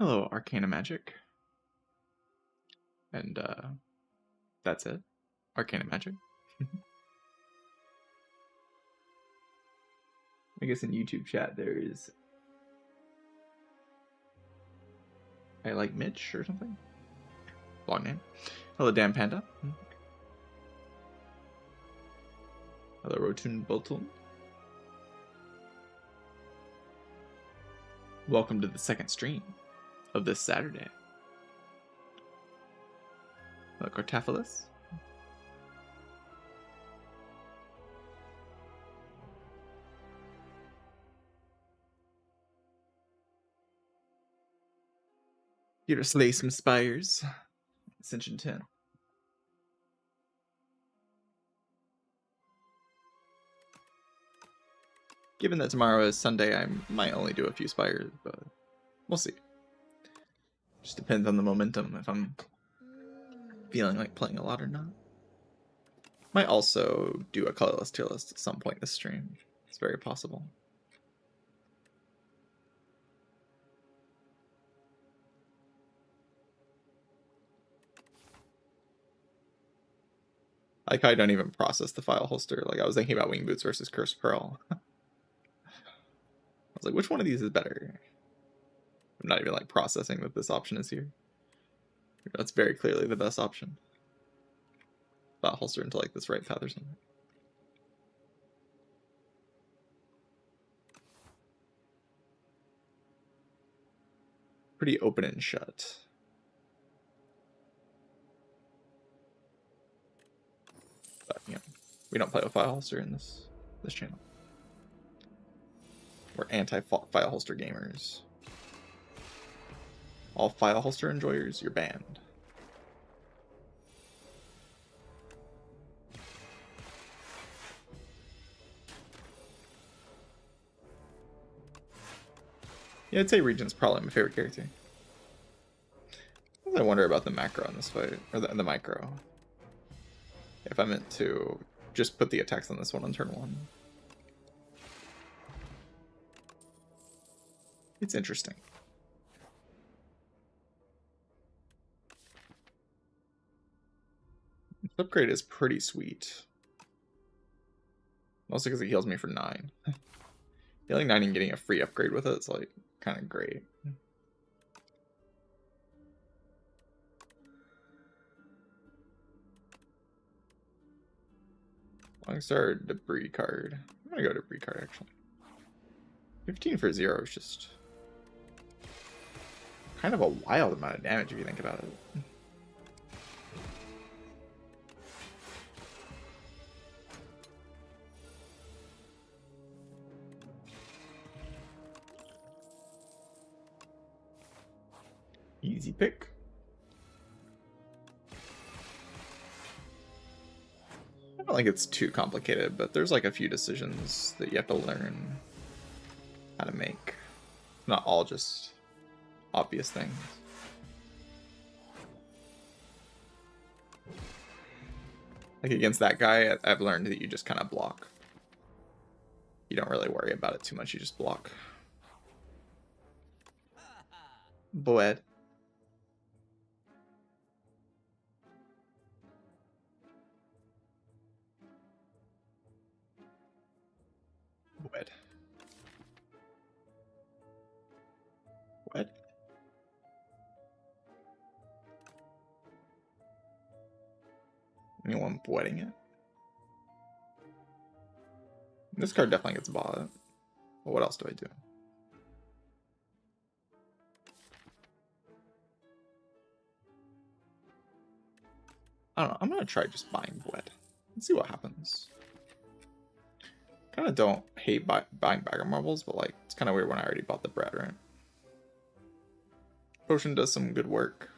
Hello, Arcana Magic. And that's it. Arcana Magic. I guess in YouTube chat there is I like Mitch or something. Long name. Hello, Dan Panda. Hello, Rotun Bolton. Welcome to the second stream of this Saturday. Hello, Cartaphilis. Here to slay some spires. Ascension 10. Given that tomorrow is Sunday, I might only do a few spires, but we'll see. Just depends on the momentum, if I'm feeling like playing a lot or not. Might also do a colorless tier list at some point this stream. It's very possible. I like how I don't even process the file holster. Like I was thinking about Wing Boots versus Cursed Pearl. I was like, which one of these is better? I'm not even like processing that this option is here. That's very clearly the best option. File holster into like this right path or something. Pretty open and shut. But you know, we don't play with file holster in this channel. We're anti-file holster gamers. All file holster enjoyers, you're banned. Yeah, I'd say Regent's probably my favorite character. I wonder about the macro in this fight, or the micro. If I meant to just put the attacks on this one on turn 1. It's interesting. This upgrade is pretty sweet. Mostly because it heals me for 9. Healing 9 and getting a free upgrade with it is like kind of great. Longstar Debris card. I'm gonna go Debris card actually. 15 for 0 is just kind of a wild amount of damage if you think about it. Easy pick. I don't think it's too complicated, but there's like a few decisions that you have to learn how to make. Not all just obvious things. Like against that guy, I've learned that you just kind of block. You don't really worry about it too much, you just block. Boed. Boed. What? Anyone boeding it? This card definitely gets bought. But what else do I do? I don't know. I'm gonna try just buying Boed. Let's see what happens. Kind of don't hate buying Bagger Marbles, but like it's kind of weird when I already bought the bread, right? Potion does some good work.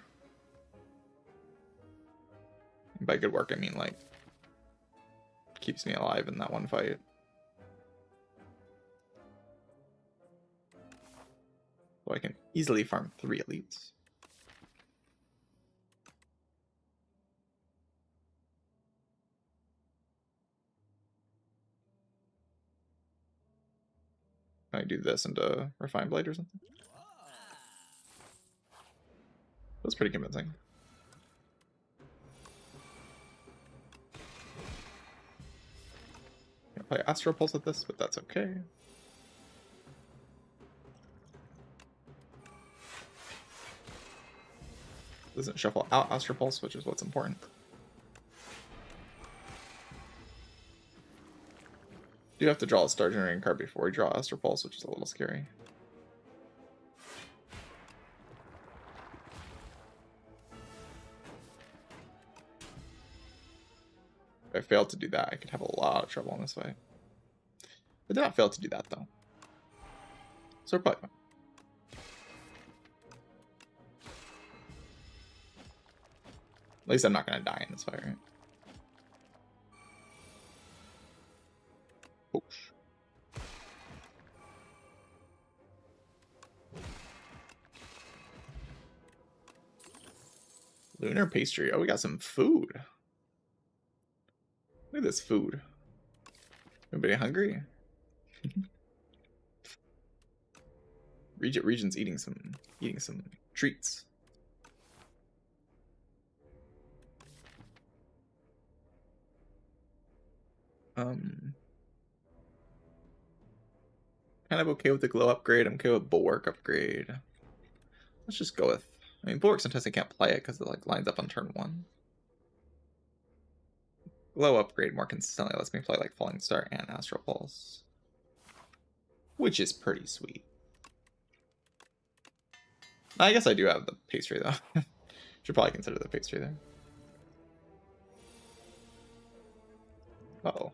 And by good work, I mean like keeps me alive in that one fight. So I can easily farm 3 elites. Can I do this into Refined Blade or something? was pretty convincing. Gonna play Astral Pulse with this, but that's okay. Doesn't shuffle out Astral Pulse, which is what's important. You have to draw a Star Generating card before we draw Astral Pulse, which is a little scary. If I failed to do that, I could have a lot of trouble in this way. I did not fail to do that, though. So we're probably fine. At least I'm not going to die in this fight, right? Oops. Lunar pastry. Oh, we got some food. Look at this food. Anybody hungry? Regent's eating some treats. Kind of okay with the glow upgrade. I'm okay with bulwark upgrade. Let's just go with. I mean, bulwark sometimes I can't play it because it like lines up on turn 1. Glow upgrade more consistently lets me play like Falling Star and Astral Pulse, which is pretty sweet. I guess I do have the pastry though. Should probably consider the pastry there. Uh-oh.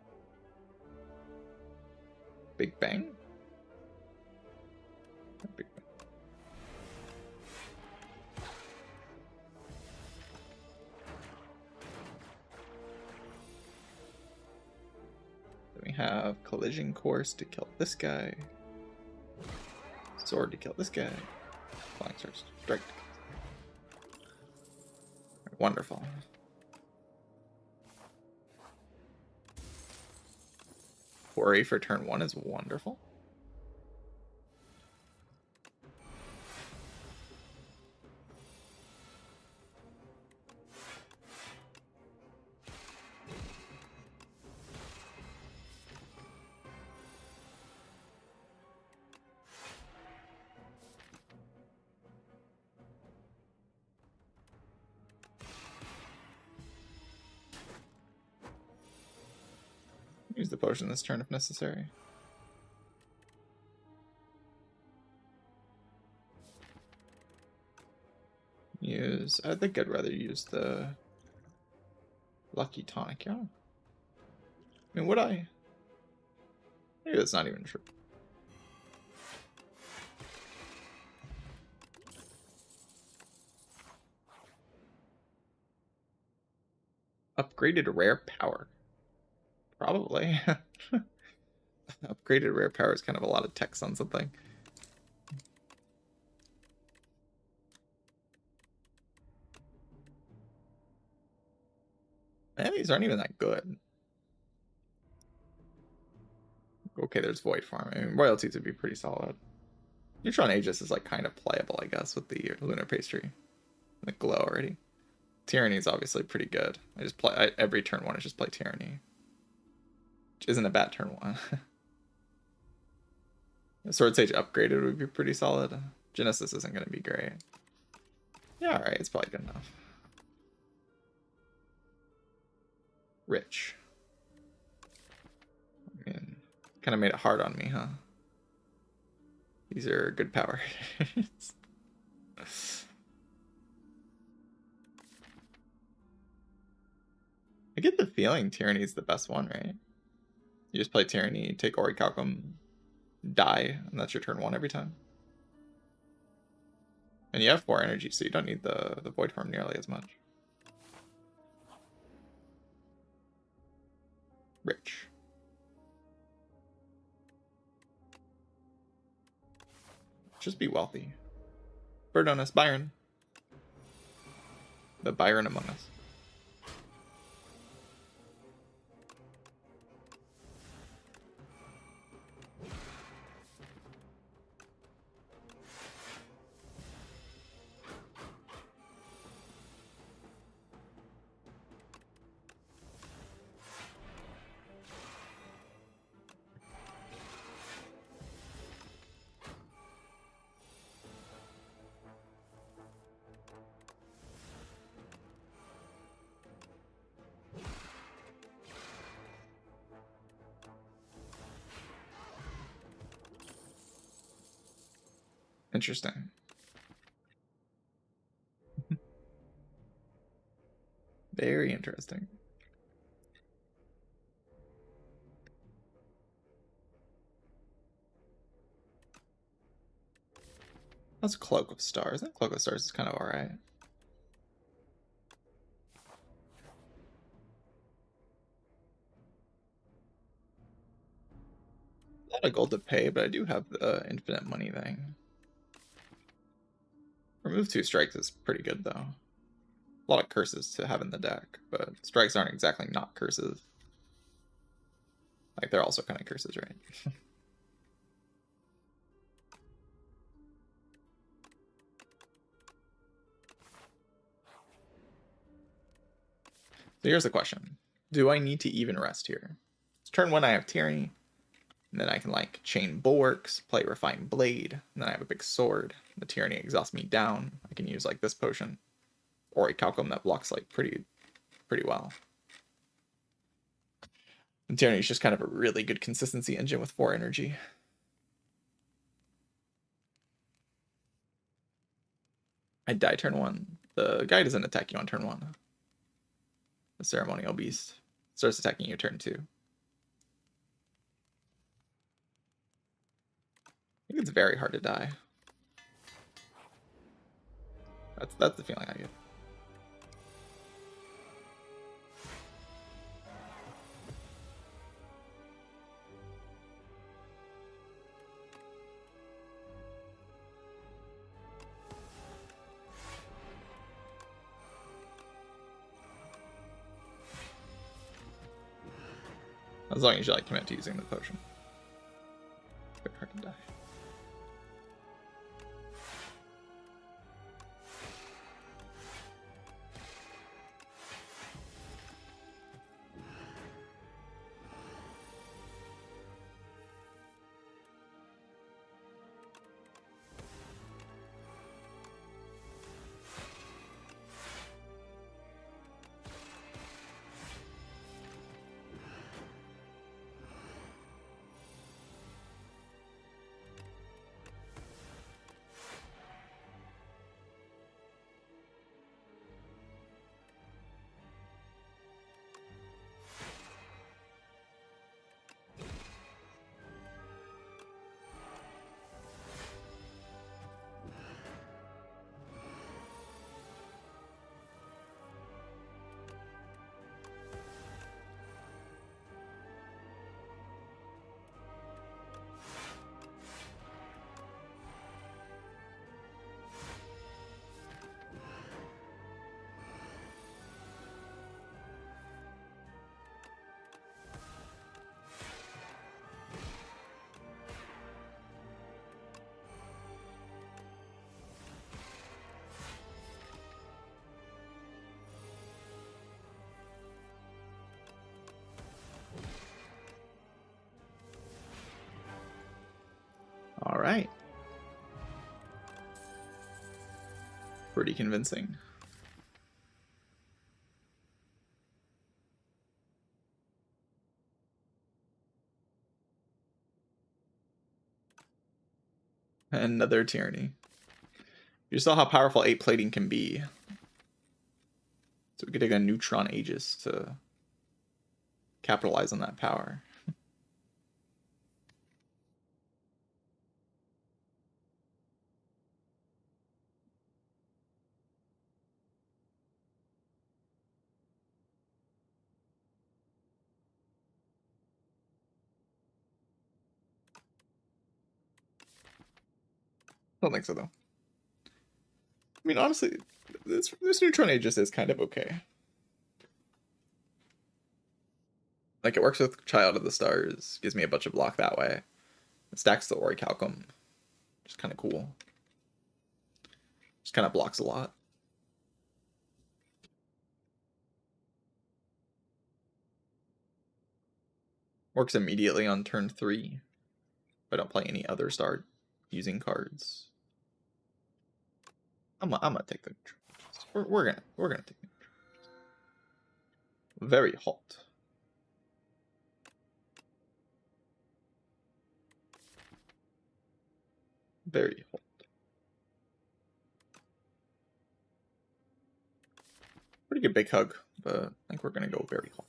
Big Bang? Big Bang. Then we have Collision Course to kill this guy. Sword to kill this guy. Flying Star Strike. Wonderful. Quarry for turn 1 is wonderful. Use the potion this turn if necessary. I think I'd rather use the Lucky Tonic, yeah. I mean, would I? Maybe that's not even true. Upgraded rare power. Probably. Upgraded rare power is kind of a lot of text on something. And these aren't even that good. Okay, there's Void Farm. I mean, royalties would be pretty solid. Neutron Aegis is like kind of playable, I guess, with the Lunar Pastry. The glow already. Tyranny is obviously pretty good. I just play every turn 1. I just play Tyranny. Which isn't a bad turn 1. Sword Sage upgraded would be pretty solid. Genesis isn't going to be great. Yeah, alright, it's probably good enough. Rich. I mean, kind of made it hard on me, huh? These are good power. I get the feeling Tyranny is the best one, right? You just play Tyranny, take Orichalcum, die, and that's your turn 1 every time. And you have 4 energy, so you don't need the Void Form nearly as much. Rich. Just be wealthy. Bird on us, Byron. The Byron among us. Interesting. Very interesting. That's Cloak of Stars. That Cloak of Stars is kind of alright. A lot of gold to pay, but I do have the infinite money thing. Remove 2 strikes is pretty good, though. A lot of curses to have in the deck, but strikes aren't exactly not curses. Like, they're also kind of curses, right? So here's the question. Do I need to even rest here? It's turn 1, I have Tyranny. And then I can, like, chain Bulwarks, play Refined Blade. And then I have a big sword. The Tyranny exhausts me down. I can use, like, this potion. Or a Calcum that blocks, like, pretty well. And Tyranny is just kind of a really good consistency engine with 4 energy. I die turn 1. The guy doesn't attack you on turn 1. The Ceremonial Beast starts attacking you turn 2. I think it's very hard to die. That's the feeling I get. As long as you, like, commit to using the potion. Very hard to die. All right. Pretty convincing. Another Tyranny. You saw how powerful 8 plating can be. So we could take a Neutron Aegis to capitalize on that power. Don't think so, though. I mean, honestly, this Neutron Aegis is kind of okay. Like, it works with Child of the Stars, gives me a bunch of block that way. It stacks the Orichalcum, which is kind of cool. Just kind of blocks a lot. Works immediately on turn 3. If I don't play any other start using cards. I'm gonna take the. We're gonna take the. Very hot. Very hot. Pretty good big hug, but I think we're going to go very hot.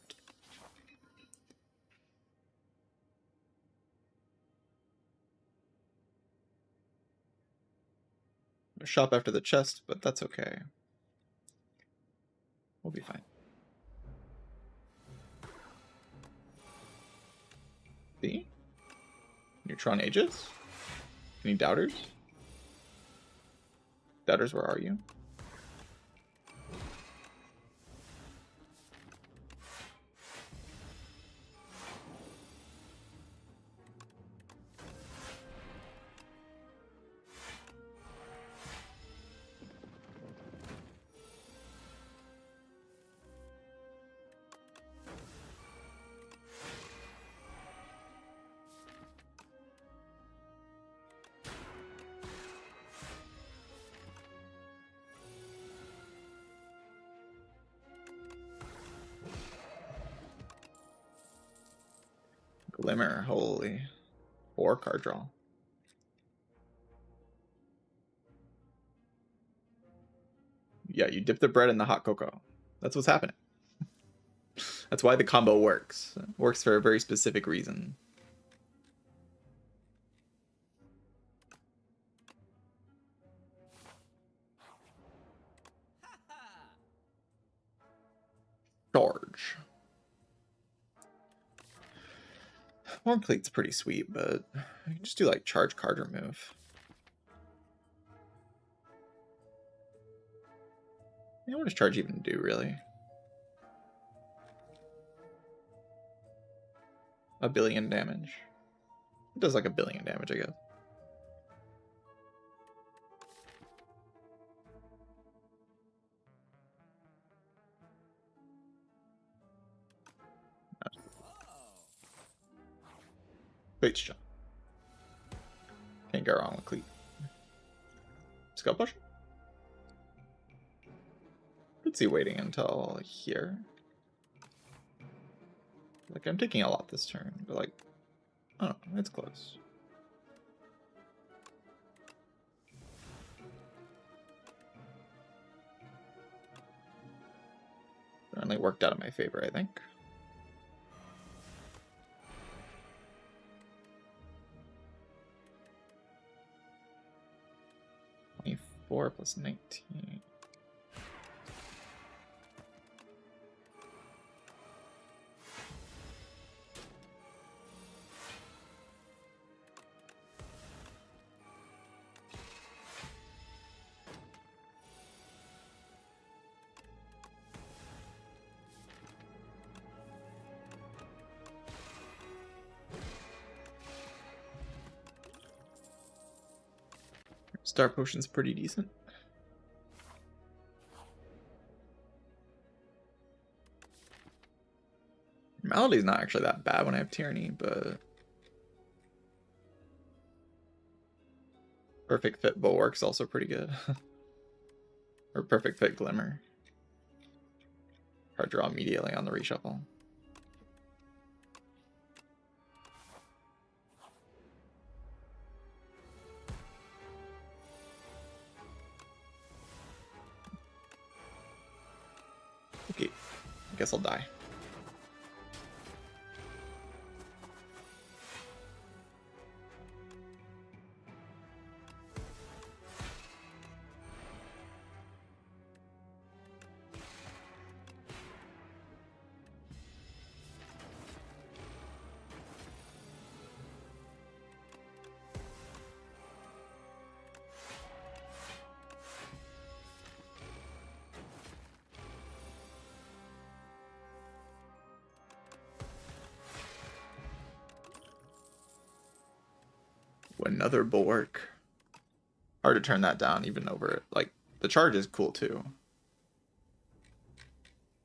Shop after the chest, but that's okay. We'll be fine. See? Neutron Aegis? Any doubters? Doubters, where are you? Glimmer, holy. 4 card draw. Yeah, you dip the bread in the hot cocoa. That's what's happening. That's why the combo works. It works for a very specific reason. Charge. Warm Cleat's pretty sweet, but you can just do like charge card remove. Yeah, what does charge even do, really? A billion damage. It does like a billion damage, I guess. Great shot. Can't go wrong with Cleat. Skull push? Could see waiting until here. Like, I'm taking a lot this turn, but like, I don't know, it's close. Finally worked out in my favor, I think. 24 plus 19. Star Potion's pretty decent. Melody's not actually that bad when I have Tyranny, but Perfect Fit Bulwark's also pretty good. Or Perfect Fit Glimmer. Hard draw immediately on the reshuffle. Okay, I guess I'll die. Another bulwark. Hard to turn that down even over it. Like, the charge is cool too.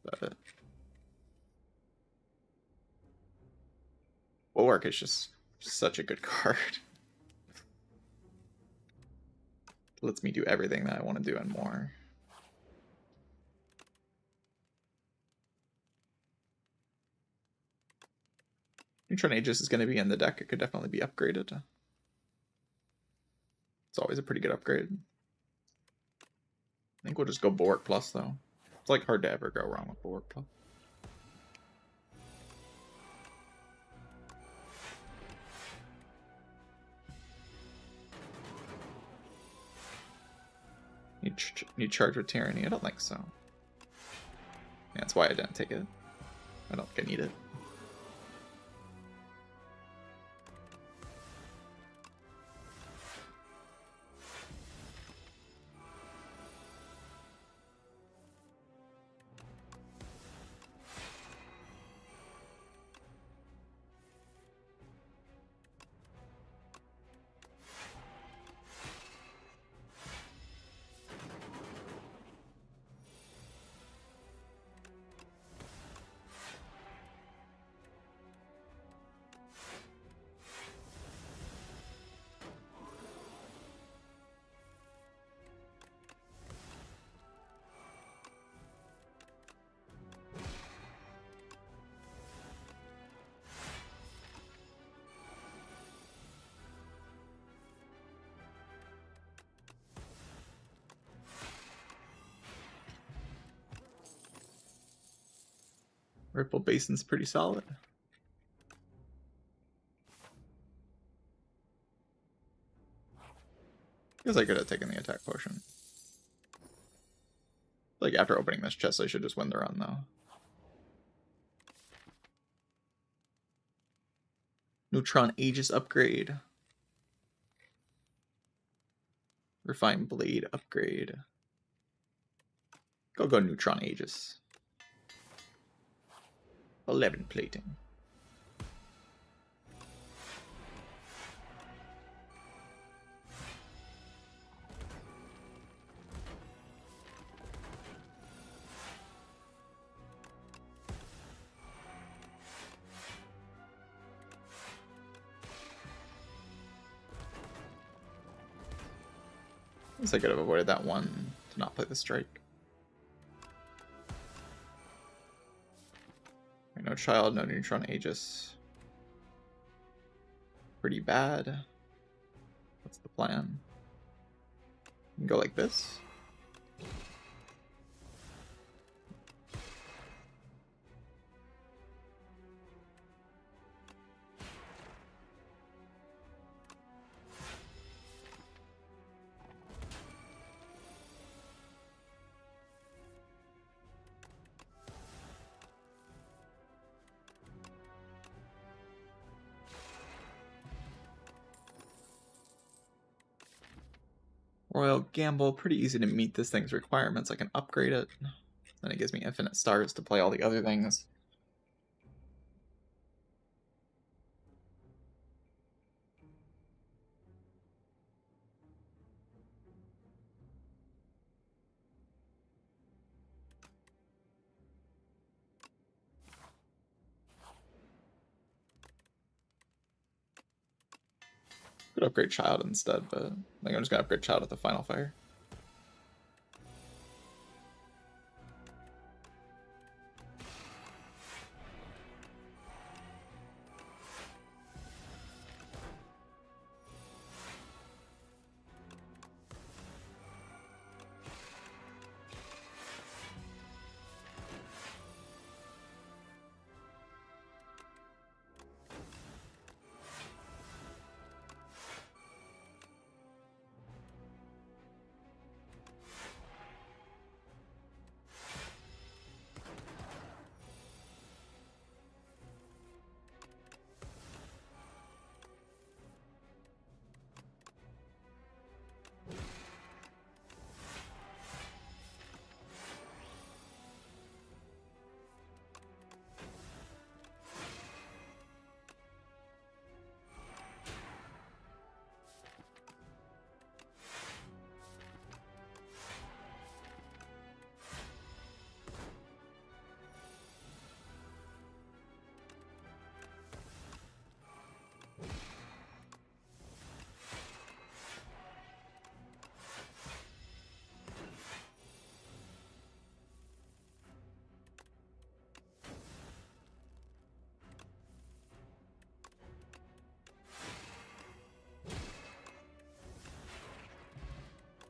But bulwark is just such a good card. Lets me do everything that I want to do and more. Neutron Aegis is going to be in the deck. It could definitely be upgraded. It's always a pretty good upgrade. I think we'll just go Bulwark Plus, though. It's like hard to ever go wrong with Bulwark Club. Need charge with Tyranny? I don't think so. Yeah, that's why I didn't take it. I don't think I need it. Ripple Basin's pretty solid. Feels like good at taking the attack potion. Like after opening this chest, I should just win the run though. Neutron Aegis upgrade. Refined Blade upgrade. Go Neutron Aegis. 11 plating. I guess I could have avoided that one to not play the strike. No child, no Neutron Aegis. Pretty bad. What's the plan? You can go like this. Royal Gamble, pretty easy to meet this thing's requirements. I can upgrade it. Then it gives me infinite stars to play all the other things. Could upgrade Child instead, but I think I'm just gonna upgrade Child with the Final Fire.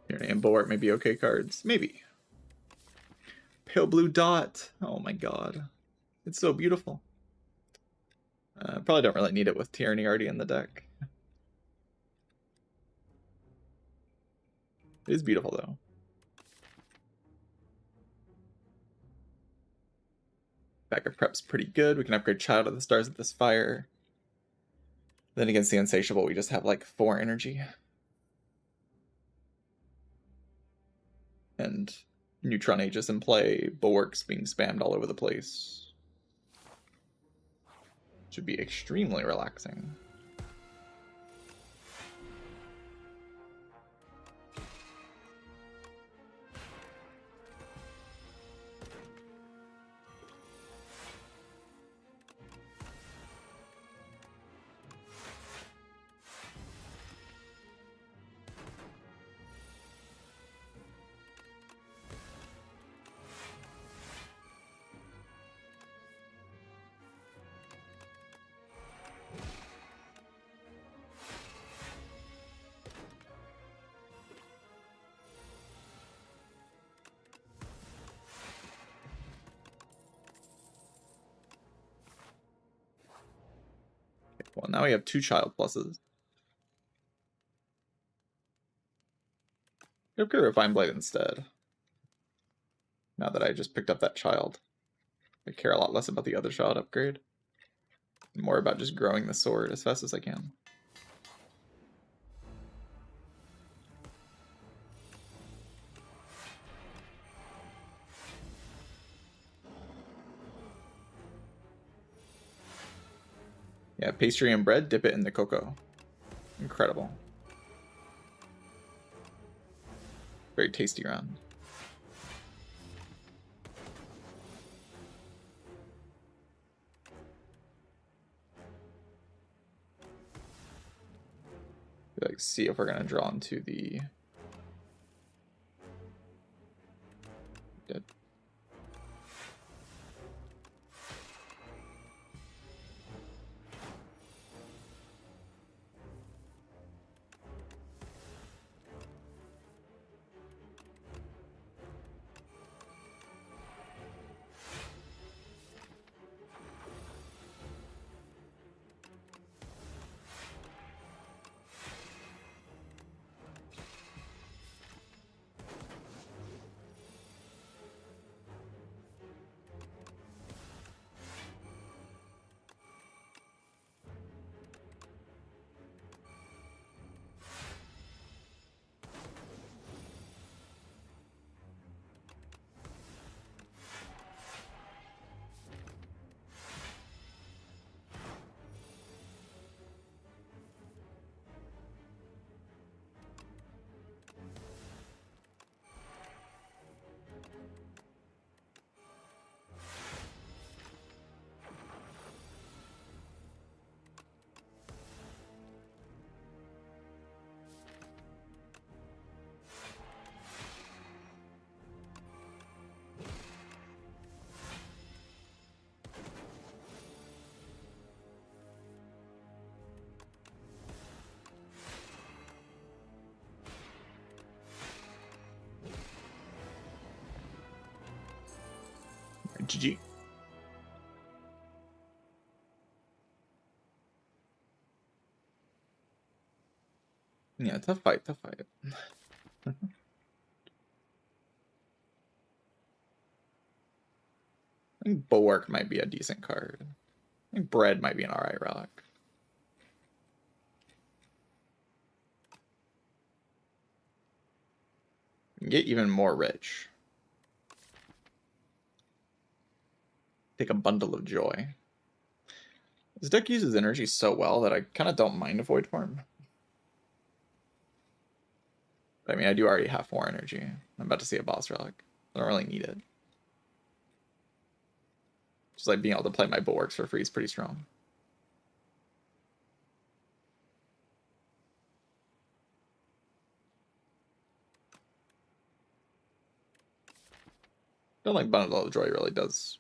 Tyranny and Bulwark may be okay cards. Maybe. Pale blue dot. Oh my god. It's so beautiful. Probably don't really need it with Tyranny already in the deck. It is beautiful though. Backup prep's pretty good. We can upgrade Child of the Stars with this Spire. Then against the Insatiable, we just have like 4 energy. And Neutron Aegis in play, Bulwarks being spammed all over the place. Should be extremely relaxing. Well, now we have 2 Child pluses. Upgrade Refined Blade instead. Now that I just picked up that Child. I care a lot less about the other Child upgrade. More about just growing the sword as fast as I can. Yeah, pastry and bread, dip it in the cocoa. Incredible. Very tasty round. Like, see if we're gonna draw into the. Dead. GG. Yeah, tough fight, tough fight. I think Bulwark might be a decent card. I think Bread might be an alright relic. Get even more rich. Take a Bundle of Joy. This deck uses energy so well that I kind of don't mind a Void Form. But, I mean, I do already have 4 energy. I'm about to see a boss relic. I don't really need it. Just like being able to play my Bulwarks for free is pretty strong. I don't like Bundle of Joy really does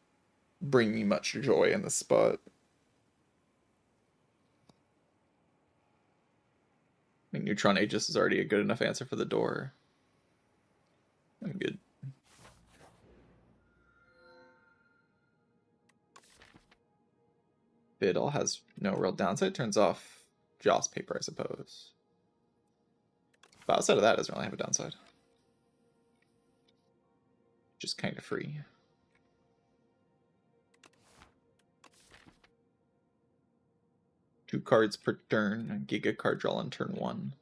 bring me much joy in this spot. I think Neutron Aegis is already a good enough answer for the door. I'm good. Fiddle has no real downside. Turns off Joss Paper, I suppose. But outside of that, it doesn't really have a downside. Just kind of free. Two cards per turn. Giga card draw on turn 1.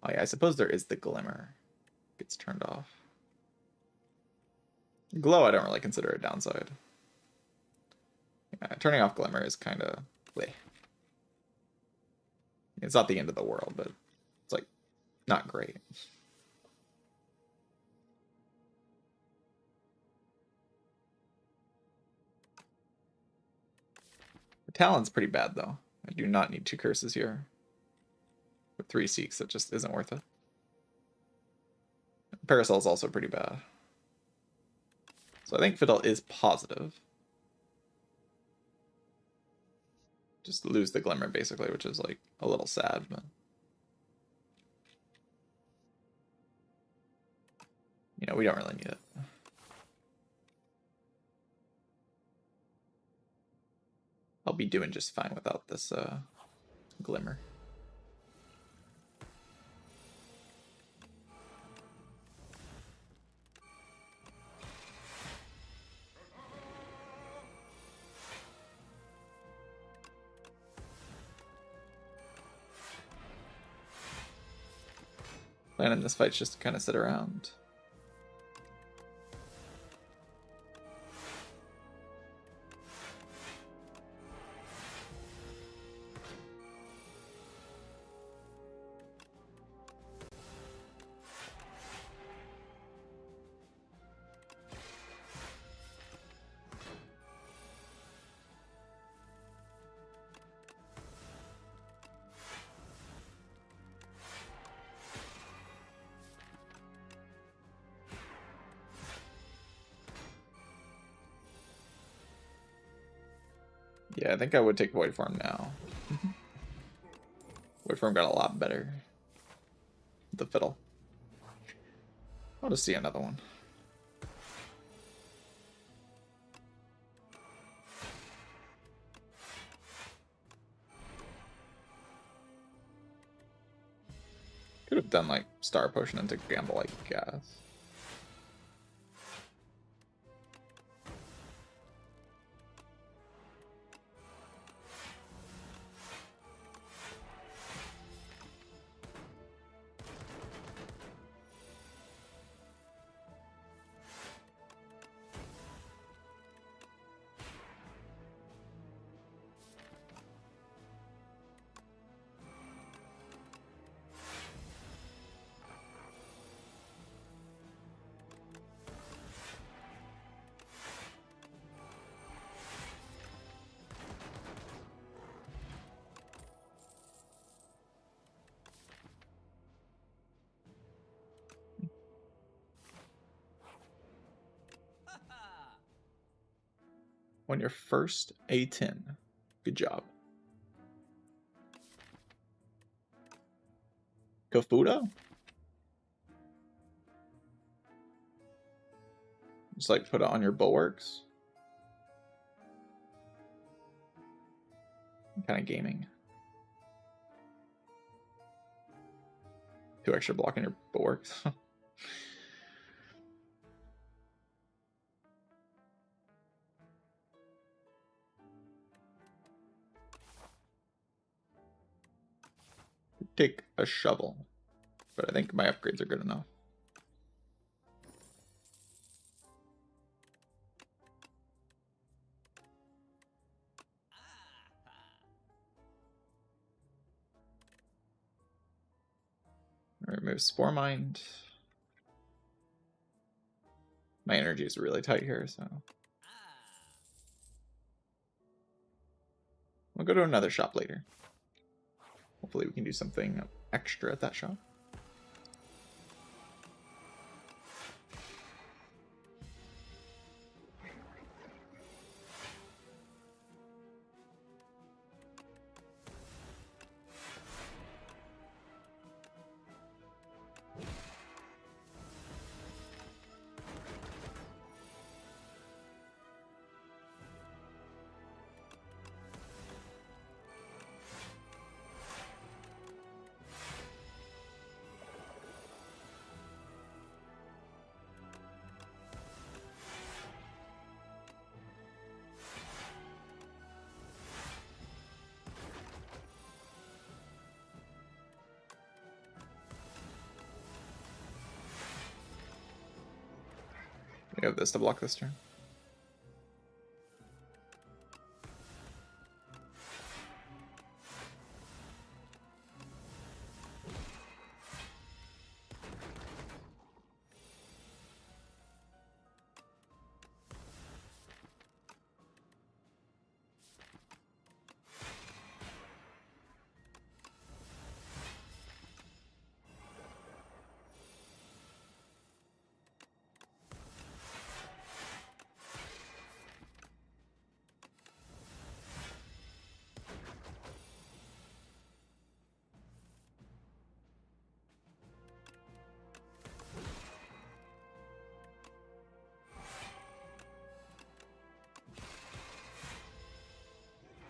Oh yeah, I suppose there is the Glimmer. Gets turned off. Glow I don't really consider a downside. Yeah, turning off Glimmer is kind of... It's not the end of the world, but it's like not great. The Talon's pretty bad though. I do not need 2 curses here. With 3 Seeks, it just isn't worth it. Parasol's also pretty bad. So I think Fiddle is positive. Just lose the Glimmer basically, which is like a little sad, but you know, we don't really need it. I'll be doing just fine without this Glimmer. Plan in this fight's just to kind of sit around. Yeah, I think I would take Void Form now. Void Form got a lot better. The Fiddle. I'll just see another one. Could have done like Star Potion into Gamble, I guess. Won your first A10. Good job. Kofudo? Just like put it on your bulwarks. Kind of gaming. 2 extra block on your bulwarks. Take a shovel, but I think my upgrades are good enough. Remove Spore Mind. My energy is really tight here, so we'll go to another shop later. Hopefully we can do something extra at that shop. have this to block this turn.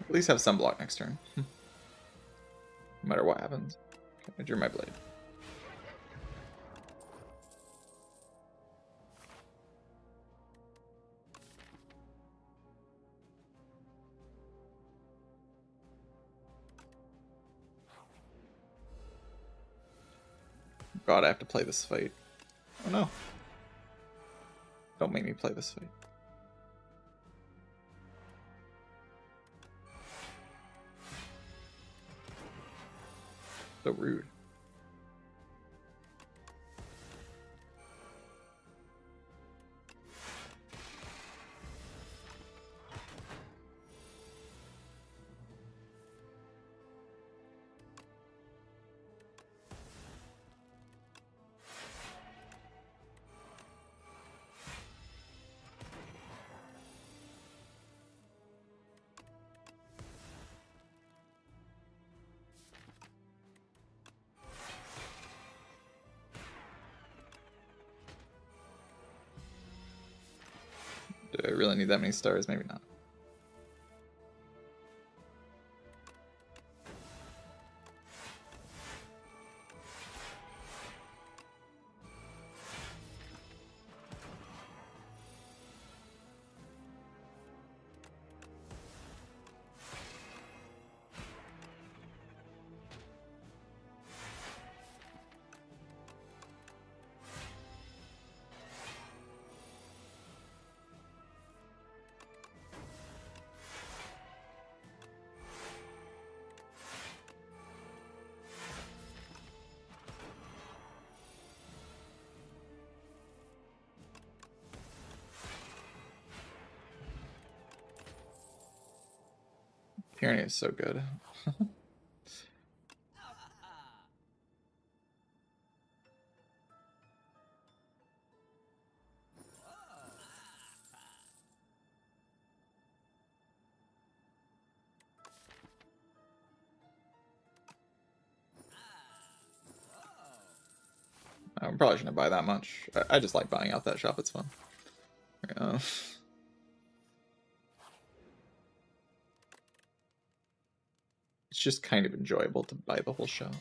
At least have some block next turn. No matter what happens. Okay, I drew my blade. God, I have to play this fight. Oh no. Don't make me play this fight. So rude. Do I really need that many stars? Maybe not. Tyranny is so good. I probably shouldn't buy that much. I just like buying out that shop. It's fun. It's just kind of enjoyable to buy the whole shop.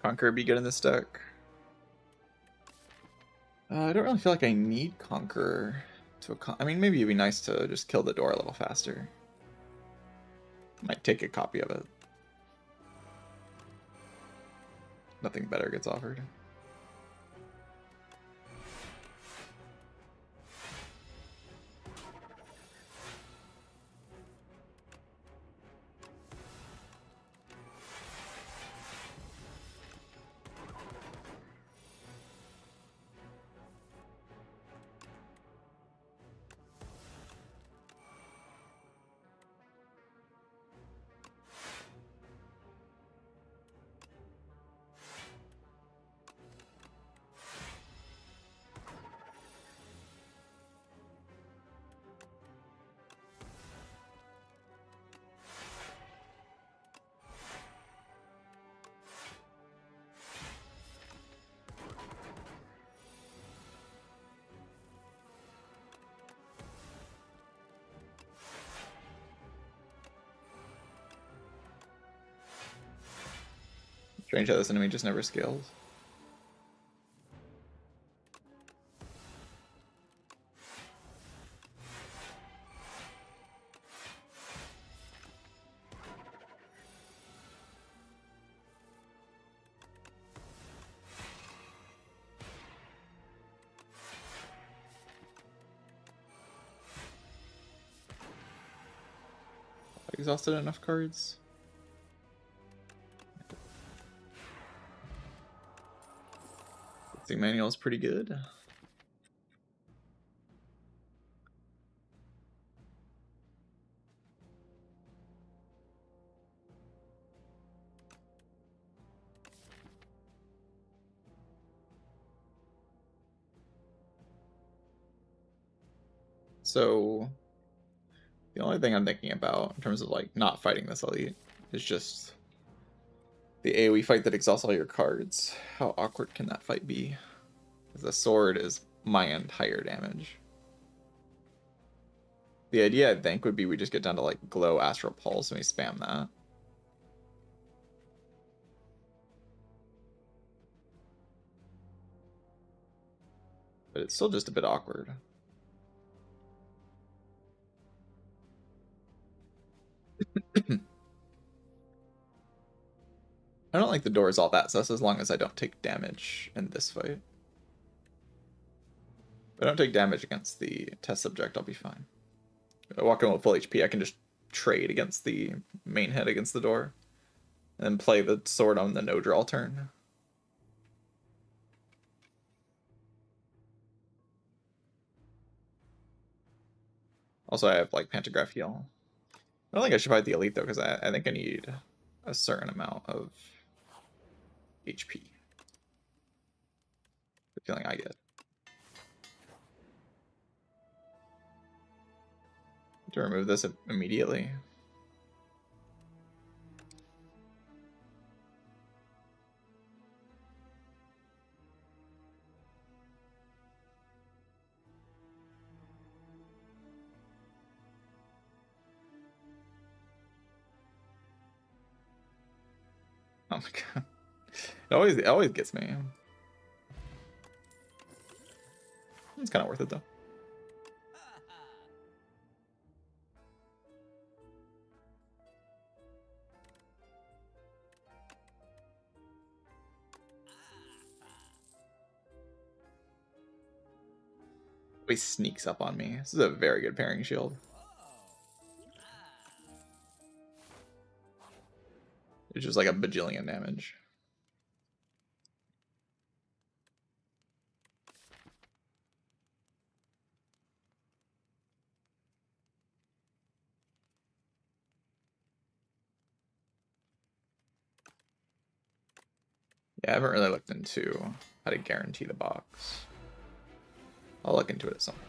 Conquer would be good in this deck. I don't really feel like I need Conqueror to I mean, maybe it'd be nice to just kill the door a little faster. Might take a copy of it. Nothing better gets offered. Strange how this enemy just never scales. exhausted enough cards. The manual is pretty good. So the only thing I'm thinking about in terms of like not fighting this elite is just the AoE fight that exhausts all your cards. How awkward can that fight be? Because the sword is my entire damage. The idea, I think, would be we just get down to like Glow, Astral Pulse, and we spam that. But it's still just a bit awkward. I don't like the doors all that sus as long as I don't take damage in this fight. If I don't take damage against the test subject, I'll be fine. If I walk in with full HP, I can just trade against the main hit against the door. And then play the sword on the no draw turn. Also, I have like Pantograph heal. I don't think I should fight the elite though, because I think I need a certain amount of HP. The feeling I get. To remove this immediately. Oh my god. It always gets me. It's kind of worth it though. He sneaks up on me. This is a very good pairing shield. It's just like a bajillion damage. Yeah, I haven't really looked into how to guarantee the box. I'll look into it at some point.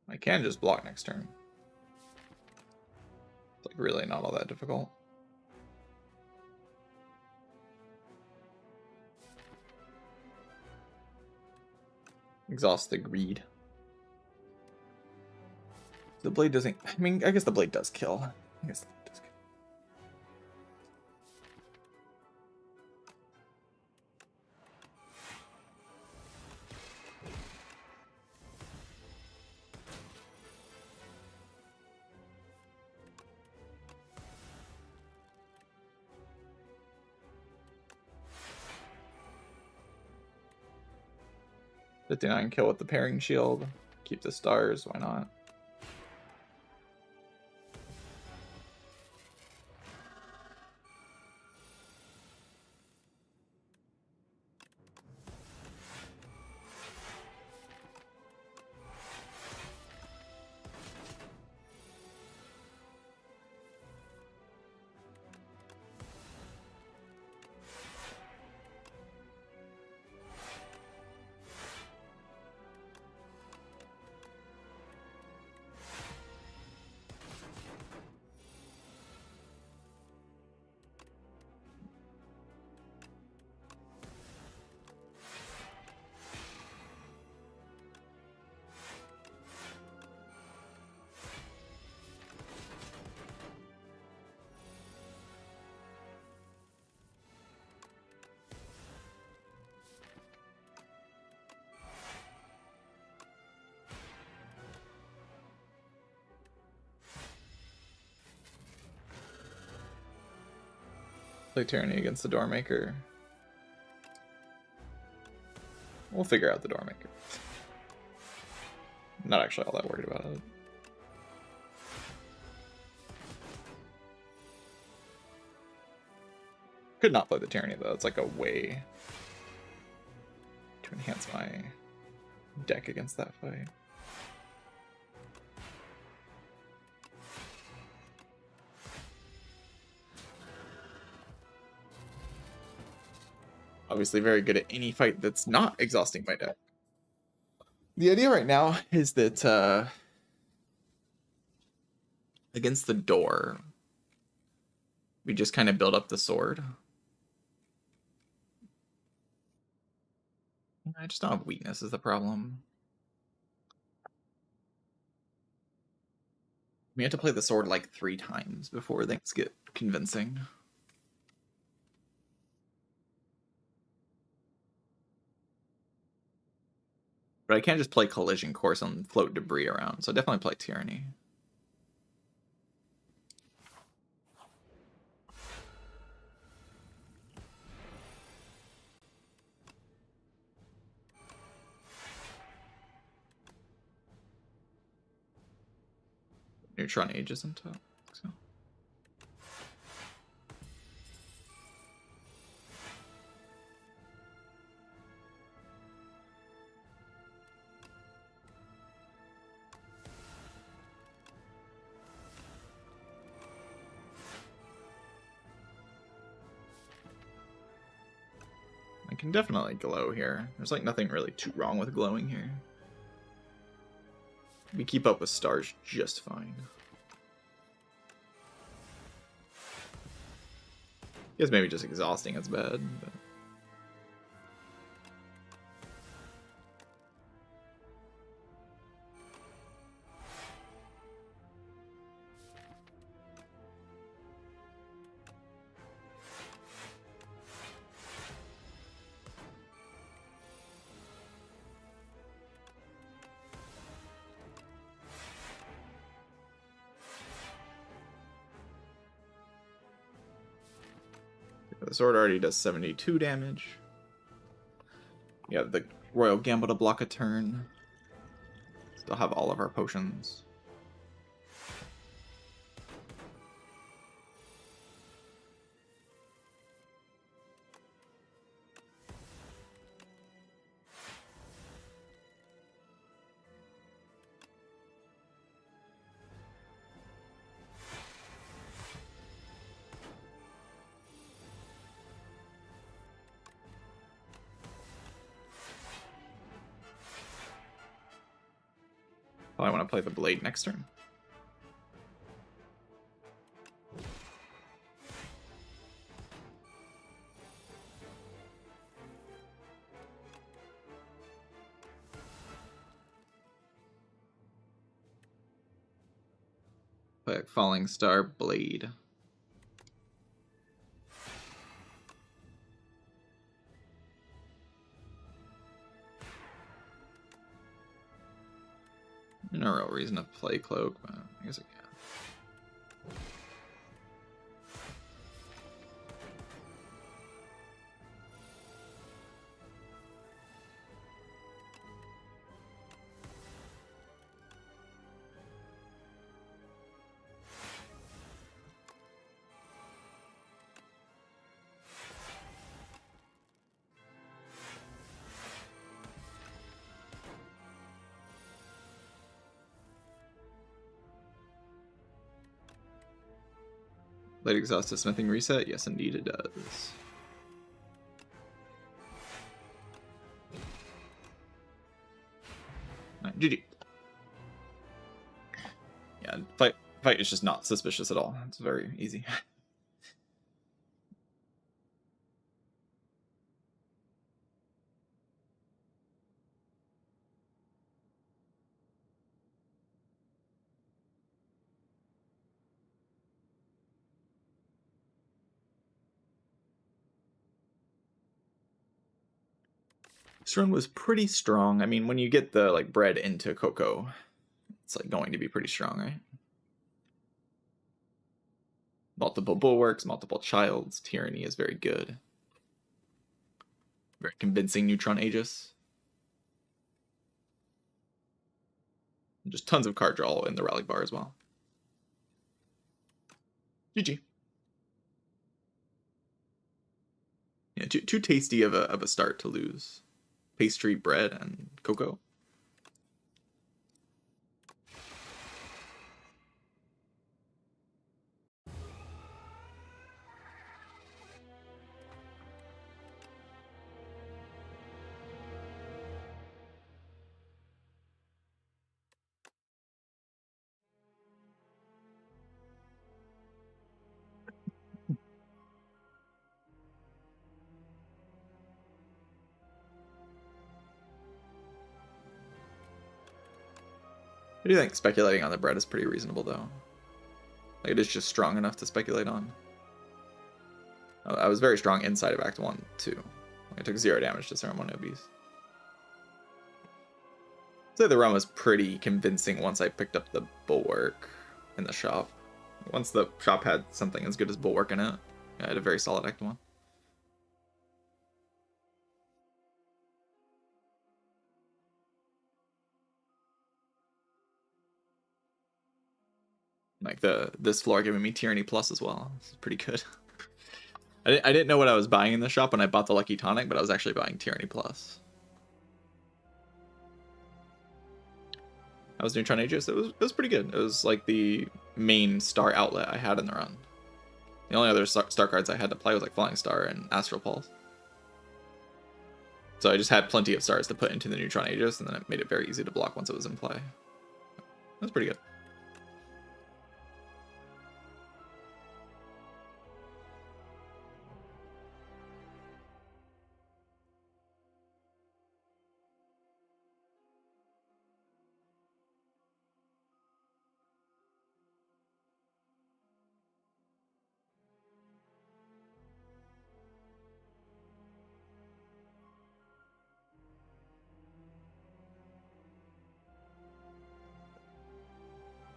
I can just block next turn. It's like really not all that difficult. Exhaust the greed. The blade doesn't. I mean, I guess the blade does kill. I guess the blade does kill. $59 kill with the pairing shield. Keep the stars. Why not? Play Tyranny against the Doormaker. We'll figure out the Doormaker. Not actually all that worried about it. Could not play the Tyranny though. It's like a way to enhance my deck against that fight. Obviously very good at any fight that's not exhausting my deck. The idea right now is that against the door, we just kind of build up the sword. I just don't have weakness is the problem. We have to play the sword like 3 times before things get convincing. But I can't just play Collision Course and float debris around, so definitely play Tyranny. Neutron Aegis on top. So. I can definitely glow here. There's like nothing really too wrong with glowing here. We keep up with stars just fine. I guess maybe just exhausting is bad, but... The sword already does 72 damage. Yeah, the Royal Gamble to block a turn. Still have all of our potions. I want to play the blade next turn. Play a Falling Star Blade. No real reason to play Cloak, but I guess I can. Blade exhaust a smithing reset? Yes, indeed it does. Right, GG. Yeah, fight is just not suspicious at all. It's very easy. This run was pretty strong. I mean, when you get the like bread into cocoa, it's like going to be pretty strong, right? Multiple bulwarks, multiple childs. Tyranny is very good. Very convincing neutron Aegis. And just tons of card draw in the relic bar as well. GG. Yeah, too tasty of a start to lose. Pastry, bread, and cocoa. I do think speculating on the bread is pretty reasonable, though. Like, it is just strong enough to speculate on. I was very strong inside of Act 1, too. I took 0 damage to Ceremonial Beast. I'd say the run was pretty convincing once I picked up the Bulwark in the shop. Once the shop had something as good as Bulwark in it, I had a very solid Act 1. Like this floor giving me Tyranny Plus as well. It's pretty good. I didn't know what I was buying in the shop when I bought the Lucky Tonic, but I was actually buying Tyranny Plus. I was Neutron Aegis. It was pretty good. It was like the main star outlet I had in the run. The only other star cards I had to play was like Flying Star and Astral Pulse. So I just had plenty of stars to put into the Neutron Aegis, and then it made it very easy to block once it was in play. That was pretty good.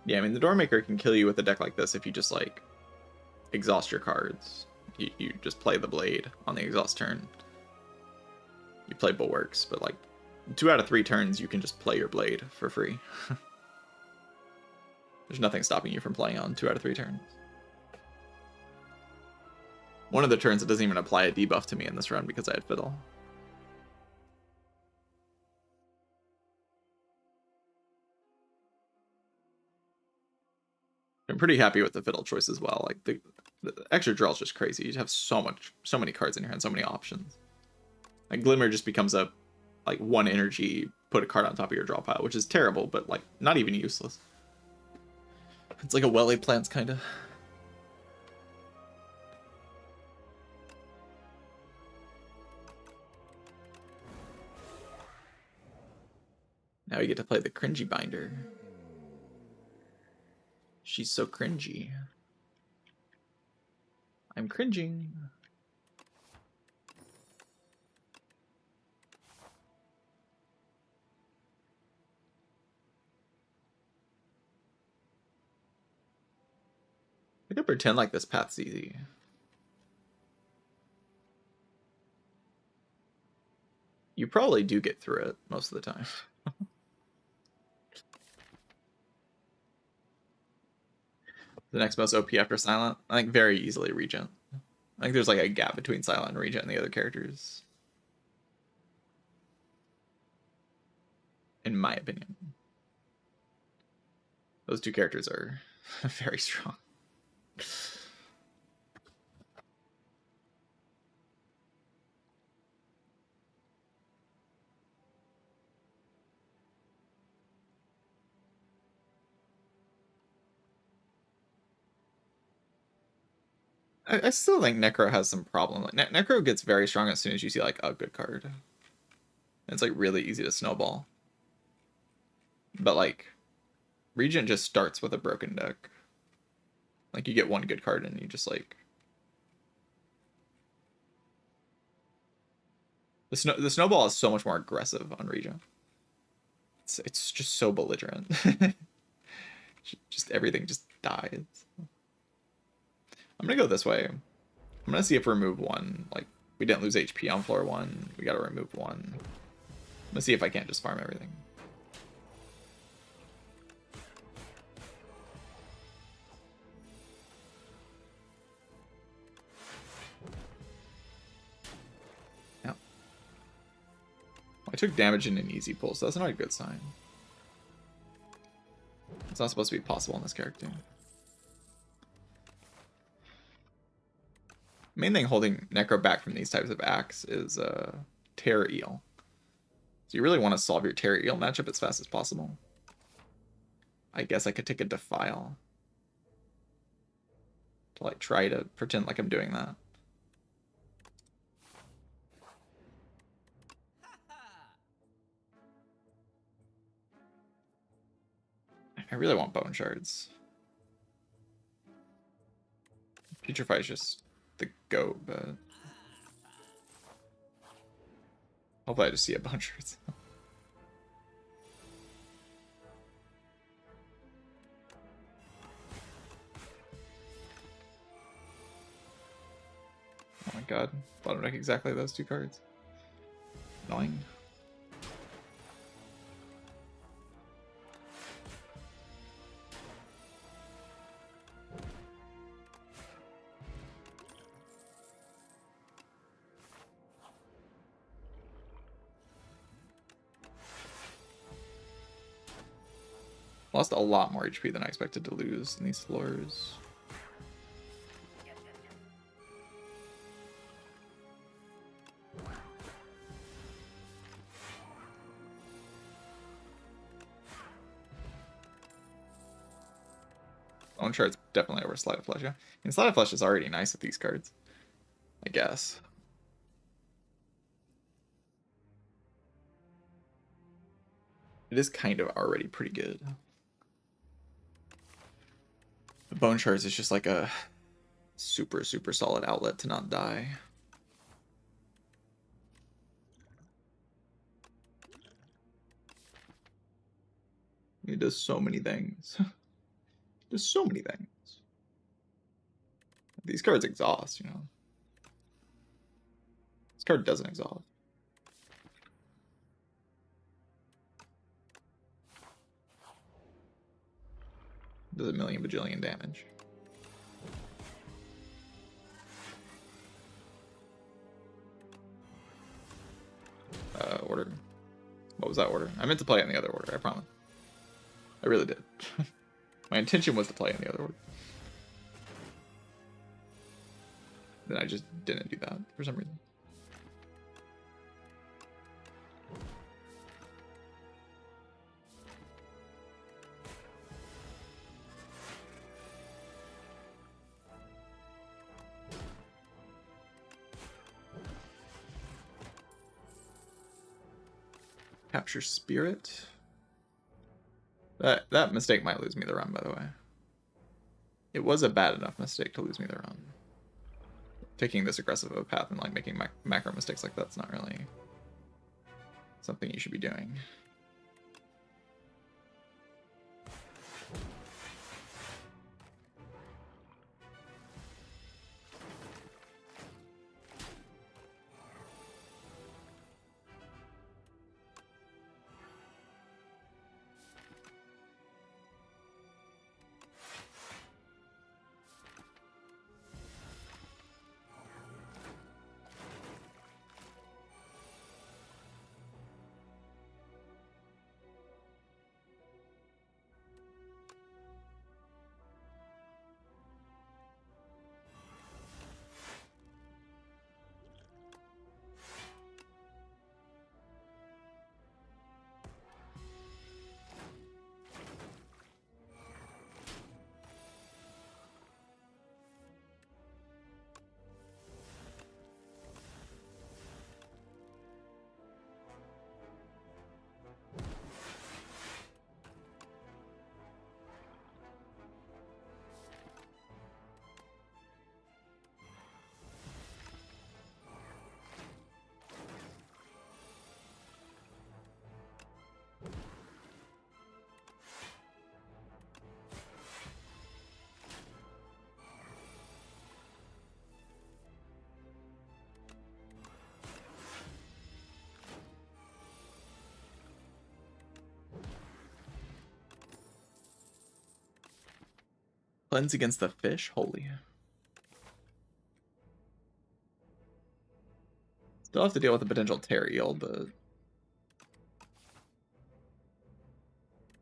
Yeah, I mean, the Doormaker can kill you with a deck like this if you just, like, exhaust your cards. You just play the Blade on the exhaust turn. You play Bulwarks, but, like, 2 out of 3 turns, you can just play your Blade for free. There's nothing stopping you from playing on 2 out of 3 turns. One of the turns, it doesn't even apply a debuff to me in this run because I had Fiddle. I'm pretty happy with the Fiddle choice as well. Like, the extra draw is just crazy. You have so many cards in your hand, so many options. Like, Glimmer just becomes a, like, 1 energy, put a card on top of your draw pile, which is terrible, but, like, not even useless. It's like a Welly Plants, kind of. Now we get to play the Cringy Binder. She's so cringy. I'm cringing. I could pretend like this path's easy. You probably do get through it most of the time. The next most OP after Silent? I think very easily Regent. I think there's like a gap between Silent and Regent and the other characters. In my opinion. Those 2 characters are very strong. I still think Necro has some problem. Like, Necro gets very strong as soon as you see like a good card. It's like really easy to snowball. But like, Regent just starts with a broken deck. Like, you get 1 good card and you just like... The snowball is so much more aggressive on Regent. It's just so belligerent. Just everything just dies. I'm gonna go this way. I'm gonna see if remove 1, like, we didn't lose HP on floor 1. We gotta remove 1. I'm gonna see if I can't just farm everything. Yeah. I took damage in an easy pull, so that's not a good sign. It's not supposed to be possible in this character. Main thing holding Necro back from these types of acts is Terror Eel. So you really want to solve your Terror Eel matchup as fast as possible. I guess I could take a Defile to like try to pretend like I'm doing that. I really want Bone Shards. Putrefy is just the goat, but hopefully I just see a Bone Shards. Oh my god, bottom deck exactly those 2 cards. Annoying. Lost a lot more HP than I expected to lose in these floors. Bone Shard's definitely over Slide of Flesh, yeah. And Slide of Flesh is already nice with these cards, I guess. It is kind of already pretty good. The Bone Shards is just like a super, super solid outlet to not die. It does so many things. Does so many things. These cards exhaust, you know. This card doesn't exhaust. Does a million bajillion damage. Order. What was that order? I meant to play it in the other order, I promise. I really did. My intention was to play in the other order. Then I just didn't do that for some reason. Capture Spirit. That mistake might lose me the run, by the way. It was a bad enough mistake to lose me the run. Taking this aggressive of a path and like making macro mistakes like that's not really something you should be doing. Cleanse against the fish? Holy. Still have to deal with the potential tear eel, but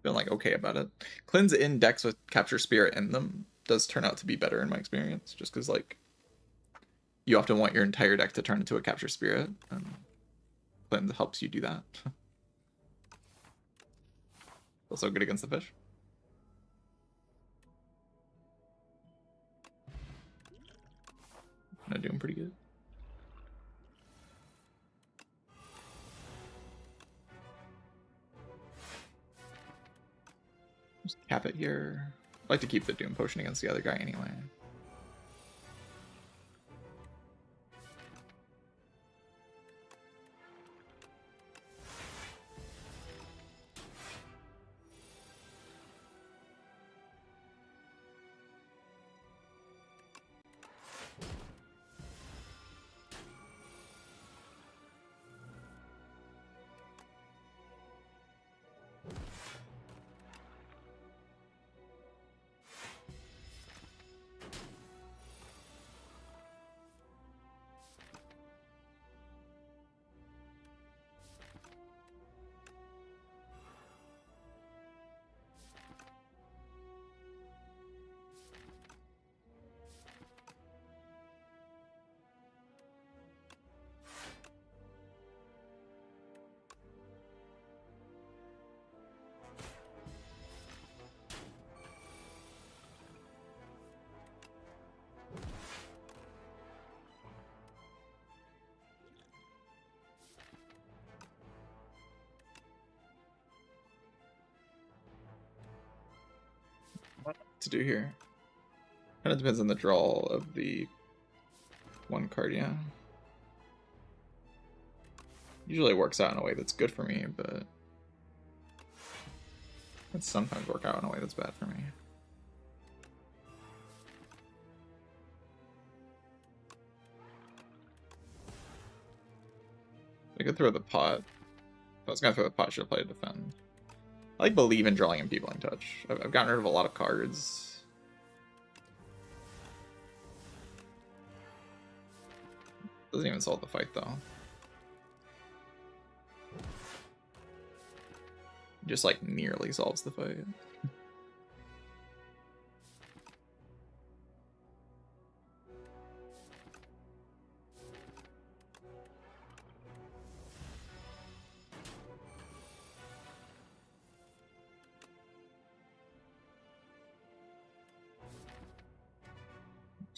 feeling like okay about it. Cleanse in decks with Capture Spirit in them does turn out to be better in my experience, just because like you often want your entire deck to turn into a Capture Spirit, and Cleanse helps you do that. Also good against the fish. I'm doing pretty good. Just cap it here. I like to keep the Doom Potion against the other guy anyway. What to do here? Kind of depends on the draw of the one card, yeah. Usually works out in a way that's good for me, but it sometimes work out in a way that's bad for me. I could throw the pot. If I was gonna throw the pot, I should have played defend. I like believe in drawing and peopling touch. I've gotten rid of a lot of cards. Doesn't even solve the fight though. Just like nearly solves the fight.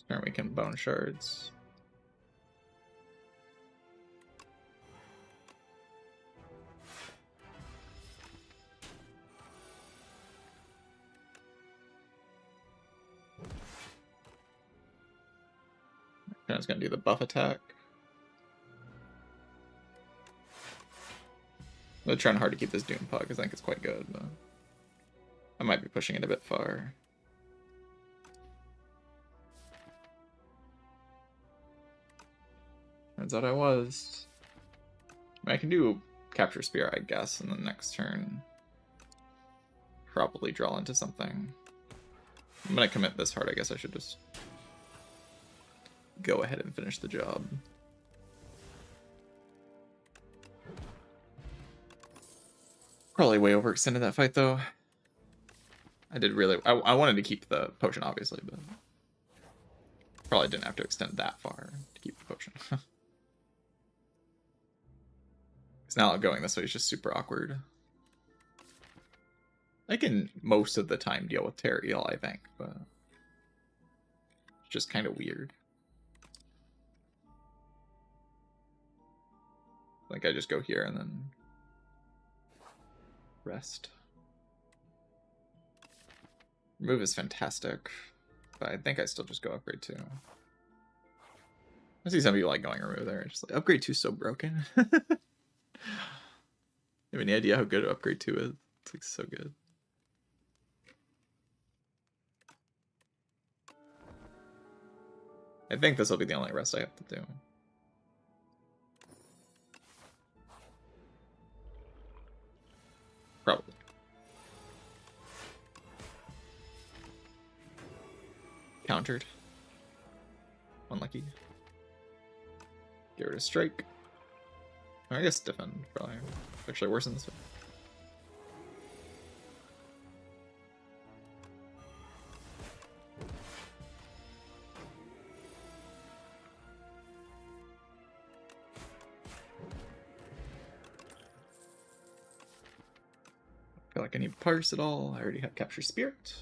Turn we can bone shards. I'm just gonna do the buff attack. I'm trying hard to keep this Doom Pod because I think it's quite good, but I might be pushing it a bit far. Turns out I was. I mean, I can do Capture Spear, I guess, and then next turn probably draw into something. I'm gonna commit this hard, I guess I should just go ahead and finish the job. Probably way overextended that fight though. I did really, I wanted to keep the potion obviously, but probably didn't have to extend that far to keep the potion. It's now going this way is just super awkward. I can most of the time deal with Terra Eel, I think, but it's just kind of weird. Like I just go here and then rest. Remove is fantastic, but I think I still just go upgrade 2. I see some people like going remove there. Just like upgrade 2 is so broken. You have any idea how good upgrade 2 is? It's like so good. I think this will be the only rest I have to do. Probably. Countered. Unlucky. Get rid of strike. I guess defend probably actually worse than this one. Feel like I need parse at all. I already have capture spirit.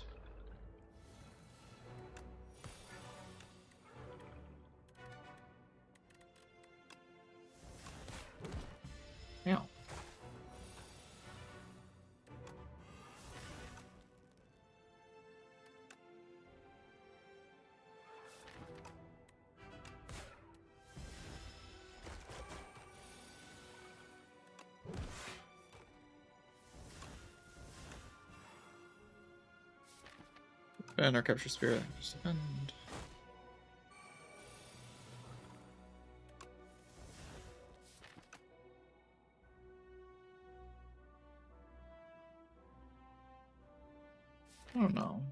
Yeah. And our capture spirit. Just defend. I don't know.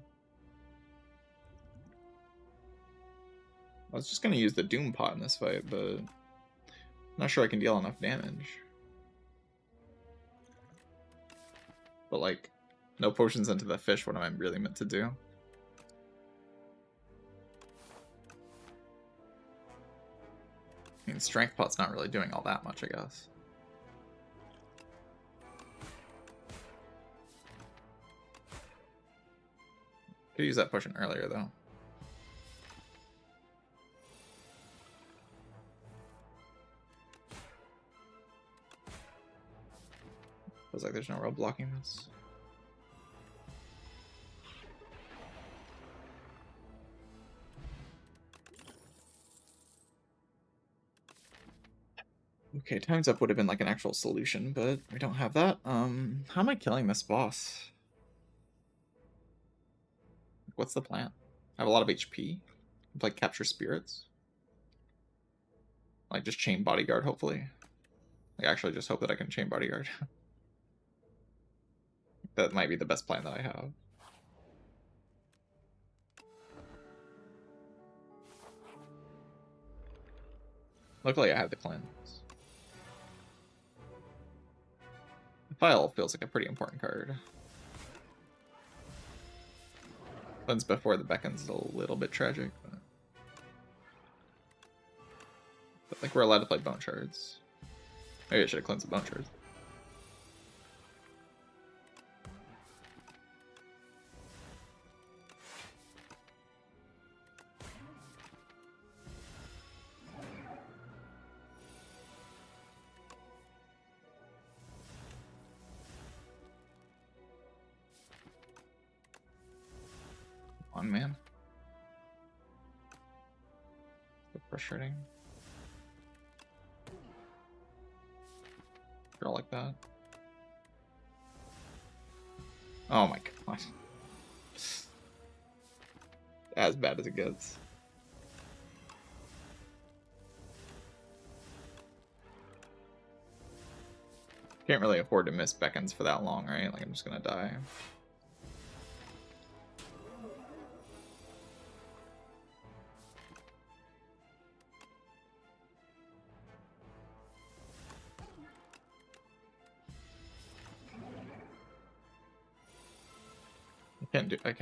I was just gonna use the Doom Pot in this fight, but I'm not sure I can deal enough damage. But like, no potions into the fish, what am I really meant to do? I mean, Strength Pot's not really doing all that much, I guess. Could use that potion earlier, though. Feels like there's no real blocking this. Okay, Time's Up would have been like an actual solution, but we don't have that. How am I killing this boss? What's the plan? I have a lot of HP. Like capture spirits. Like just chain bodyguard, hopefully. Like actually just hope that I can chain bodyguard. That might be the best plan that I have. Luckily I have the cleanse. The file feels like a pretty important card. Cleanse before the beckon's a little bit tragic, but like we're allowed to play bone shards. Maybe I should have cleansed the bone shards. On, man. So frustrating. Draw like that. Oh my god. As bad as it gets. Can't really afford to miss beckons for that long, right? Like I'm just gonna die.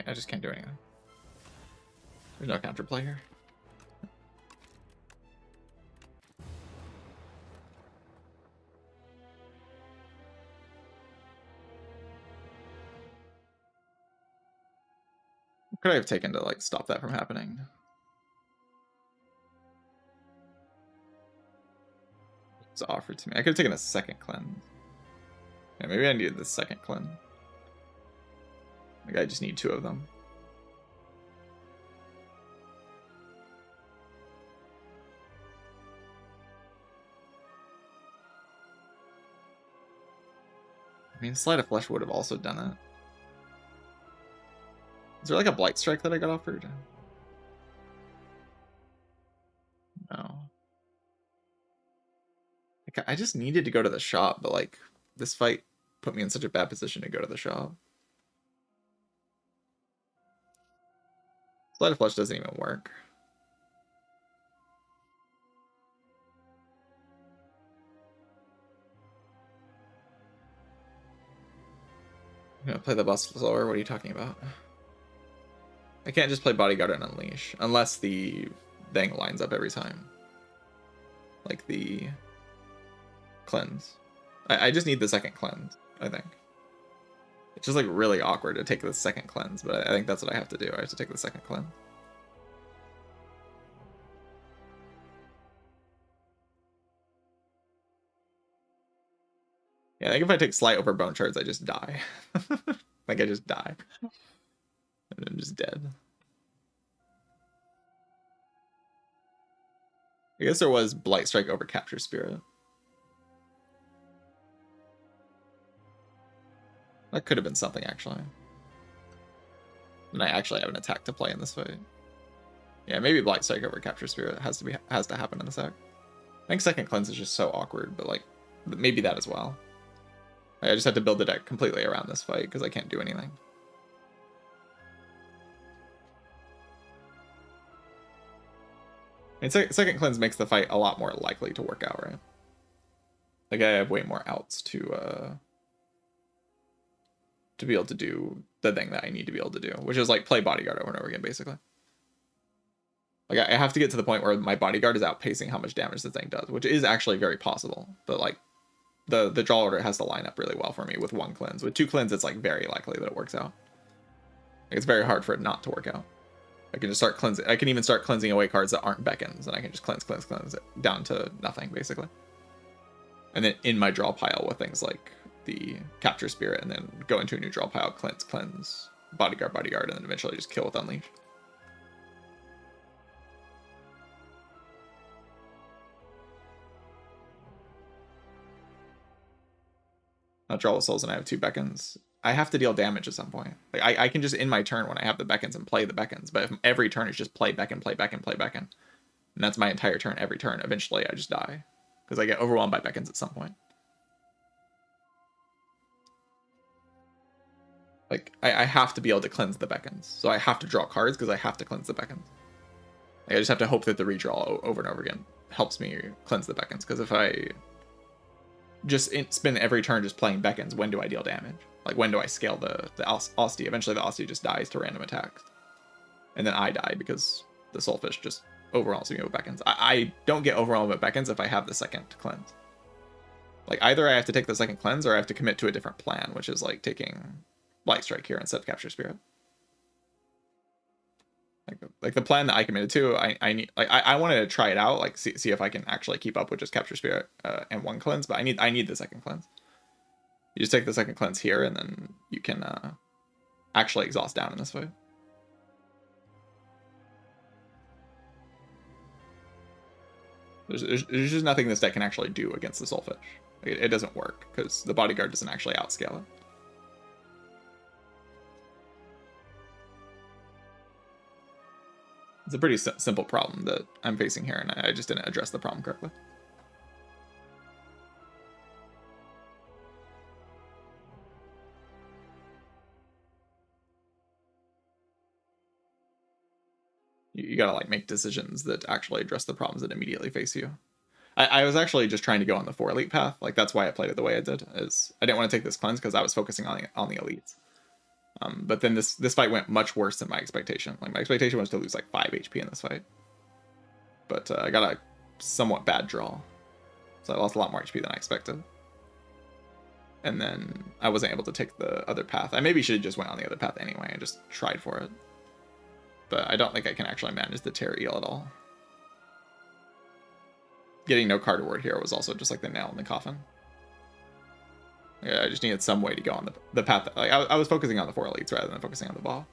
I just can't do anything. There's no counterplay here. What could I have taken to like stop that from happening? It's offered to me. I could have taken a second cleanse. Yeah, maybe I needed the second cleanse. Like I just need 2 of them. I mean, Sleight of Flesh would have also done it. Is there like a Blight Strike that I got offered? No. Like, I just needed to go to the shop, but like this fight put me in such a bad position to go to the shop. Sleight of Flush doesn't even work. I'm gonna play the boss slower. What are you talking about? I can't just play Bodyguard and Unleash unless the thing lines up every time. Like the cleanse. I just need the second cleanse, I think. It's just like really awkward to take the second cleanse, but I think that's what I have to do. I have to take the second cleanse. Yeah, I think if I take Slight over Bone Shards, I just die. Like I just die. And I'm just dead. I guess there was Blight Strike over Capture Spirit. That could have been something, actually. And I actually have an attack to play in this fight. Yeah, maybe Blight Strike over Capture Spirit has to happen in this act. I think Second Cleanse is just so awkward, but like maybe that as well. I just have to build the deck completely around this fight because I can't do anything. And Second Cleanse makes the fight a lot more likely to work out, right? Like I have way more outs to be able to do the thing that I need to be able to do, which is like play Bodyguard over and over again, basically. Like I have to get to the point where my Bodyguard is outpacing how much damage the thing does, which is actually very possible. But like the draw order has to line up really well for me with one cleanse. With two cleanse, it's like very likely that it works out. Like, it's very hard for it not to work out. I can just start cleansing. I can even start cleansing away cards that aren't beckons, and I can just cleanse it down to nothing, basically. And then in my draw pile with things like the Capture Spirit, and then go into a new draw pile, cleanse, Bodyguard, and then eventually just kill with Unleash. I'll draw with Souls and I have 2 beckons. I have to deal damage at some point. Like I can just in my turn when I have the beckons and play the beckons, but if every turn is just play beckon, and that's my entire turn every turn, eventually I just die. Because I get overwhelmed by beckons at some point. Like, I have to be able to cleanse the beckons. So I have to draw cards because I have to cleanse the beckons. Like, I just have to hope that the redraw over and over again helps me cleanse the beckons. Because if I just spend every turn just playing beckons, when do I deal damage? Like, when do I scale the Ostie? Eventually the Ostie just dies to random attacks. And then I die because the Soulfish just overwhelms me with beckons. I don't get overwhelmed with beckons if I have the second cleanse. Like, either I have to take the second cleanse or I have to commit to a different plan, which is like taking Light Strike here instead of Capture Spirit. Like the plan that I committed to, I need, like I wanted to try it out, like see if I can actually keep up with just Capture Spirit and one cleanse, but I need the second cleanse. You just take the second cleanse here, and then you can actually exhaust down in this fight. There's just nothing this deck can actually do against the Soulfish. It doesn't work because the Bodyguard doesn't actually outscale it. It's a pretty simple problem that I'm facing here, and I just didn't address the problem correctly. You gotta like make decisions that actually address the problems that immediately face you. I was actually just trying to go on the 4 elite path. Like that's why I played it the way I did. Is I didn't want to take this cleanse because I was focusing on the elites. But then this fight went much worse than my expectation. Like my expectation was to lose like 5 HP in this fight. But I got a somewhat bad draw. So I lost a lot more HP than I expected. And then I wasn't able to take the other path. I maybe should have just went on the other path anyway and just tried for it. But I don't think I can actually manage the Terror Eel at all. Getting no card reward here was also just like the nail in the coffin. Yeah, I just needed some way to go on the path. That, like, I was focusing on the 4 elites rather than focusing on the ball.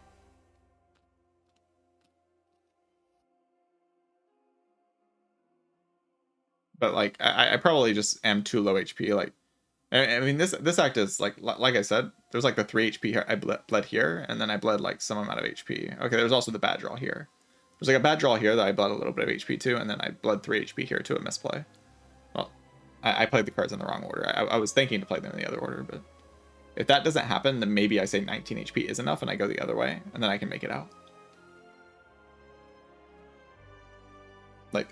But like, I probably just am too low HP. Like, I mean, this act is like I said, there's like the 3 HP here. I bled here, and then I bled like some amount of HP. Okay, there's also the bad draw here. There's like a bad draw here that I bled a little bit of HP to, and then I bled 3 HP here to a misplay. Well, I played the cards in the wrong order. I was thinking to play them in the other order, but if that doesn't happen, then maybe I say 19 HP is enough and I go the other way, and then I can make it out. Like,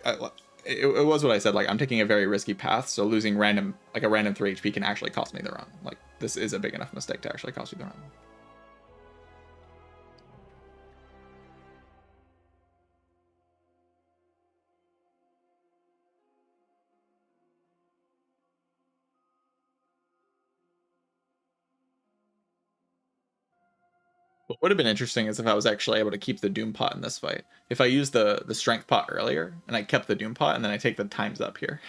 it was what I said. Like, I'm taking a very risky path, so losing random, like a random 3 HP can actually cost me the run. Like, this is a big enough mistake to actually cost you the run. What would have been interesting is if I was actually able to keep the Doom Pot in this fight. If I used the Strength Pot earlier, and I kept the Doom Pot, and then I take the Times Up here.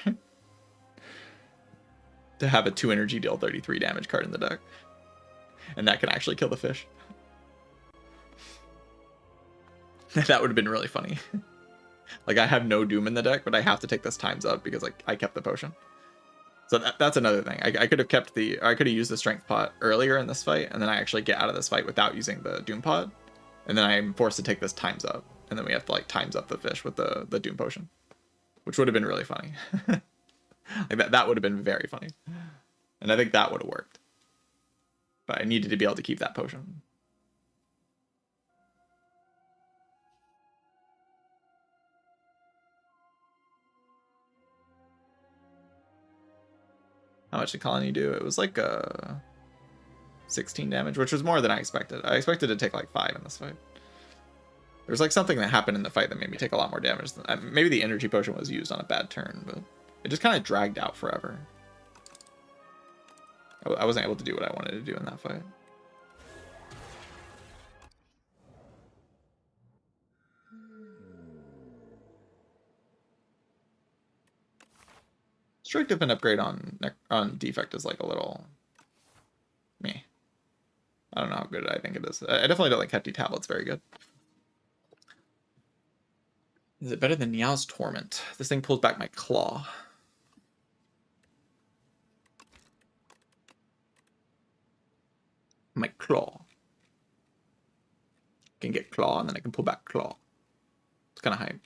To have a 2 energy deal 33 damage card in the deck. And that can actually kill the fish. That would have been really funny. Like, I have no Doom in the deck, but I have to take this Times Up because like I kept the potion. So that's another thing. I could have kept I could have used the Strength Pot earlier in this fight, and then I actually get out of this fight without using the Doom Pot. And then I'm forced to take this Times Up. And then we have to like Times Up the fish with the Doom Potion. Which would have been really funny. Like that would have been very funny. And I think that would have worked. But I needed to be able to keep that potion. How much did Colony do? It was like 16 damage, which was more than I expected. I expected to take like 5 in this fight. There's like something that happened in the fight that made me take a lot more damage. Maybe the energy potion was used on a bad turn, but it just kind of dragged out forever. I wasn't able to do what I wanted to do in that fight. Strike Dip and upgrade on defect is like a little meh. I don't know how good I think it is. I definitely don't think Hefty Tablet's very good. Is it better than Niao's Torment? This thing pulls back my claw. My claw. Can get claw and then I can pull back claw. It's kind of hype.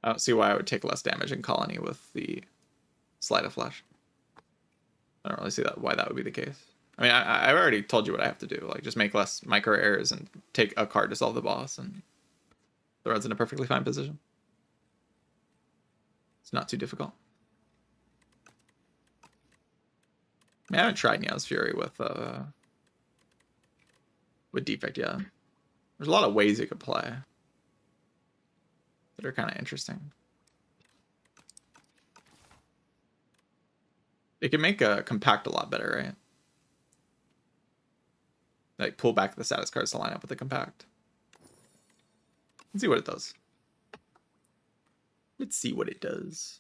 I don't see why I would take less damage in Colony with the Sleight of Flesh. I don't really see why that would be the case. I mean, I've already told you what I have to do. Like, just make less micro errors and take a card to solve the boss, and the run's in a perfectly fine position. It's not too difficult. I mean, I haven't tried Niao's Fury with defect yet. There's a lot of ways you could play that are kind of interesting. It can make a compact a lot better, right? Like, pull back the status cards to line up with the compact. Let's see what it does. Let's see what it does.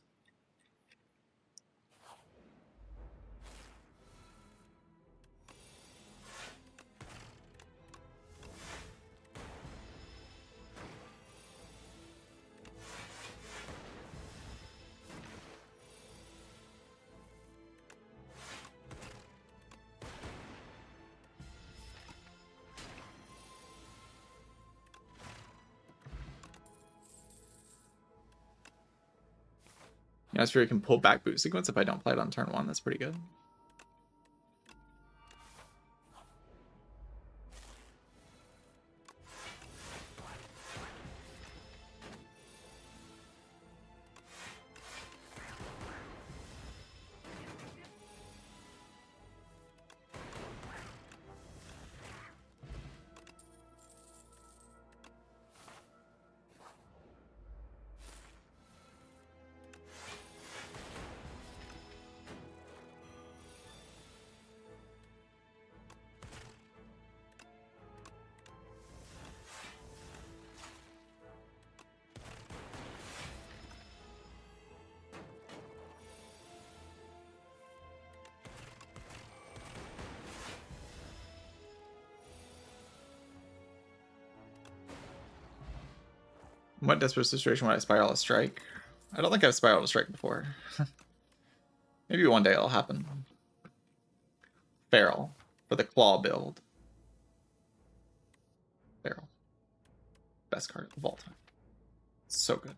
Yeah, Spire can pull back boot sequence if I don't play it on turn 1. That's pretty good. What desperate situation would I spiral a strike? I don't think I've spiraled a strike before. Maybe one day it'll happen. Feral for the claw build. Feral. Best card of all time. So good.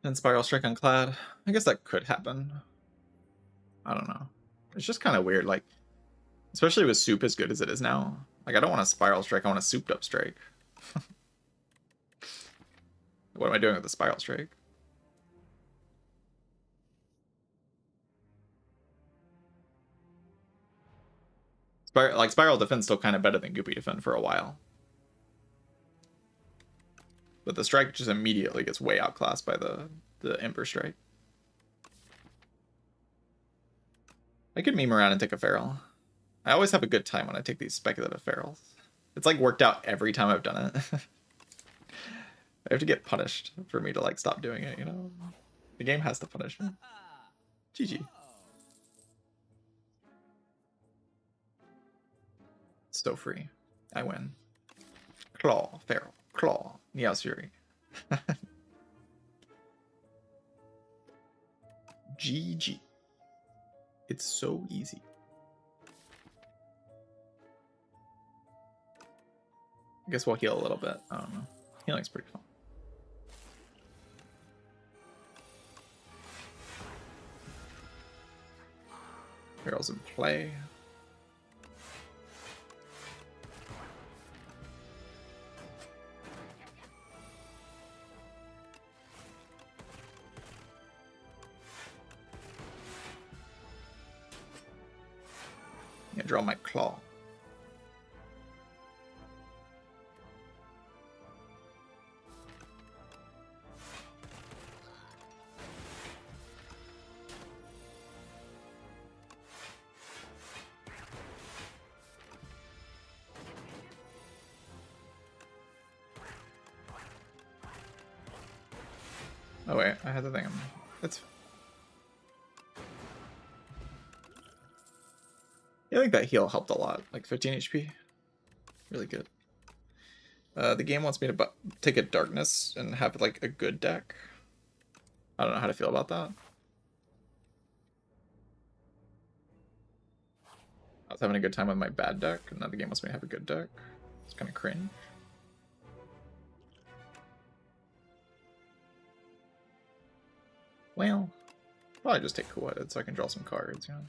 And Spiral Strike on Clad. I guess that could happen. I don't know. It's just kind of weird, like, especially with Soup as good as it is now. Like, I don't want a Spiral Strike, I want a Souped Up Strike. What am I doing with the Spiral Strike? Spiral Defense still kind of better than Goopy Defend for a while. But the Strike just immediately gets way outclassed by the Ember Strike. I could meme around and take a Feral. I always have a good time when I take these speculative Ferals. It's like worked out every time I've done it. I have to get punished for me to like stop doing it, you know? The game has to punish me. GG. So free. I win. Claw, Feral, Claw, Niausuri. GG. It's so easy. I guess we'll heal a little bit. I don't know. Healing's pretty fun. Feral's in play. Yeah, draw my claw. Oh wait, I had the thing. It's. I think that heal helped a lot. Like 15 HP. Really good. The game wants me to take a Darkness and have like a good deck. I don't know how to feel about that. I was having a good time with my bad deck, and now the game wants me to have a good deck. It's kind of cringe. Well, probably just take Cool-Headed so I can draw some cards, you know?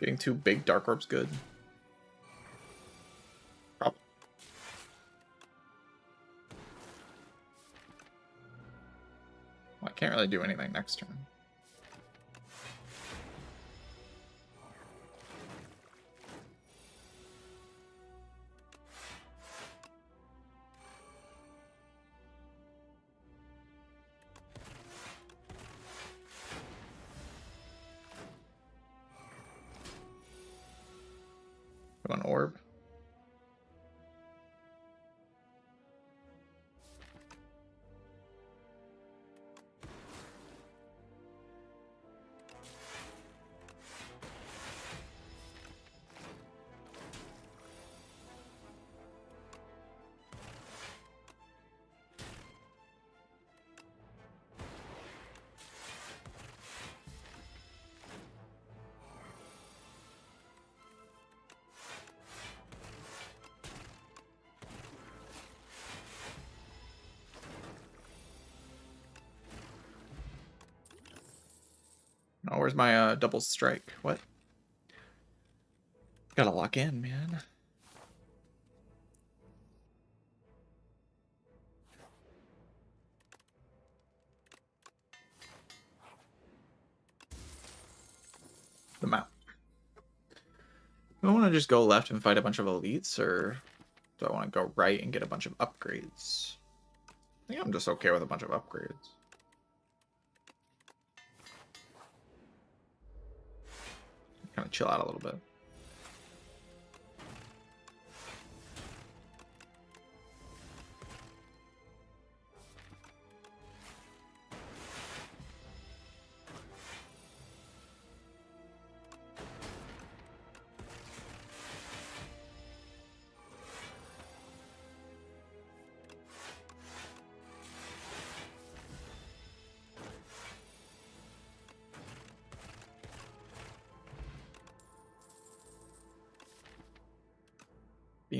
Getting 2 big Dark Orbs good. Probably. Well, I can't really do anything next turn. One orb. Oh, where's my double strike? What? Gotta lock in, man. The map. Do I want to just go left and fight a bunch of elites, or do I want to go right and get a bunch of upgrades? I think I'm just okay with a bunch of upgrades. Kind of chill out a little bit.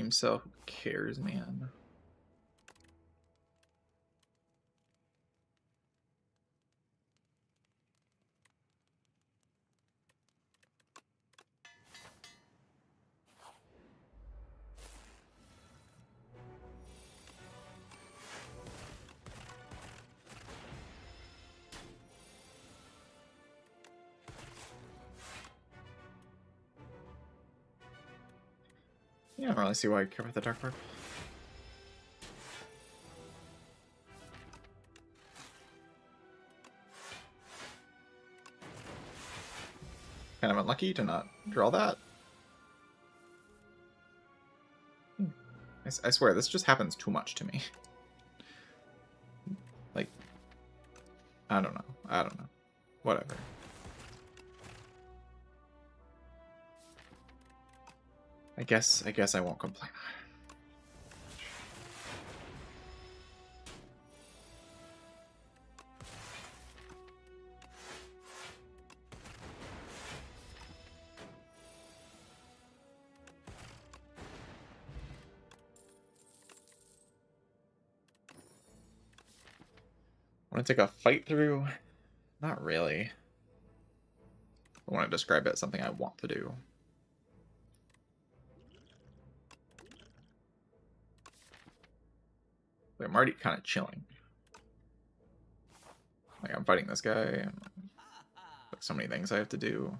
Steam sale. Who cares, man? Yeah, I don't really see why I care about the Dark Orb. Kind of unlucky to not draw that. I swear, this just happens too much to me. Like, I don't know. I don't know. Whatever. I guess I won't complain. Want to take a fight through? Not really. I want to describe it as something I want to do. Like, I'm already kind of chilling. Like, I'm fighting this guy. And, like, so many things I have to do.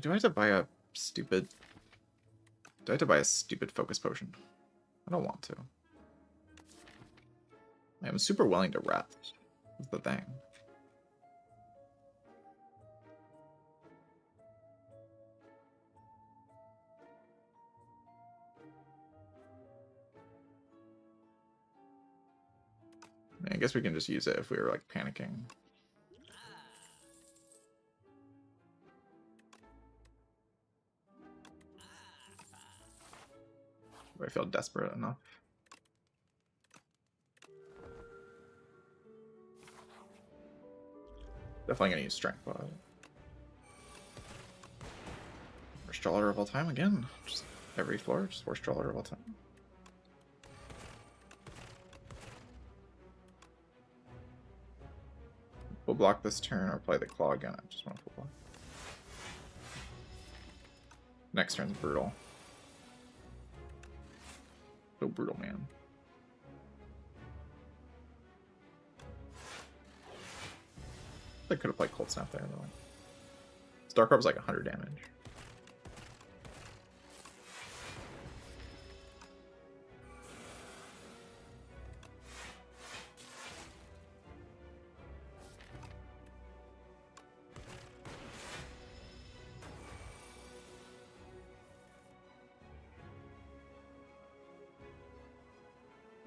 Do I have to buy a stupid... Do I have to buy a stupid focus potion? I don't want to. I'm super willing to rest. That's the thing. I guess we can just use it if we were like panicking. Do I feel desperate enough? Definitely gonna use strength, but worst drawer of all time again. Just every floor, just worst drawer of all time. We'll block this turn or play the claw again. I just want to full block. Next turn's brutal. So brutal, man. I could have played Cold Snap there, though. Dark Orb's like 100 damage.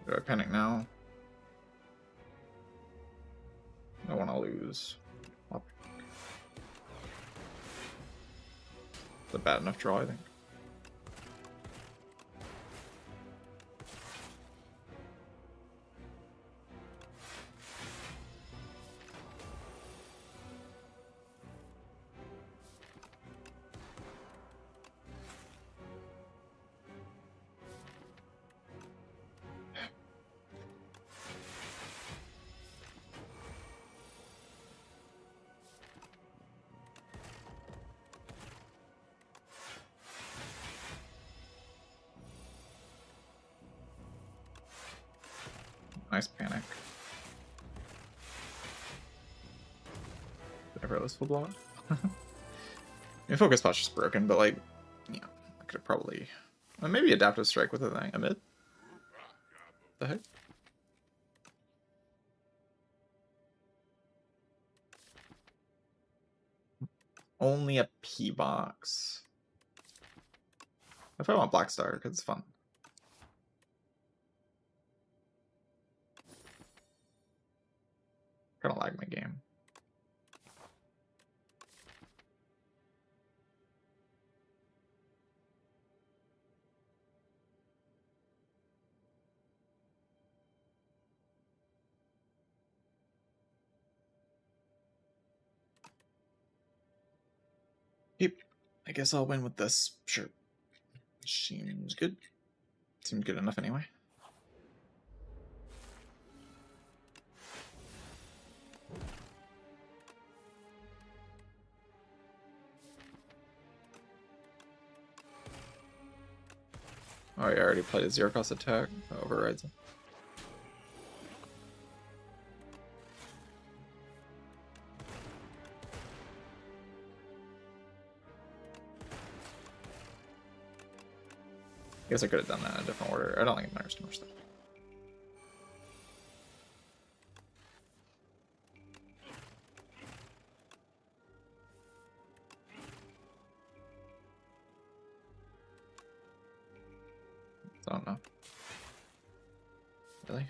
Do I panic now? I want to lose. It's a bad enough draw, I think. Nice panic. Whatever, let's full block. Your focus spot's just broken, but like, yeah, I could have probably maybe adaptive strike with a thing. Amid? The heck? Only a P box. If I want Black Star, because it's fun. Kind of lag my game. Yep. I guess I'll win with this. Sure. Seems good. Seems good enough anyway. Oh, I already played a zero cost attack. Overrides it. I guess I could have done that in a different order. I don't think it matters too much though. I don't know. Really?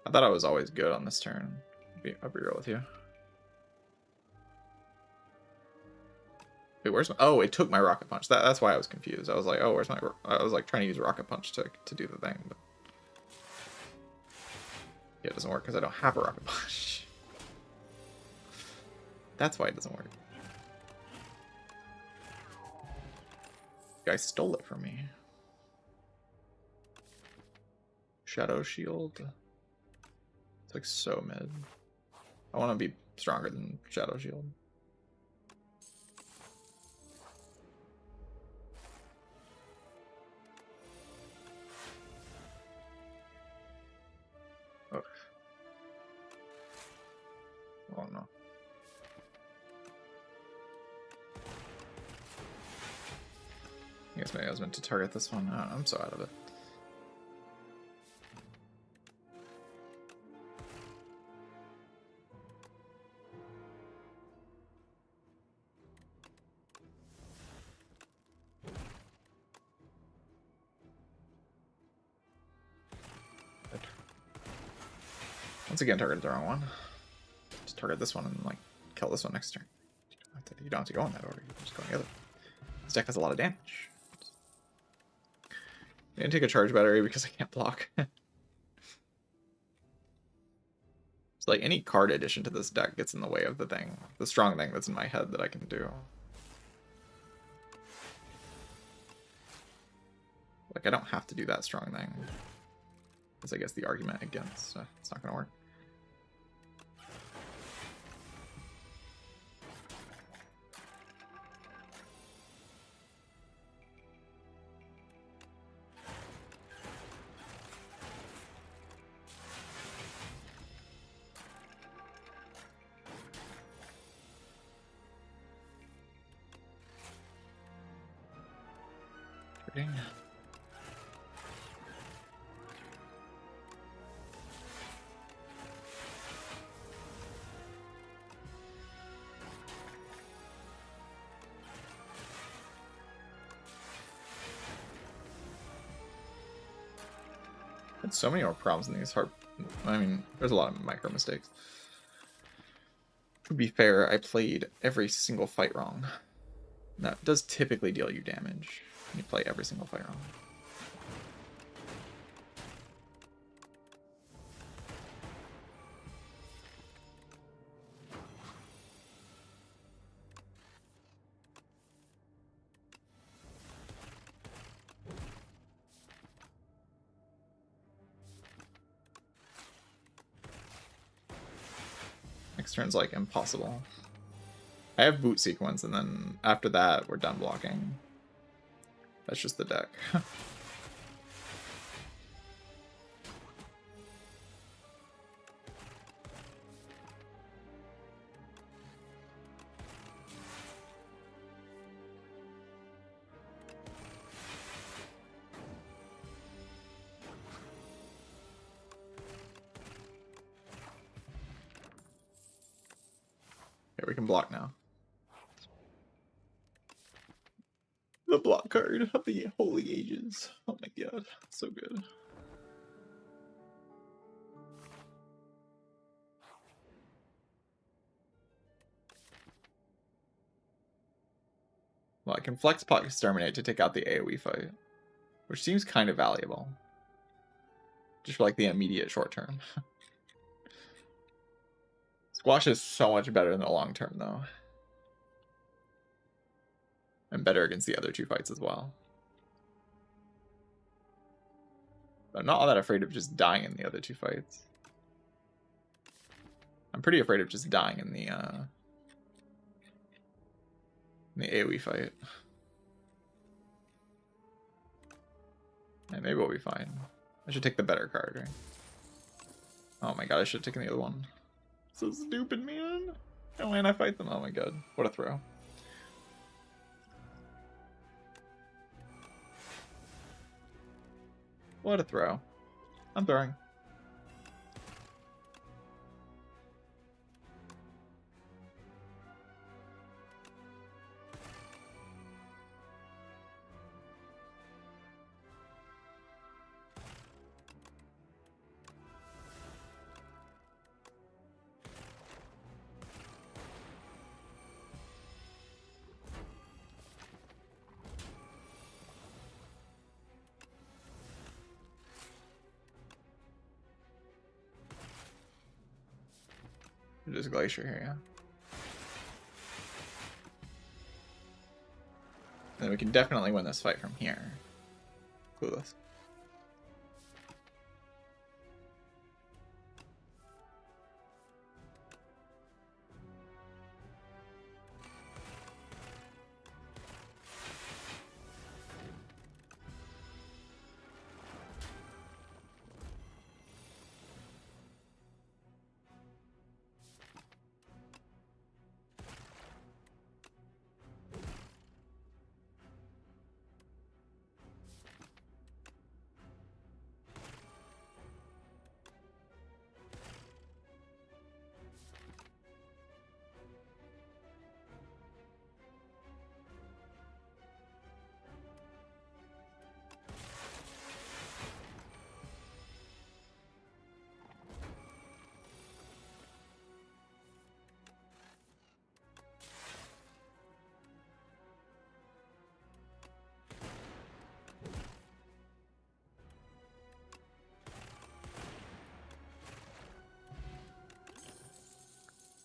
I thought I was always good on this turn. I'll be real with you. Wait, where's my... Oh, it took my rocket punch. That's why I was confused. I was like, oh, where's my... I was like trying to use rocket punch to do the thing, but... Yeah, it doesn't work because I don't have a rocket punch. That's why it doesn't work. Guy stole it from me. Shadow Shield. It's like so mid. I want to be stronger than Shadow Shield. Oh. Oh no. I guess maybe I was meant to target this one. Oh, I'm so out of it. Once again, target the wrong one. Just target this one and like kill this one next turn. You don't have to go in that order. You can just go in the other. This deck has a lot of damage. I didn't take a charge battery because I can't block. It's like any card addition to this deck gets in the way of the thing. The strong thing that's in my head that I can do. Like, I don't have to do that strong thing. That's, I guess, the argument against. It's not going to work. Had so many more problems in these hard. I mean, there's a lot of micro mistakes. To be fair, I played every single fight wrong. That does typically deal you damage when you play every single fight wrong. Next turn's like impossible. I have boot sequence, and then after that, we're done blocking. That's just the deck. Yeah, we can block now. The block card of the Holy Ages. Oh my god, so good. Well, I can flex Pot Exterminate to take out the AoE fight, which seems kind of valuable. Just for like the immediate short term. Squash is so much better in the long term though. I'm better against the other 2 fights as well. But I'm not all that afraid of just dying in the other 2 fights. I'm pretty afraid of just dying in the AoE fight. Yeah, maybe we'll be fine. I should take the better card, right? Oh my god, I should have taken the other one. So stupid, man. Oh, and I fight them. Oh my god. What a throw. What a throw. I'm throwing. Just Glacier here, yeah. Then we can definitely win this fight from here. Clueless.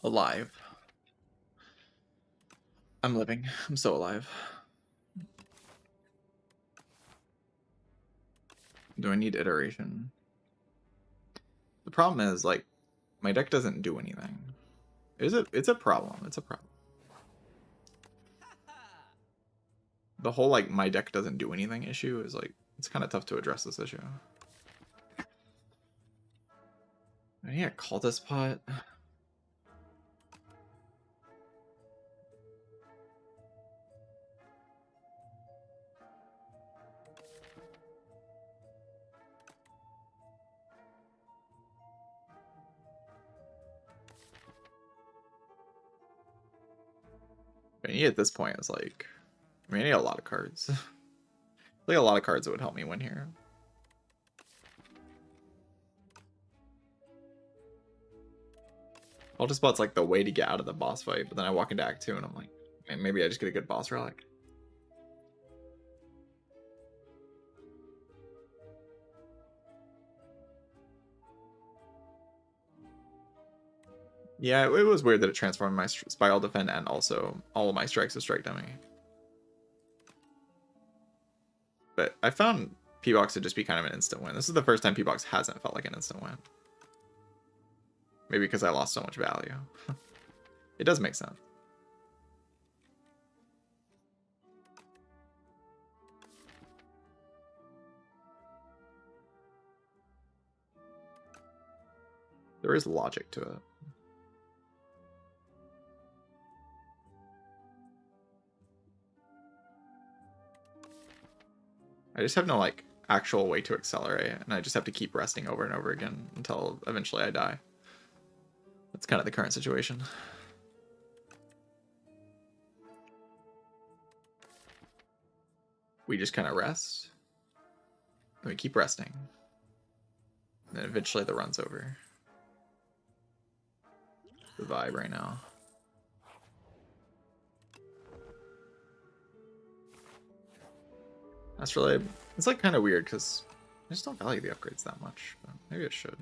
Alive. I'm living. I'm so alive. Do I need iteration? The problem is, like, my deck doesn't do anything. It's a problem. It's a problem. The whole, like, my deck doesn't do anything issue is, like, it's kind of tough to address this issue. I need a cultist pot. I need at this point is like, I mean, I need a lot of cards. Like a lot of cards that would help me win here. Cultist pot's like the way to get out of the boss fight, but then I walk into Act 2 and I'm like, man, maybe I just get a good boss relic. Yeah, it was weird that it transformed my Spiral Defend and also all of my strikes to strike dummy. But I found P-Box to just be kind of an instant win. This is the first time P-Box hasn't felt like an instant win. Maybe because I lost so much value. It does make sense. There is logic to it. I just have no, like, actual way to accelerate, and I just have to keep resting over and over again until eventually I die. That's kind of the current situation. We just kind of rest. And we keep resting. And then eventually the run's over. The vibe right now. That's really, it's like kind of weird because I just don't value the upgrades that much. But maybe I should.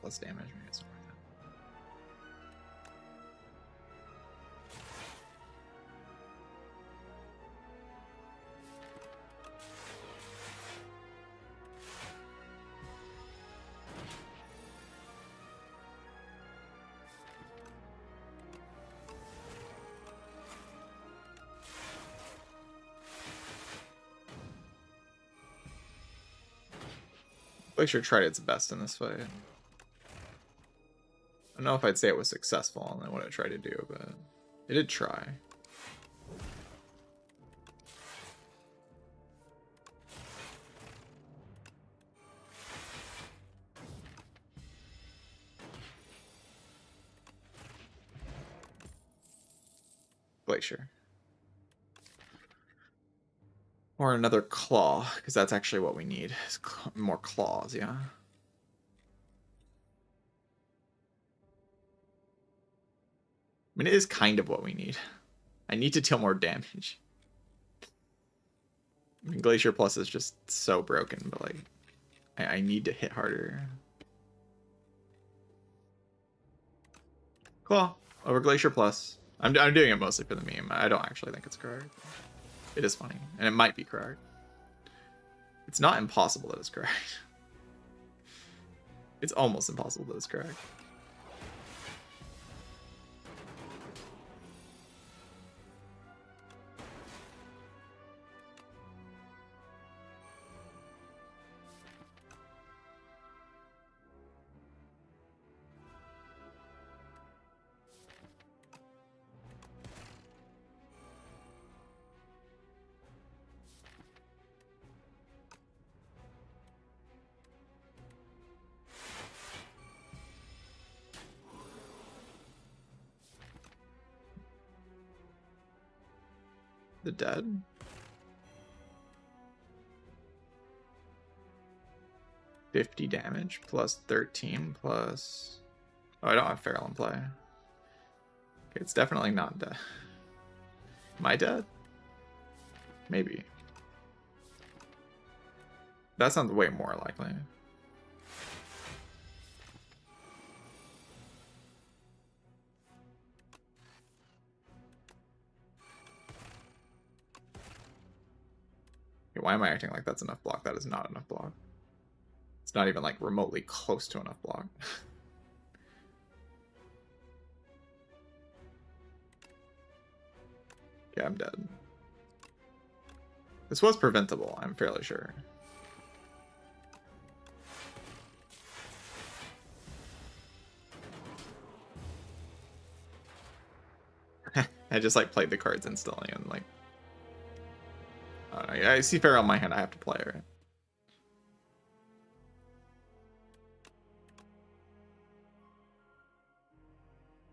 less damage. Maybe it's not worth it. Glacier tried its best in this fight. I don't know if I'd say it was successful in what it tried to do, but it did try. Glacier. Or another claw, because that's actually what we need. Is more claws, yeah. I mean, it is kind of what we need. I need to deal more damage. I mean, Glacier Plus is just so broken, but like, I need to hit harder. Claw over Glacier Plus. I'm doing it mostly for the meme. I don't actually think it's correct. It is funny, and it might be correct. It's not impossible that it's correct. It's almost impossible that it's correct. The dead? $50 damage plus 13 plus... Oh, I don't have Feral in play. Okay, it's definitely not dead. Am I dead? Maybe. That sounds way more likely. Why am I acting like that's enough block? That is not enough block. It's not even like remotely close to enough block. Yeah, I'm dead. This was preventable, I'm fairly sure. I just like played the cards instantly and like... I see Feral in my hand, I have to play it, right?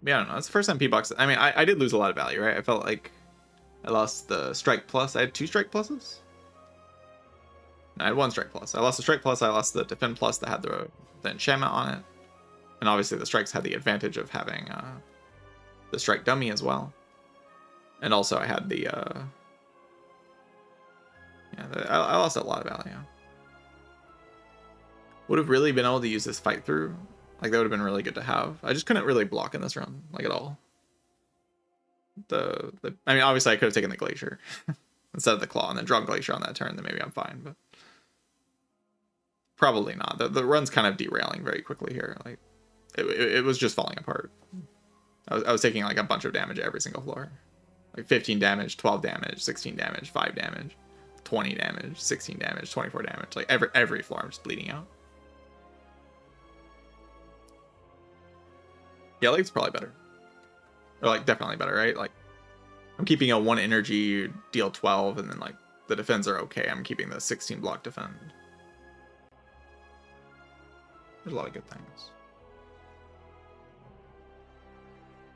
Yeah, I don't know. It's the first time P-Box... I mean, I did lose a lot of value, right? I felt like I lost the Strike Plus. I had 2 Strike Pluses? No, I had 1 Strike Plus. I lost the Strike Plus, I lost the Defend Plus that had the enchantment on it. And obviously the Strikes had the advantage of having the Strike Dummy as well. And also I had the... Yeah, I lost a lot of value. Would have really been able to use this fight through. Like, that would have been really good to have. I just couldn't really block in this run, like, at all. I mean, obviously I could have taken the Glacier instead of the Claw and then drawn Glacier on that turn, then maybe I'm fine, but probably not. The run's kind of derailing very quickly here. Like, it was just falling apart. I was taking like a bunch of damage every single floor. Like 15 damage, 12 damage, 16 damage, 5 damage. 20 damage, 16 damage, 24 damage. Like every floor I'm just bleeding out. Yeah, like it's probably better. Or like definitely better, right? Like I'm keeping a 1 energy, deal 12, and then like the defends are okay. I'm keeping the 16 block defend. There's a lot of good things.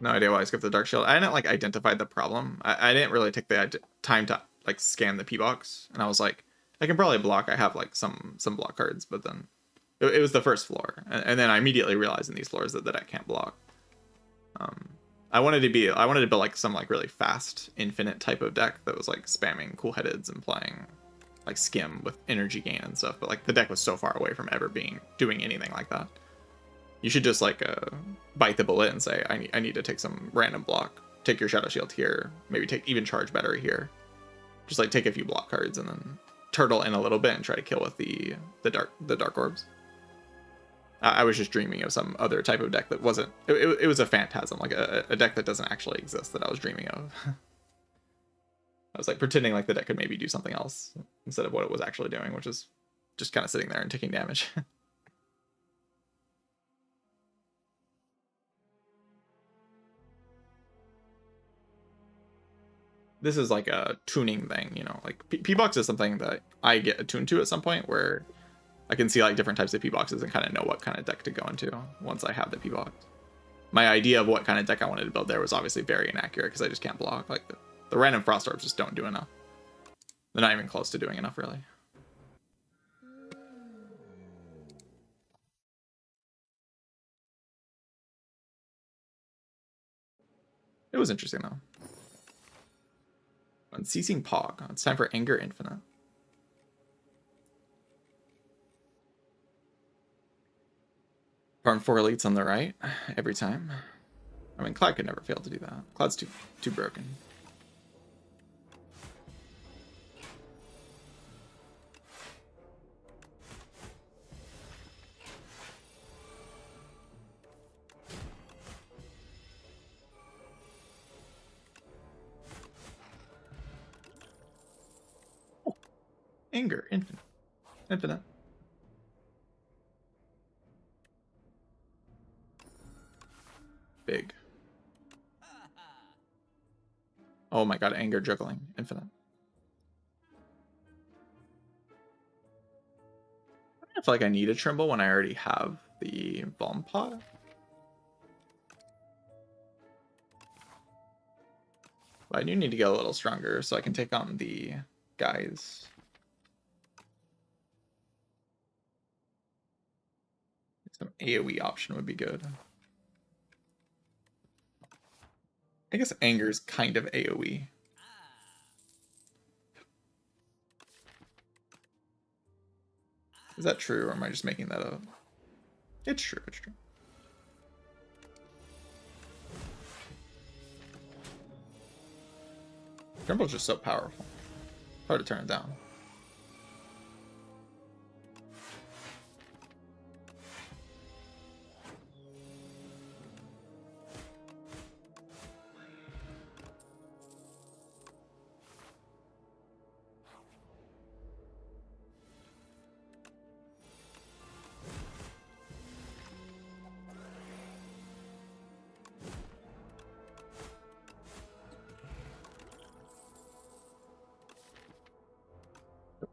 No idea why I skipped the Dark Shield. I didn't like identify the problem. I didn't really take the time to like scan the P-Box, and I was like, I can probably block. I have like some block cards, but then it was the first floor, and then I immediately realized in these floors that I can't block. I wanted to build like some like really fast infinite type of deck that was like spamming cool headeds and playing like skim with energy gain and stuff, but like the deck was so far away from ever doing anything like that. you should just like bite the bullet and say, I need to take some random block. Take your Shadow Shield here. Maybe take even Charge Battery here. Just like take a few block cards and then turtle in a little bit and try to kill with the dark orbs. I was just dreaming of some other type of deck that wasn't. It was a phantasm, like a deck that doesn't actually exist that I was dreaming of. I was like pretending like the deck could maybe do something else instead of what it was actually doing, which is just kind of sitting there and taking damage. This is like a tuning thing, you know, like P-Box is something that I get attuned to at some point where I can see like different types of P-Boxes and kind of know what kind of deck to go into once I have the P-Box. My idea of what kind of deck I wanted to build there was obviously very inaccurate because I just can't block. Like the random Frost Orbs just don't do enough. They're not even close to doing enough, really. It was interesting, though. Unceasing Pog. It's time for Anger Infinite. Farm 4 elites on the right every time. I mean, Cloud could never fail to do that. Cloud's too broken. Oh. Anger Infinite. Infinite. Big. Oh my god, Anger Juggling. Infinite. I feel like I need a Trimble when I already have the Bomb Pot. But I do need to get a little stronger so I can take on the guys. Some AoE option would be good. I guess Anger's kind of AoE. Is that true, or am I just making that up? It's true, it's true. Trimble's just so powerful. Hard to turn it down.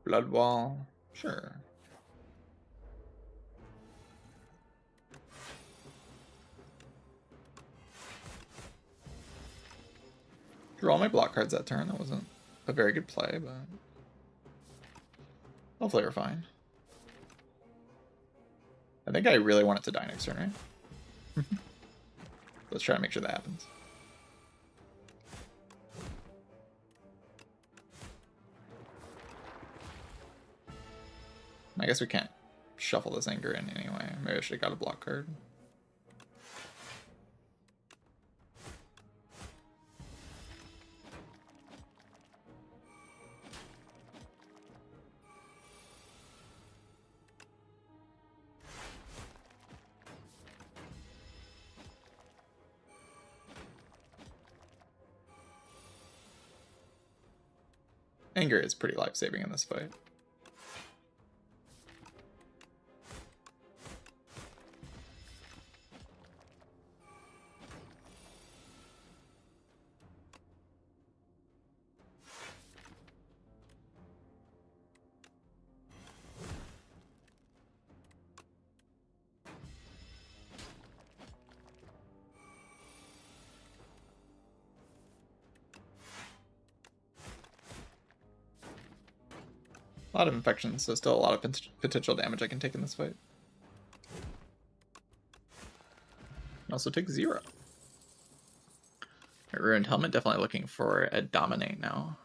Blood Wall, sure. Drew all my block cards that turn. That wasn't a very good play, but hopefully we're fine. I think I really want it to die next turn, right? Let's try to make sure that happens. I guess we can't shuffle this Anger in anyway. Maybe I should have got a block card. Anger is pretty life-saving in this fight. A lot of infections, so still a lot of potential damage I can take in this fight. Also take 0. Ruined Helmet, definitely looking for a Dominate now.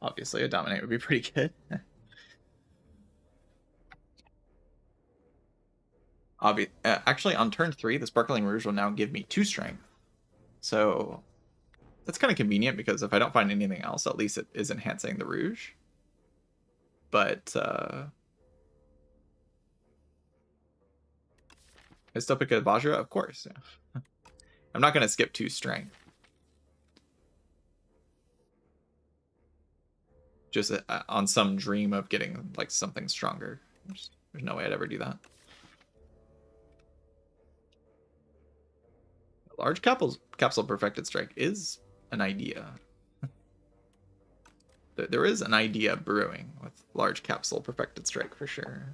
Obviously, a dominate would be pretty good. Actually, on turn 3, the Sparkling Rouge will now give me 2 strength. So that's kind of convenient because if I don't find anything else, at least it is enhancing the Rouge. But I still pick a Vajra, of course. Yeah. I'm not going to skip 2 strength. Just on some dream of getting like something stronger. There's no way I'd ever do that. A large capsule perfected strike is an idea. There is an idea brewing with large capsule perfected strike for sure.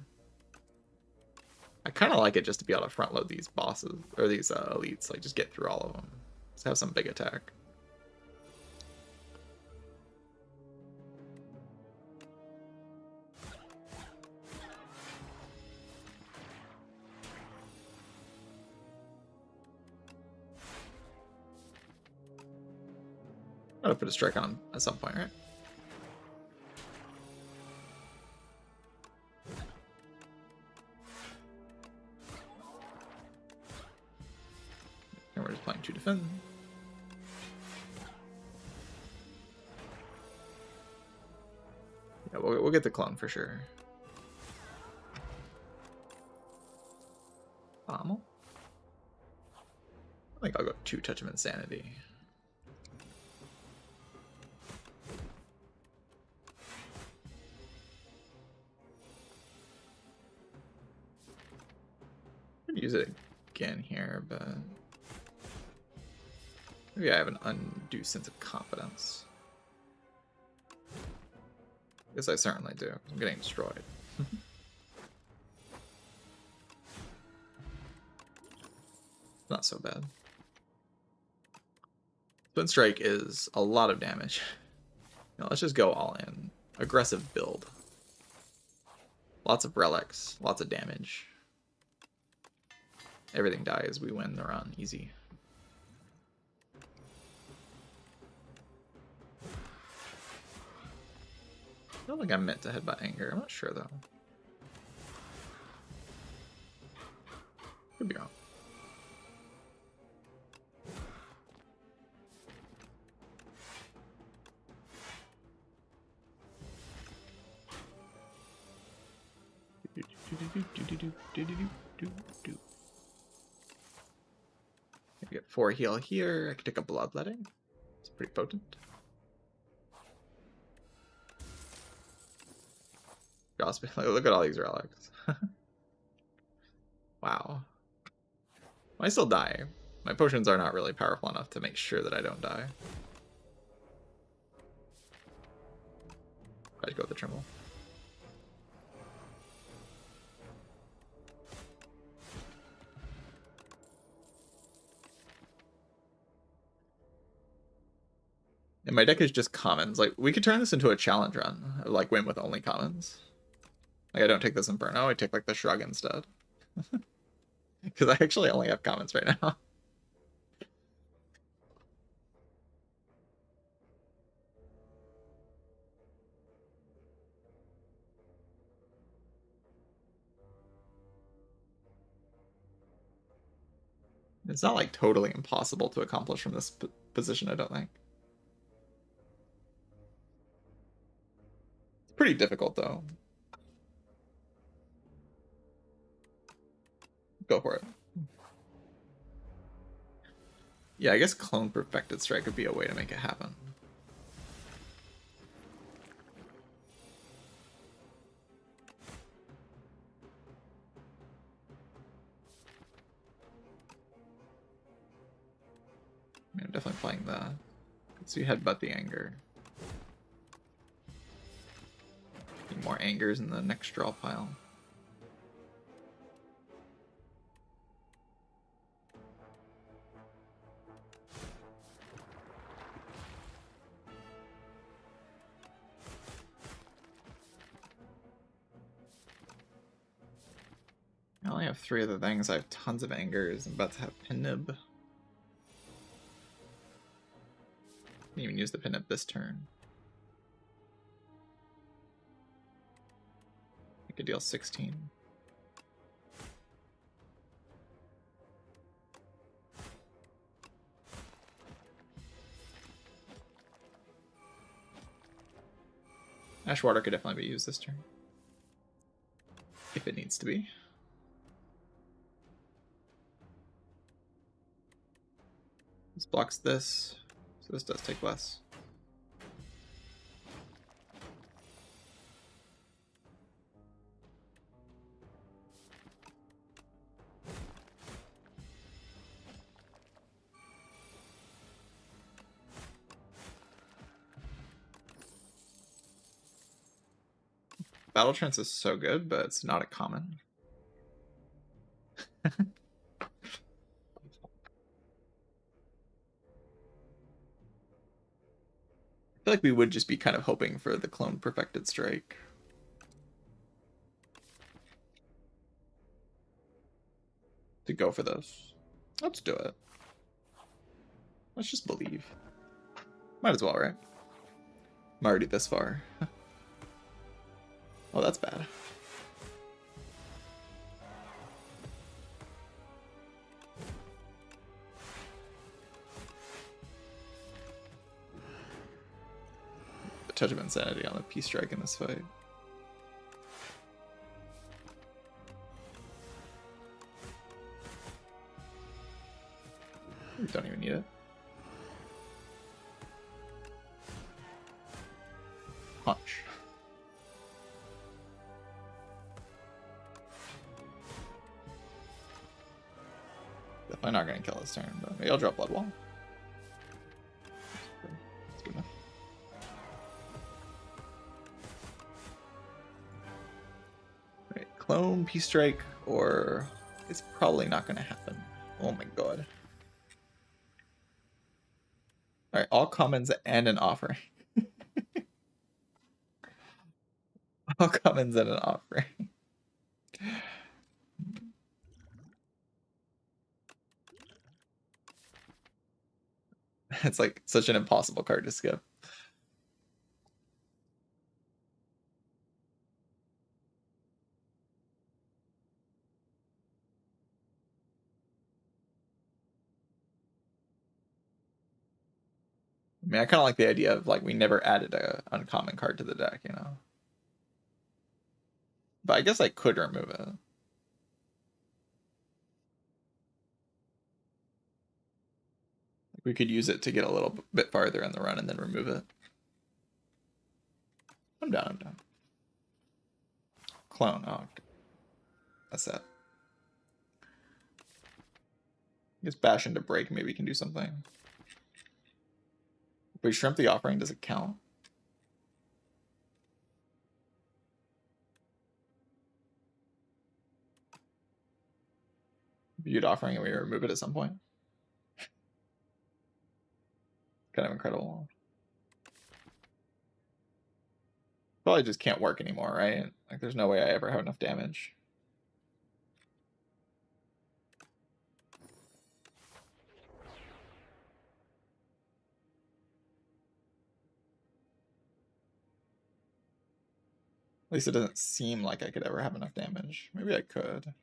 I kind of like it just to be able to front load these bosses or these elites, like just get through all of them. Just have some big attack. I'll put a strike on at some point, right? And we're just playing 2 defend. Yeah, we'll get the clone for sure. Pommel? I think I'll go 2 touch of insanity. Could use it again here, but maybe I have an undue sense of confidence. Yes, I certainly do. I'm getting destroyed. Not so bad. Spin Strike is a lot of damage. Now, let's just go all in. Aggressive build. Lots of relics, lots of damage. Everything dies, we win the run, easy. I don't think I meant to headbutt anger, I'm not sure though. Could be wrong. I get 4 heal here. I can take a bloodletting. It's pretty potent. Look at all these relics. Wow. I still die. My potions are not really powerful enough to make sure that I don't die. I'd go with the Tremble. And my deck is just commons. Like, we could turn this into a challenge run. Like, win with only commons. Like, I don't take this Inferno. I take, like, the Shrug instead. Because I actually only have commons right now. It's not, like, totally impossible to accomplish from this position, I don't think. It's pretty difficult, though. Go for it. Yeah, I guess Clone Perfected Strike would be a way to make it happen. I'm definitely playing the... So you headbutt the anger. Need more angers in the next draw pile. I only have 3 other things. I have tons of angers. I'm about to have Pinib. Didn't even use the Pinib this turn. could deal 16. Ash Water could definitely be used this turn. If it needs to be. This blocks this, so this does take less. Battle Trance is so good, but it's not a common. I feel like we would just be kind of hoping for the Clone Perfected Strike. To go for this. Let's do it. Let's just believe. Might as well, right? I'm already this far. Oh, that's bad. The touch of insanity on the Peace Strike in this fight. We don't even need it. Punch. Definitely not going to kill this turn, but maybe I'll drop Blood Wall. That's good enough. Right, Clone, Peace Strike, or it's probably not going to happen. Oh my god. Alright, all commons and an offering. All commons and an offering. It's like such an impossible card to skip. I mean, I kind of like the idea of like we never added a uncommon card to the deck, you know. But I guess I could remove it. We could use it to get a little bit farther in the run and then remove it. I'm down, I'm down. Clone, oh, okay. That's it. I guess bash into break, maybe we can do something. If we shrimp the offering, does it count? Viewed offering and we remove it at some point. Kind of incredible. Probably just can't work anymore, right? Like there's no way I ever have enough damage. At least it doesn't seem like I could ever have enough damage. Maybe I could.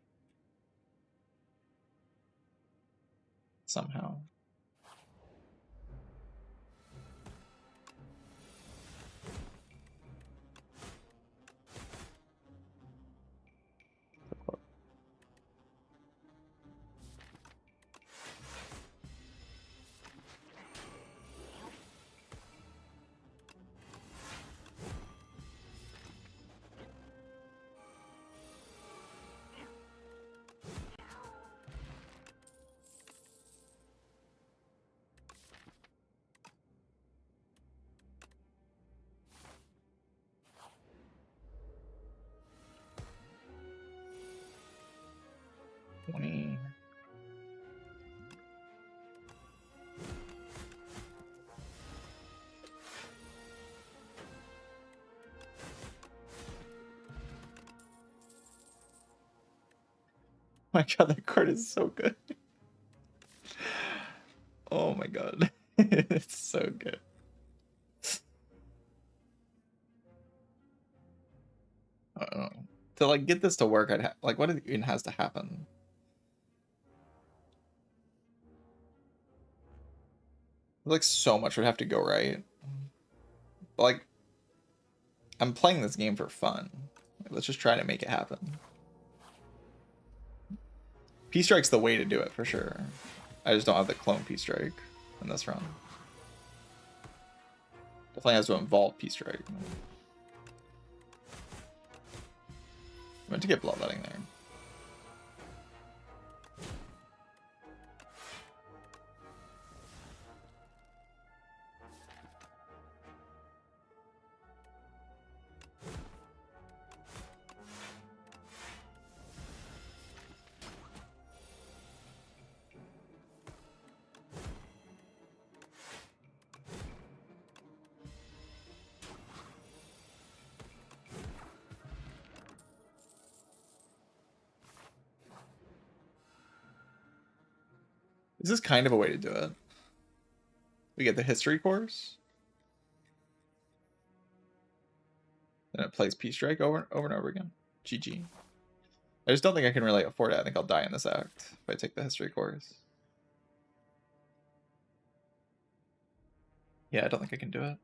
Somehow. My god, that card is so good. Oh my god. It's so good. I don't know. to like get this to work, like what even has to happen? Like so much would have to go right. But, like, I'm playing this game for fun. Let's just try to make it happen. P-Strike's the way to do it for sure. I just don't have the clone P-Strike in this run. Definitely has to involve P-Strike. I meant to get bloodletting there. This is kind of a way to do it. We get the history course. Then it plays P-Strike over and over again. GG. I just don't think I can really afford it. I think I'll die in this act if I take the history course. Yeah, I don't think I can do it.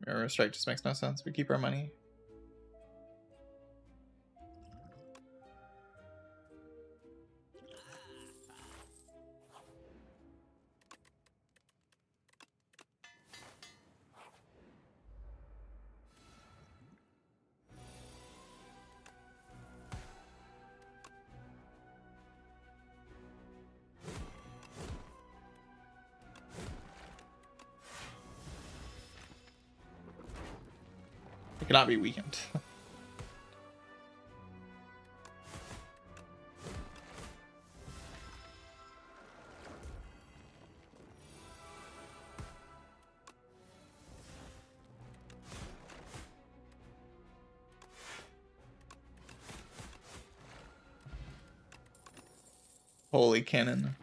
Mirror strike just makes no sense. We keep our money. It cannot be weakened. Holy cannon.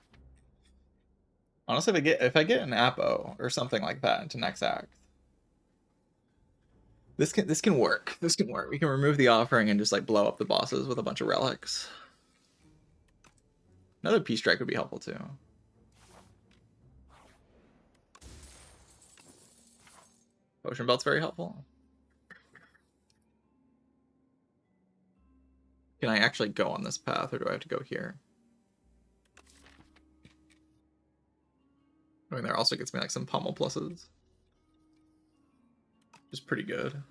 Honestly, if I get an Apo or something like that into next act, this can work. This can work. We can remove the offering and just like blow up the bosses with a bunch of relics. Another P-Strike would be helpful too. Potion Belt's very helpful. Can I actually go on this path or do I have to go here? Going there also gets me like some pommel pluses. Which is pretty good.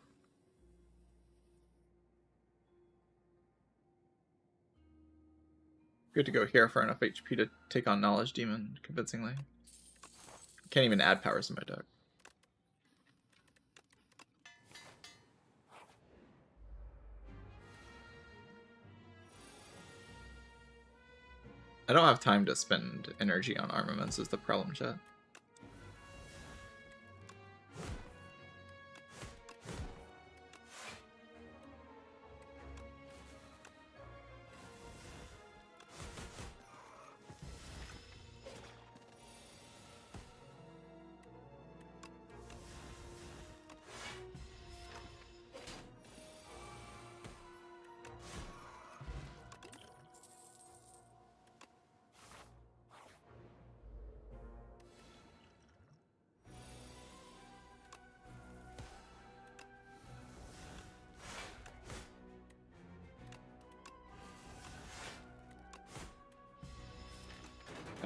Good to go here for enough HP to take on Knowledge Demon convincingly. Can't even add powers to my deck. I don't have time to spend energy on armaments is the problem, chat.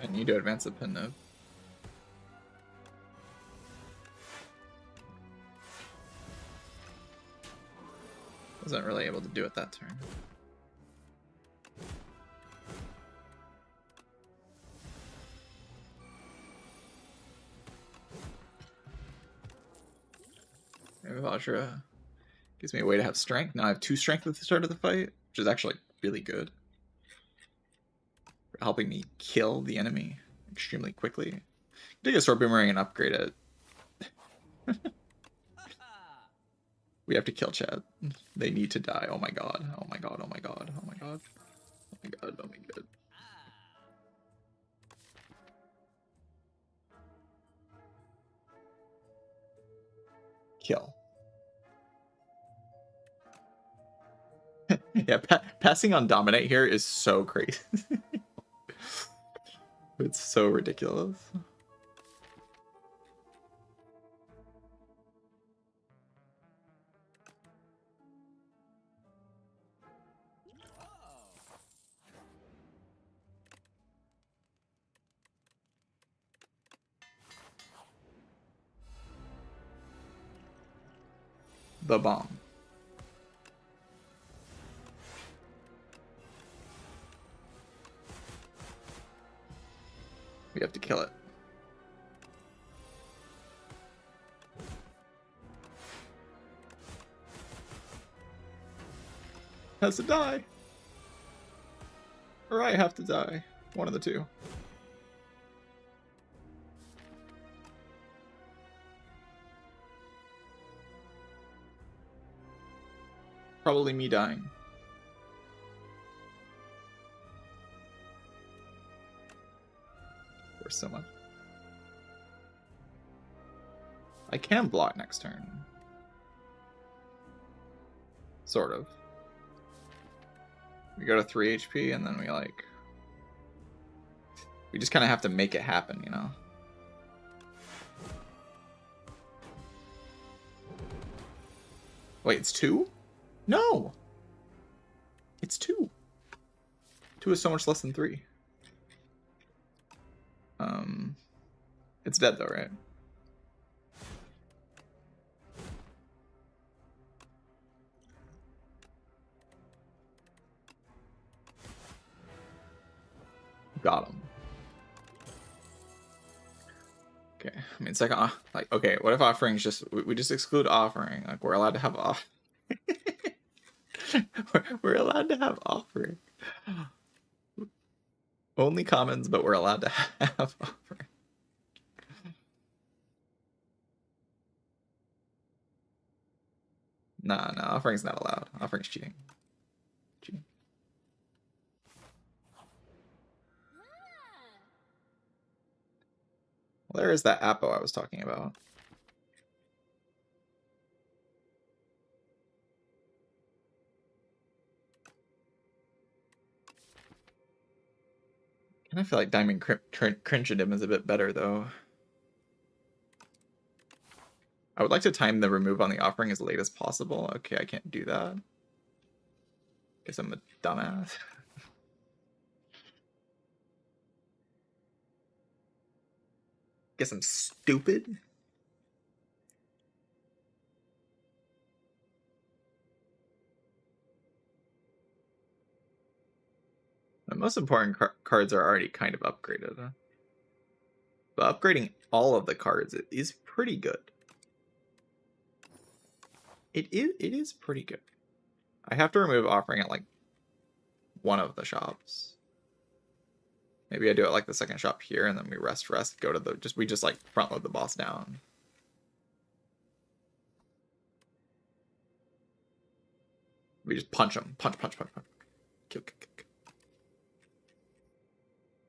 I need to advance the pin node. Wasn't really able to do it that turn. Maybe Vajra gives me a way to have strength. Now I have 2 strength at the start of the fight, which is actually really good. Helping me kill the enemy extremely quickly. Take a sword boomerang and upgrade it. We have to kill Chad. They need to die. Oh my god. Oh my god. Oh my god. Oh my god. Oh my god. Oh my god. Kill. Yeah, passing on dominate here is so crazy. It's so ridiculous. The bomb. We have to kill it. Has to die. Or I have to die. One of the two. Probably me dying. Or so much. I can block next turn. Sort of. We go to 3 HP and then we like... We just kind of have to make it happen, you know? Wait, it's 2? No! It's 2. 2 is so much less than 3. It's dead though, right? Got him. Okay, I mean, it's like, okay, what if offerings just, we just exclude offering? Like, we're allowed to have off. We're allowed to have offering. Only commons, but we're allowed to have offering. Nah, offering's not allowed. Offering's cheating. Cheating. Well, there is that Apo I was talking about. I feel like Diamond Crinchidum is a bit better, though. I would like to time the remove on the offering as late as possible. Okay, I can't do that. Guess I'm a dumbass. Guess I'm stupid. The most important cards are already kind of upgraded. But upgrading all of the cards is pretty good. It is pretty good. I have to remove offering at like one of the shops. Maybe I do it like the second shop here, and then we rest, go to the we just like front load the boss down. We just punch him, punch. Kill.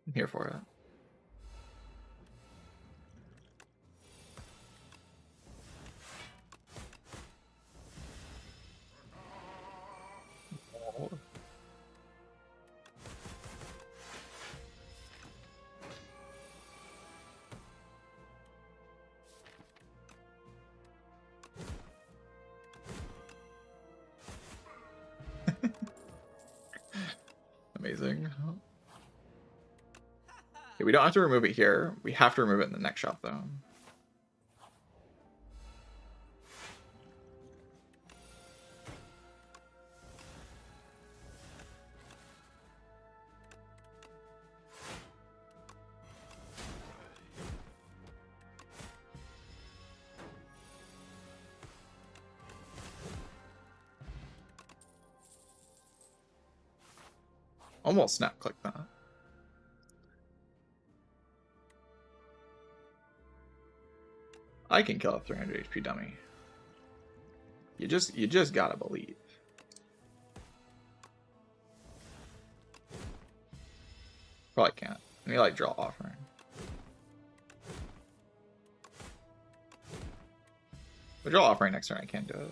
I'm here for it. Oh. Amazing. Okay, we don't have to remove it here. We have to remove it in the next shop, though. Almost snap click that. I can kill a 300 HP dummy. You just gotta believe. Probably can't. I mean, like draw offering. If I draw offering next turn, I can't do it.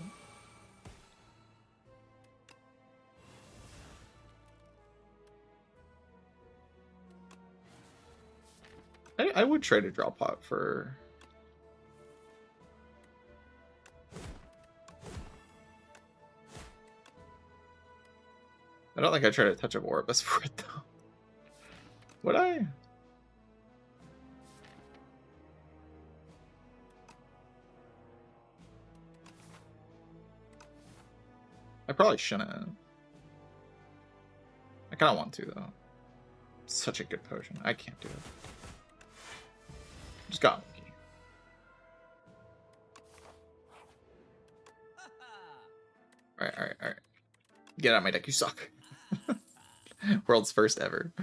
I would try to draw pot for. I don't think I tried to touch up Orbis for it though. Would I? I probably shouldn't. I kind of want to though. Such a good potion. I can't do it. Just got lucky. Alright. Get out of my deck, you suck. World's first ever.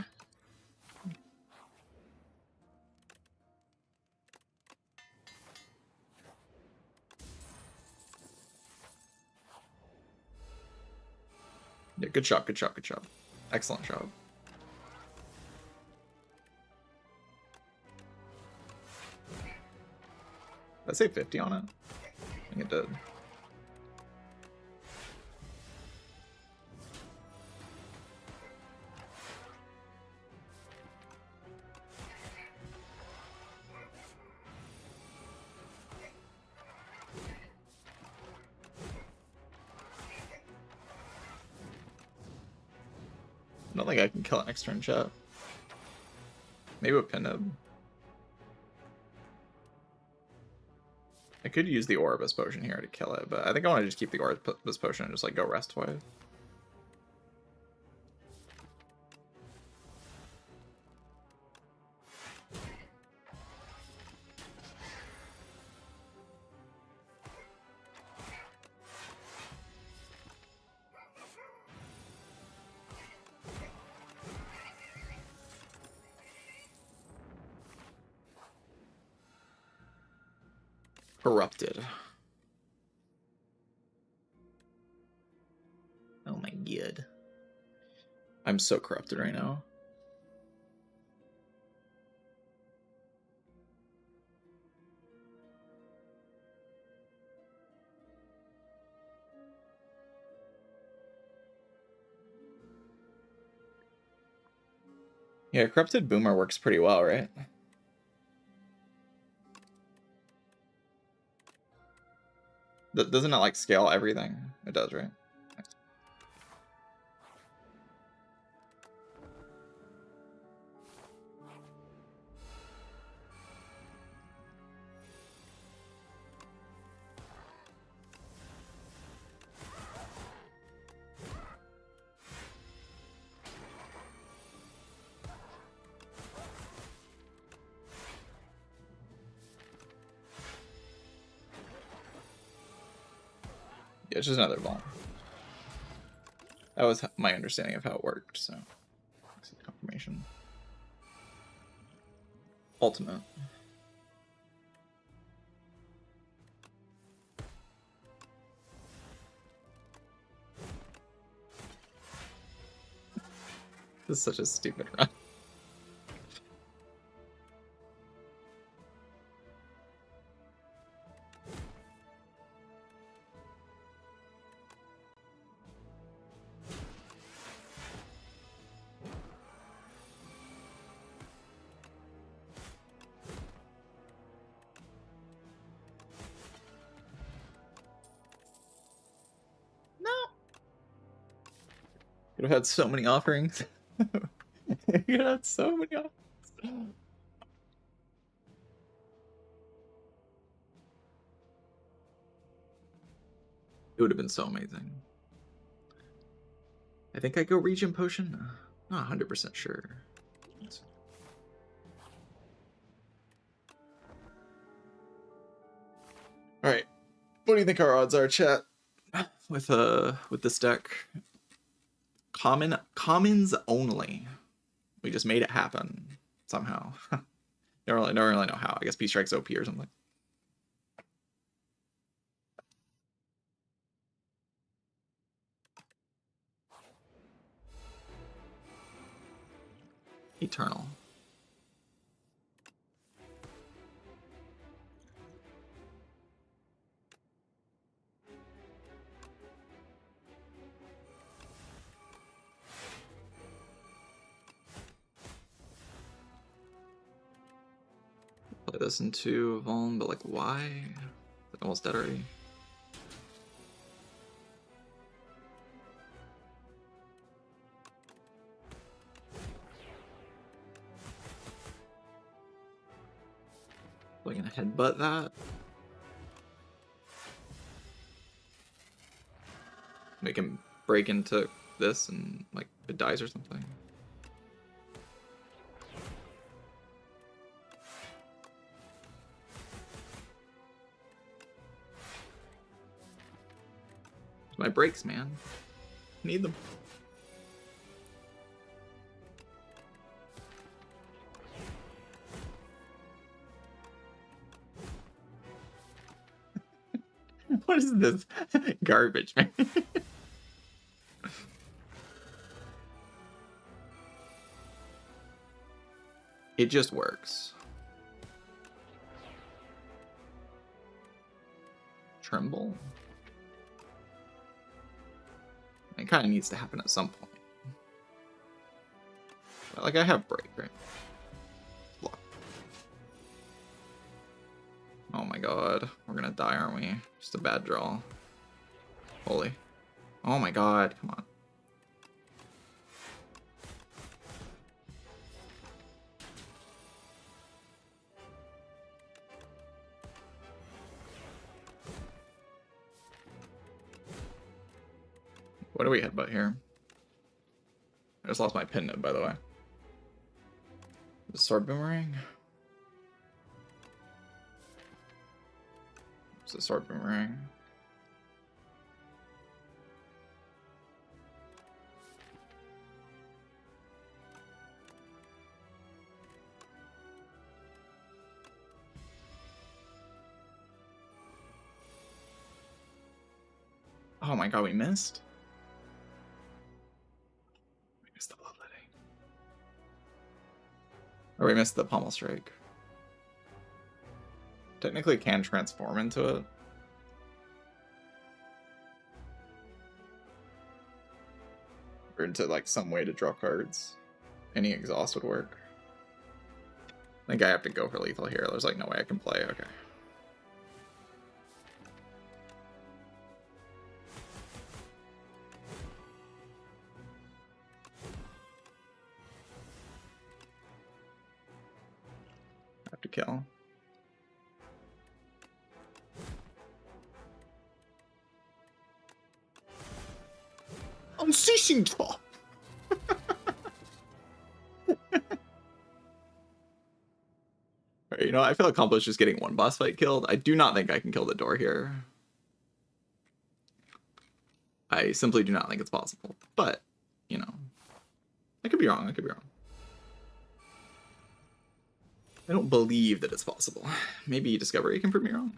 Yeah, good job. Excellent job. Did I say 50 on it? I think it did. I don't think I can kill it next turn, chat. Maybe with Pinhead. I could use the Orbis potion here to kill it, but I think I want to just keep the Orbis potion and just like go rest wave. Corrupted. Oh my god. I'm so corrupted right now. Yeah, corrupted boomer works pretty well, right? Doesn't it like scale everything? It does, right? Nice. Yeah, it's just another ball. That was my understanding of how it worked, so confirmation. Ultimate. This is such a stupid run. Could have had so many offerings. You could have had so many offerings. It would have been so amazing. I think I go Regen Potion. Not 100% sure. All right, what do you think our odds are, chat? With this deck, commons only. We just made it happen somehow. don't really know how. I guess P Strike's OP or something. Eternal. Play this into Vuln, but like why? Like almost dead already. We're gonna headbutt that. Make him break into this and like it dies or something. My breaks, man. Need them. What is this garbage, man? It just works. Tremble. It kind of needs to happen at some point. But, like, I have break, right? Block. Oh my god. We're gonna die, aren't we? Just a bad draw. Holy. Oh my god. Come on. What do we headbutt here? I just lost my pin nib, by the way. The sword boomerang? It's a sword boomerang. Oh my god, we missed? We missed the bloodletting. Or we missed the pommel strike. Technically can transform into it. Or into like some way to draw cards. Any exhaust would work. I think I have to go for lethal here. There's like no way I can play. Okay. I have to kill. Unceasing drop. Alright, you know, I feel accomplished just getting one boss fight killed. I do not think I can kill the door here. I simply do not think it's possible. But, you know, I could be wrong. I could be wrong. I don't believe that it's possible. Maybe Discovery can prove me wrong.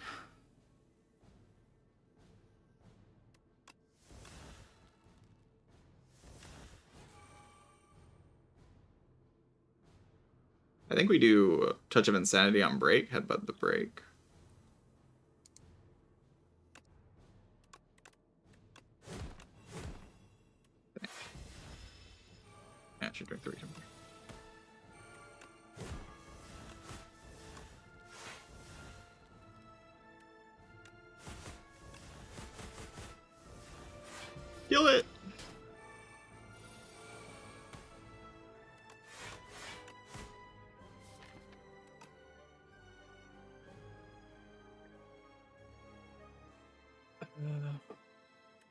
I think we do Touch of Insanity on break, headbutt the break. Yeah, I should drink 3 times. Kill it!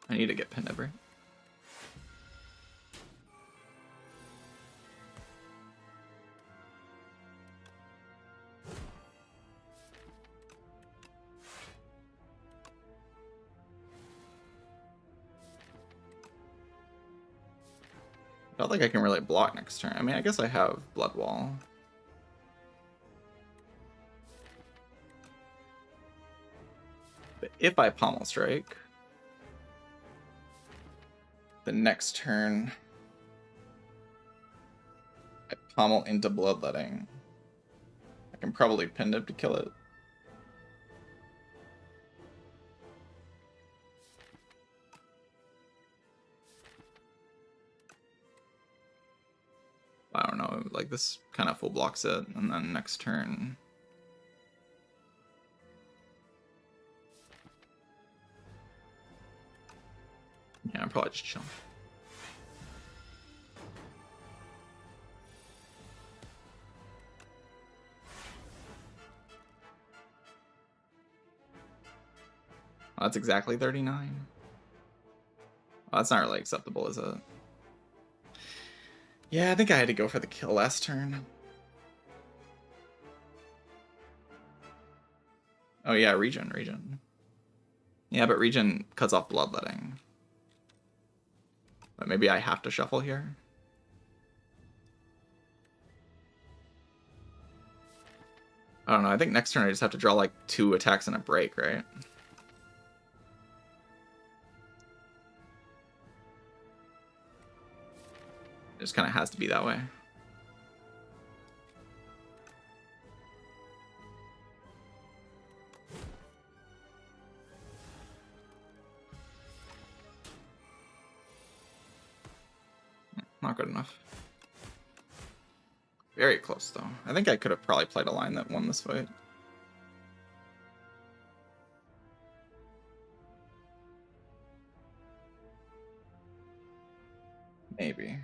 I need to get pin ever. I don't think I can really block next turn. I mean, I guess I have Blood Wall. But if I Pommel Strike, the next turn I Pommel into bloodletting. I can probably pin him to kill it. I don't know, like this kind of full blocks it, and then next turn. Yeah, I'm probably just chilling. Oh, that's exactly 39. Oh, that's not really acceptable, is it? Yeah, I think I had to go for the kill last turn. Oh yeah, regen. Yeah, but regen cuts off bloodletting. But maybe I have to shuffle here. I don't know, I think next turn I just have to draw like 2 attacks and a break, right? It just kind of has to be that way. Not good enough. Very close, though. I think I could have probably played a line that won this fight. Maybe.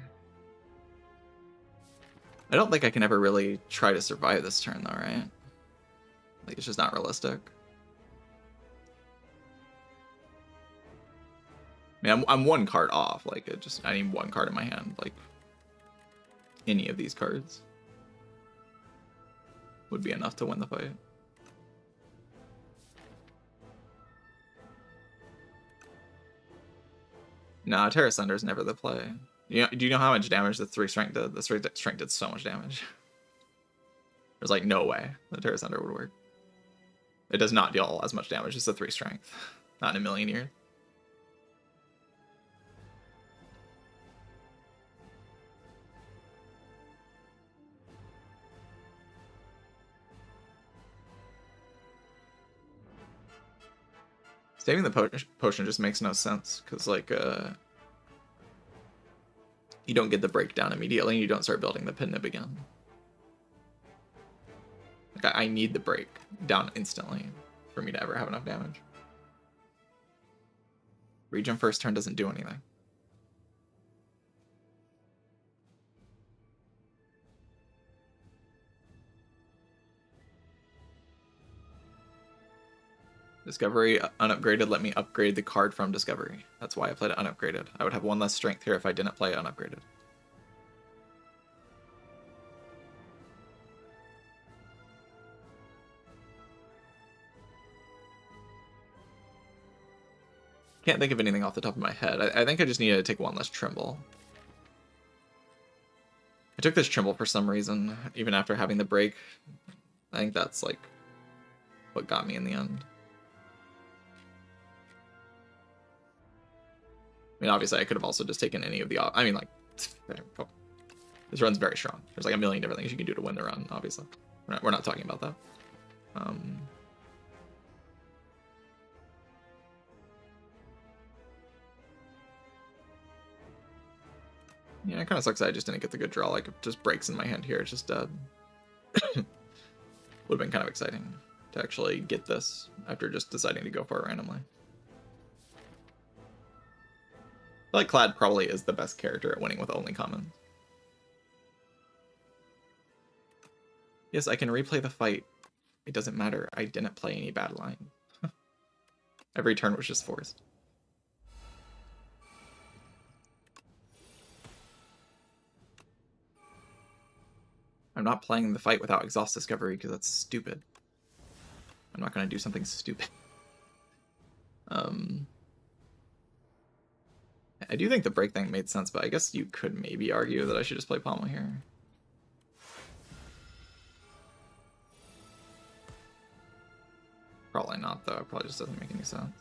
I don't think I can ever really try to survive this turn, though, right? Like, it's just not realistic. I mean, I'm 1 card off. Like, I need 1 card in my hand. Like, any of these cards would be enough to win the fight. Nah, Terra Sunder is never the play. Do you know how much damage the 3 strength did? The 3 strength did so much damage. There's like no way the Terra Sunder would work. It does not deal as much damage as the 3 strength. Not in a million years. Saving the potion just makes no sense, because, like, you don't get the breakdown immediately, and you don't start building the pin nib again. Like, I need the break down instantly for me to ever have enough damage. Regen first turn doesn't do anything. Discovery unupgraded let me upgrade the card from Discovery. That's why I played it unupgraded. I would have 1 less strength here if I didn't play it unupgraded. Can't think of anything off the top of my head. I think I just needed to take 1 less Tremble. I took this Tremble for some reason, even after having the break. I think that's, like, what got me in the end. I mean, obviously, I could have also just taken any of the... I mean, like... This run's very strong. There's like a million different things you can do to win the run, obviously. We're not talking about that. Yeah, it kind of sucks that I just didn't get the good draw. Like, if it just breaks in my hand here, it's just dead. Would have been kind of exciting to actually get this after just deciding to go for it randomly. I feel like Clad probably is the best character at winning with only common. Yes, I can replay the fight. It doesn't matter. I didn't play any bad line. Every turn was just forced. I'm not playing the fight without Exhaust Discovery because that's stupid. I'm not going to do something stupid. I do think the break thing made sense, but I guess you could maybe argue that I should just play Pommel here. Probably not, though. It probably just doesn't make any sense.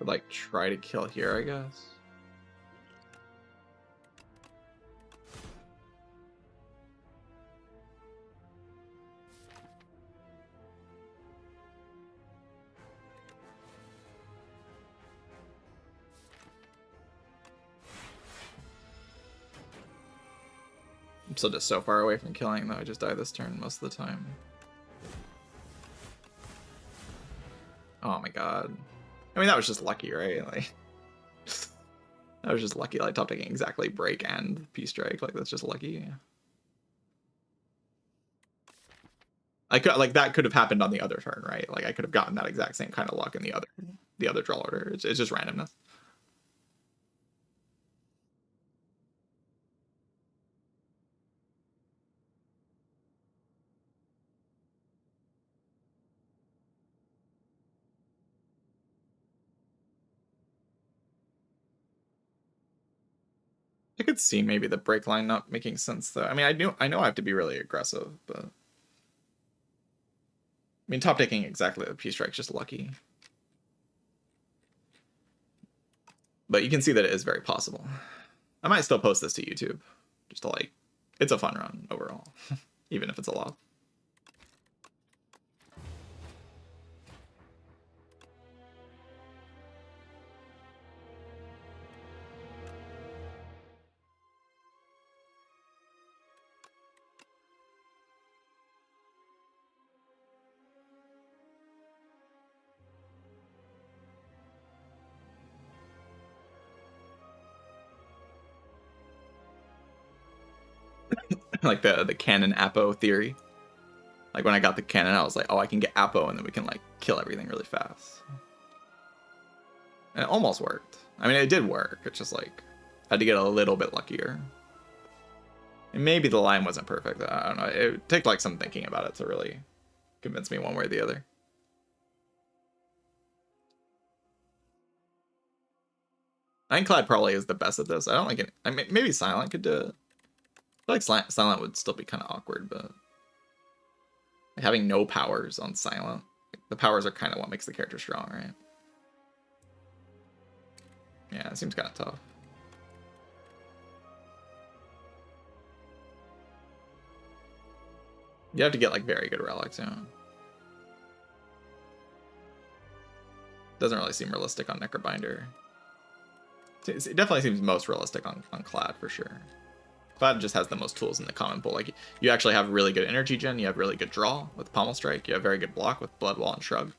Would like try to kill here, I guess. I'm still just so far away from killing though. I just die this turn most of the time. Oh my god. I mean, that was just lucky, right? Like, that was just lucky. Like, top taking exactly break and P-strike. Like, that's just lucky. I could, like, that could have happened on the other turn, right? Like, I could have gotten that exact same kind of luck in the other draw order. It's just randomness. I could see maybe the break line not making sense though. I mean, I know I have to be really aggressive, but I mean, top taking exactly the P-strike's just lucky. But you can see that it is very possible. I might still post this to YouTube, just to like, it's a fun run overall, even if it's a loss. Like the cannon Apo theory. Like when I got the cannon, I was like, oh, I can get Apo and then we can like kill everything really fast. And it almost worked. I mean, it did work. It's just like, I had to get a little bit luckier. And maybe the line wasn't perfect. I don't know. It took like some thinking about it to really convince me one way or the other. Ironclad probably is the best at this. I don't like it. I mean, maybe Silent could do it. I feel like Silent would still be kind of awkward, but like having no powers on Silent, the powers are kind of what makes the character strong, right? Yeah, it seems kind of tough. You have to get like very good relics, yeah. Doesn't really seem realistic on Necrobinder. It definitely seems most realistic on Clad for sure. Clad just has the most tools in the common pool. Like, you actually have really good energy gen, you have really good draw with Pommel Strike, you have very good block with Blood Wall and Shrug.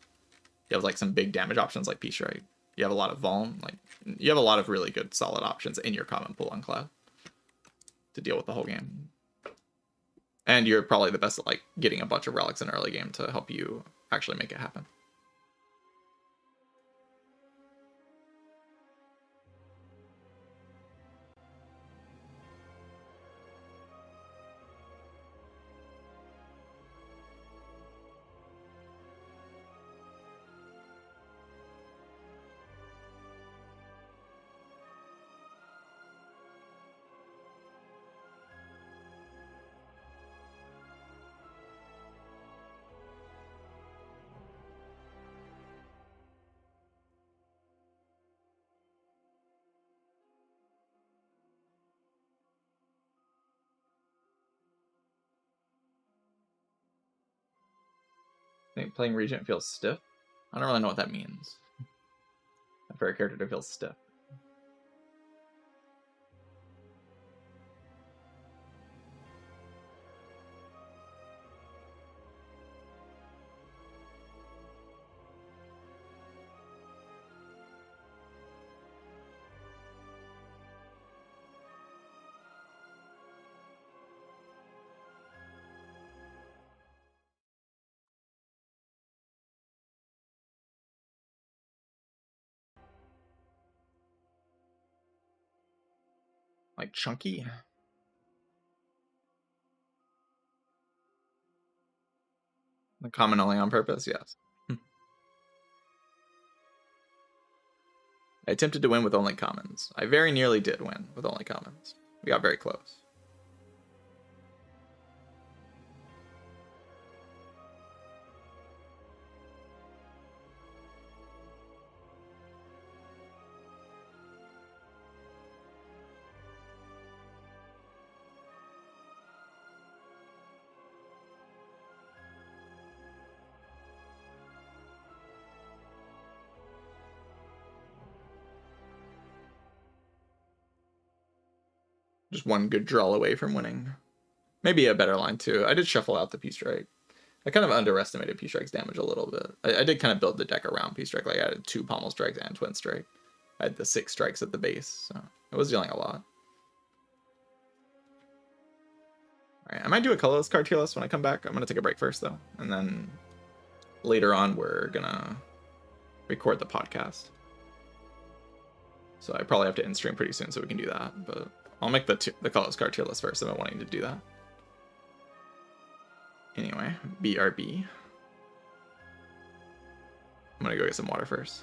You have like some big damage options like P-Strike. You have a lot of Vuln, like you have a lot of really good solid options in your common pool on Cloud to deal with the whole game. And you're probably the best at like getting a bunch of relics in early game to help you actually make it happen. I think playing Regent feels stiff. I don't really know what that means. For a character to feel stiff. Like chunky? The common only on purpose, yes. I attempted to win with only commons. I very nearly did win with only commons. We got very close. Just one good draw away from winning. Maybe a better line too. I did shuffle out the P-Strike. I kind of underestimated P-Strike's damage a little bit. I did kind of build the deck around P-Strike. Like I added 2 pommel strikes and twin strike. I had the 6 strikes at the base, so it was dealing a lot. Alright, I might do a colorless card tier list when I come back. I'm gonna take a break first though, and then later on we're gonna record the podcast. So I probably have to end stream pretty soon so we can do that. But I'll make the colorless card tier list first. I've been wanting to do that. Anyway, BRB. I'm gonna go get some water first.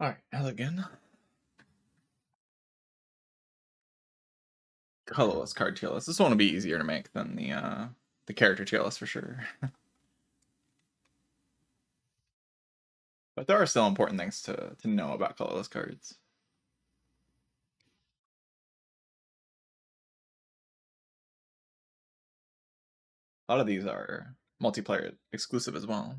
Alright, hello again. Colorless card tier list. This one will be easier to make than the character tier list for sure. But there are still important things to know about colorless cards. A lot of these are multiplayer exclusive as well.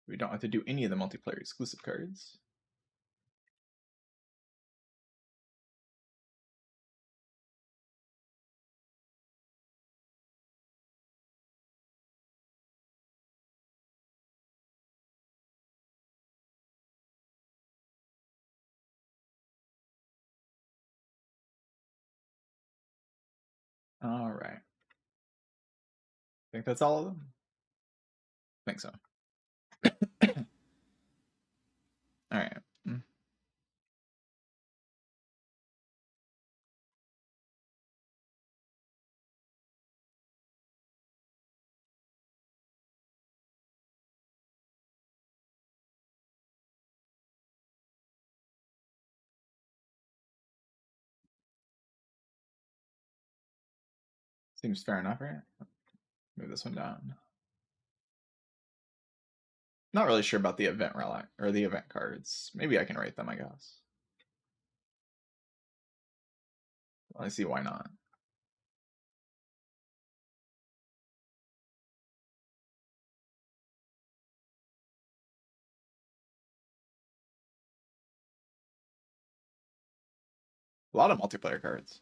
We don't have to do any of the multiplayer exclusive cards. Alright. think that's all of them. I think so. All right. Seems fair enough, right? Move this one down. Not really sure about the event relic or the event cards. Maybe I can rate them, I guess. I see why not. A lot of multiplayer cards.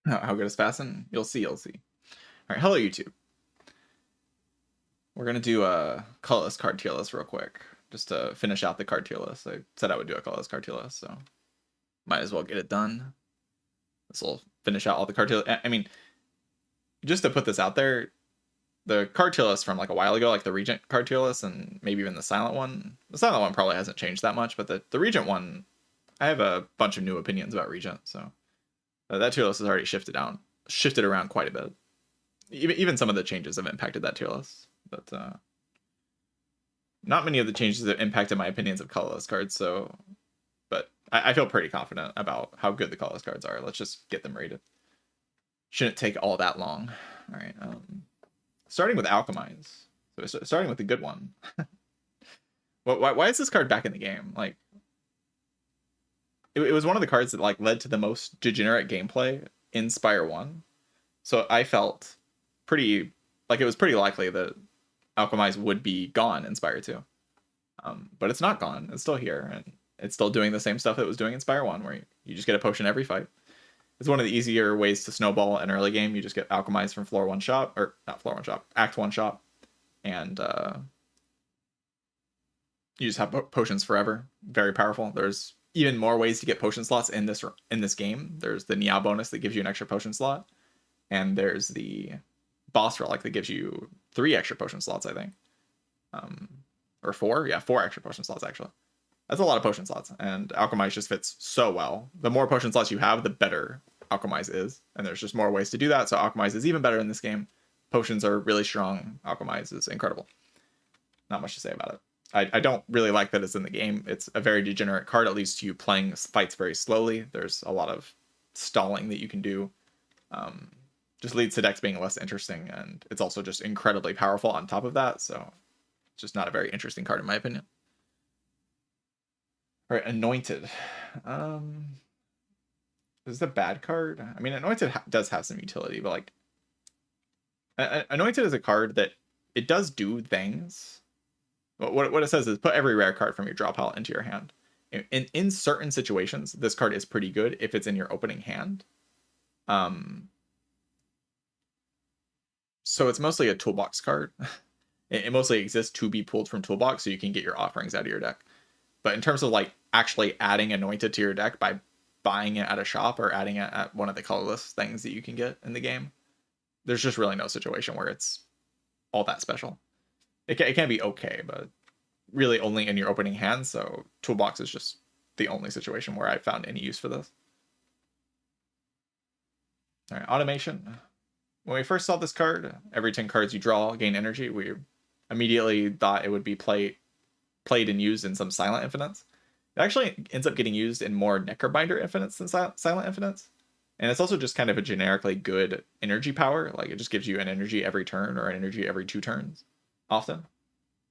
How good is Fasten? You'll see, you'll see. All right, hello YouTube. We're gonna do a colorless card tier list real quick, just to finish out the card tier list. I said I would do a colorless card tier list, so might as well get it done. This will finish out all the card tier. I mean, just to put this out there, the card tier list from like a while ago, like the Regent card tier list, and maybe even the Silent one. The Silent one probably hasn't changed that much, but the Regent one, I have a bunch of new opinions about Regent, so that tier list has already shifted around quite a bit. Even some of the changes have impacted that tier list, but not many of the changes have impacted my opinions of colorless cards. So, but I feel pretty confident about how good the colorless cards are. Let's just get them rated. Shouldn't take all that long. All right. Starting with Alchemize. So starting with the good one. Why is this card back in the game? Like, it was one of the cards that like led to the most degenerate gameplay in Spire 1. So I felt pretty like it was pretty likely that Alchemize would be gone in Spire 2. But it's not gone. It's still here, and it's still doing the same stuff it was doing in Spire 1, where you just get a potion every fight. It's one of the easier ways to snowball an early game. You just get Alchemize from floor 1 shop, or not floor 1 shop, Act 1 shop, and you just have potions forever. Very powerful. There's even more ways to get potion slots in this game. There's the Niao bonus that gives you an extra potion slot, and there's the boss relic that gives you 3 extra potion slots, I think. Or 4? Yeah, 4 extra potion slots, actually. That's a lot of potion slots, and Alchemize just fits so well. The more potion slots you have, the better Alchemize is, and there's just more ways to do that, so Alchemize is even better in this game. Potions are really strong. Alchemize is incredible. Not much to say about it. I don't really like that it's in the game. It's a very degenerate card. It leads to you playing fights very slowly. There's a lot of stalling that you can do. Just leads to decks being less interesting, and it's also just incredibly powerful on top of that, so it's just not a very interesting card in my opinion. All right, Anointed. Is this a bad card? I mean, Anointed does have some utility, but like, Anointed is a card that it does do things. What it says is put every rare card from your draw pile into your hand. In certain situations, this card is pretty good if it's in your opening hand. So it's mostly a toolbox card. It mostly exists to be pulled from toolbox so you can get your offerings out of your deck. But in terms of like actually adding Anointed to your deck by buying it at a shop or adding it at one of the colorless things that you can get in the game, there's just really no situation where it's all that special. It can be okay, but really only in your opening hand, so toolbox is just the only situation where I found any use for this. All right, Automation. When we first saw this card, every 10 cards you draw gain energy. We immediately thought it would be played and used in some Silent Infinites. It actually ends up getting used in more Necrobinder Infinites than Silent Infinites. And it's also just kind of a generically good energy power. Like, it just gives you an energy every turn or an energy every 2 turns, often.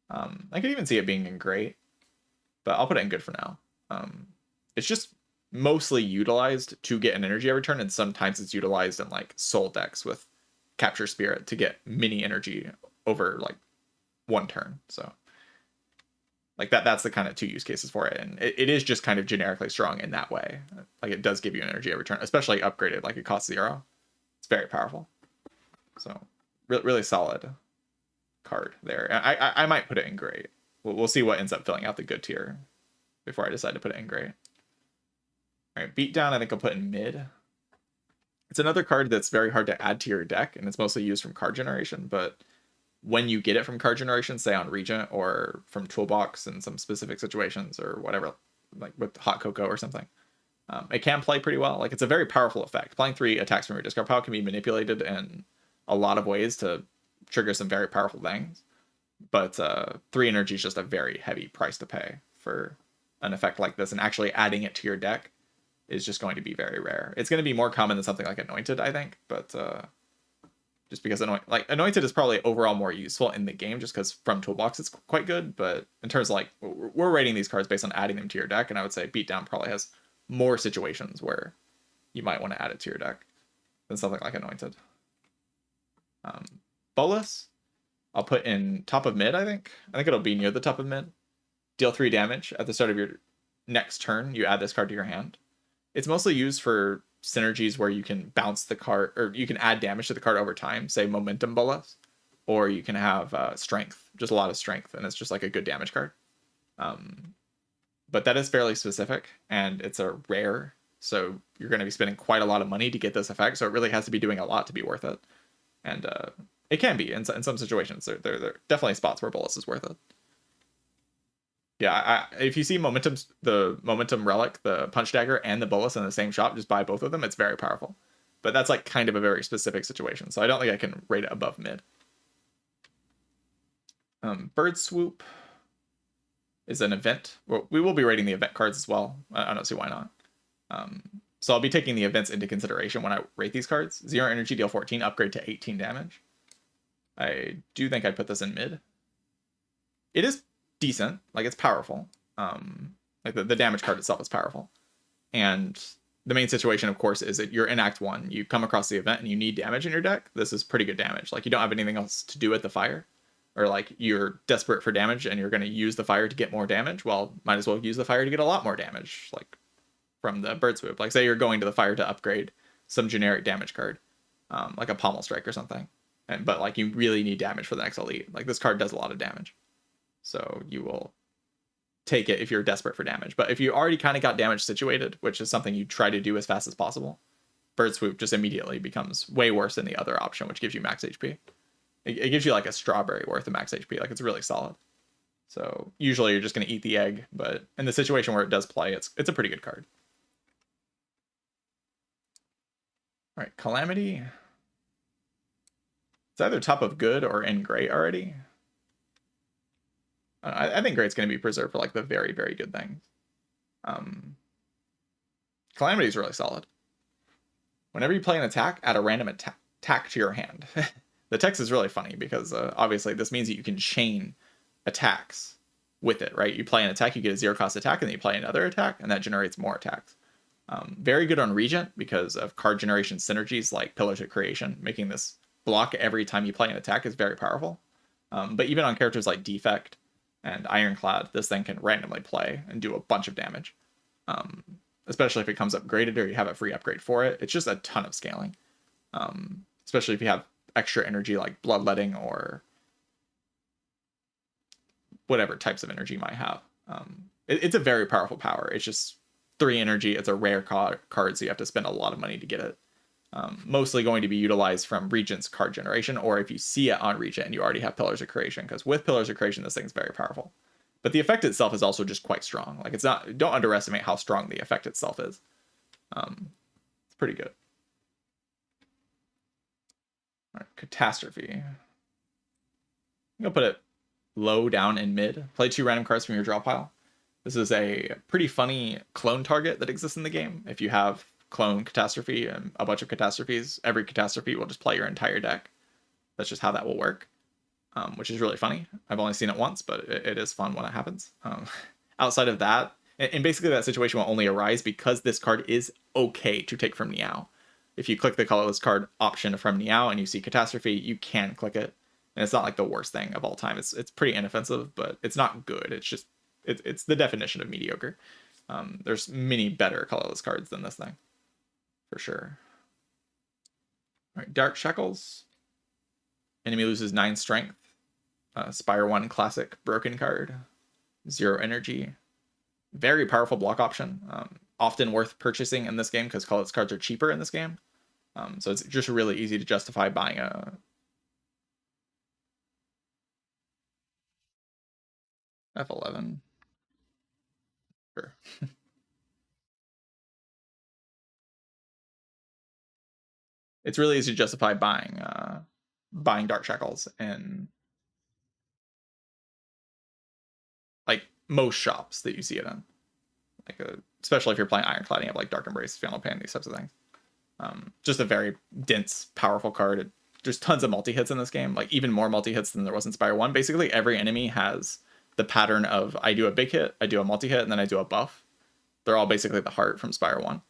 I could even see it being in great, but I'll put it in good for now. It's just mostly utilized to get an energy every turn, and sometimes it's utilized in like soul decks with Capture Spirit to get mini energy over like 1 turn. So like that's the kind of 2 use cases for it, and it is just kind of generically strong in that way. Like, it does give you an energy every turn, especially upgraded. Like, it costs 0. It's very powerful. So really solid card there. I might put it in great. We'll see what ends up filling out the good tier before I decide to put it in great. All right, Beatdown, I think I'll put in mid. It's another card that's very hard to add to your deck, and it's mostly used from card generation, but when you get it from card generation, say on Regent or from Toolbox in some specific situations or whatever, like with Hot Cocoa or something, it can play pretty well. Like, it's a very powerful effect. Playing 3 attacks from your discard pile can be manipulated in a lot of ways to trigger some very powerful things. But 3 energy is just a very heavy price to pay for an effect like this, and actually adding it to your deck is just going to be very rare. It's going to be more common than something like Anointed, I think, but just because Anointed is probably overall more useful in the game just because from Toolbox it's quite good, but in terms of like, we're rating these cards based on adding them to your deck, and I would say Beatdown probably has more situations where you might want to add it to your deck than something like Anointed. Bolus, I'll put in top of mid, I think. I think it'll be near the top of mid. Deal 3 damage at the start of your next turn. You add this card to your hand. It's mostly used for synergies where you can bounce the card, or you can add damage to the card over time, say Momentum Bolus, or you can have strength, just a lot of strength, and it's just like a good damage card. But that is fairly specific, and it's a rare, so you're going to be spending quite a lot of money to get this effect, so it really has to be doing a lot to be worth it. And it can be in some situations. There are definitely spots where Bolus is worth it. Yeah, if you see the Momentum Relic, the Punch Dagger, and the Bolus in the same shop, just buy both of them. It's very powerful. But that's like kind of a very specific situation, so I don't think I can rate it above mid. Bird Swoop is an event. Well, we will be rating the event cards as well. I don't see why not. So I'll be taking the events into consideration when I rate these cards. 0 energy, deal 14, upgrade to 18 damage. I do think I'd put this in mid. It is decent, like it's powerful. Like the damage card itself is powerful. And the main situation, of course, is that you're in Act 1. You come across the event and you need damage in your deck. This is pretty good damage. Like, you don't have anything else to do with the fire. Or like, you're desperate for damage and you're going to use the fire to get more damage. Well, might as well use the fire to get a lot more damage. Like, from the Bird Swoop. Like, say you're going to the fire to upgrade some generic damage card. Like a Pommel Strike or something. But like, you really need damage for the next elite. Like, this card does a lot of damage. So you will take it if you're desperate for damage. But if you already kind of got damage situated, which is something you try to do as fast as possible, Bird Swoop just immediately becomes way worse than the other option, which gives you max HP. It gives you like a strawberry worth of max HP. Like, it's really solid. So usually you're just going to eat the egg, but in the situation where it does play, it's a pretty good card. All right, Calamity. It's either top of good or in great already. I think great's going to be preserved for like the very, very good things. Calamity is really solid. Whenever you play an attack, add a random attack to your hand. The text is really funny because obviously this means that you can chain attacks with it, right? You play an attack, you get a 0-cost attack, and then you play another attack, and that generates more attacks. Very good on Regent because of card generation synergies like Pillars of Creation. Making this block every time you play an attack is very powerful. But even on characters like Defect and Ironclad, this thing can randomly play and do a bunch of damage. Especially if it comes upgraded or you have a free upgrade for it. It's just a ton of scaling. Especially if you have extra energy like Bloodletting or whatever types of energy you might have. It's a very powerful power. It's just 3 energy. It's a rare card, so you have to spend a lot of money to get it. Mostly going to be utilized from Regent's card generation, or if you see it on Regent and you already have Pillars of Creation, because with Pillars of Creation, this thing's very powerful. But the effect itself is also just quite strong. Like, it's not, don't underestimate how strong the effect itself is. It's pretty good. All right, Catastrophe. I'm gonna put it low down in mid. Play 2 random cards from your draw pile. This is a pretty funny clone target that exists in the game. If you have clone Catastrophe and a bunch of catastrophes, every catastrophe will just play your entire deck. That's just how that will work, which is really funny. I've only seen it once, but it is fun when it happens. Outside of that, and basically that situation will only arise because this card is okay to take from Niao. If you click the colorless card option from Niao and you see Catastrophe, you can click it. And it's not like the worst thing of all time. It's pretty inoffensive, but it's not good. It's just, it's the definition of mediocre. There's many better colorless cards than this thing, for sure. All right, Dark Shackles. Enemy loses 9 strength. Spire 1 classic broken card. 0 energy. Very powerful block option. Often worth purchasing in this game because colorless cards are cheaper in this game. So it's just really easy to justify buying a F11. Sure. It's really easy to justify buying Dark Shackles in like most shops that you see it in. Like especially if you're playing Ironclad and you have like Dark Embrace, Final Pan, these types of things. Just a very dense, powerful card. There's tons of multi-hits in this game, like even more multi-hits than there was in Spire 1. Basically, every enemy has the pattern of I do a big hit, I do a multi-hit, and then I do a buff. They're all basically the heart from Spire 1.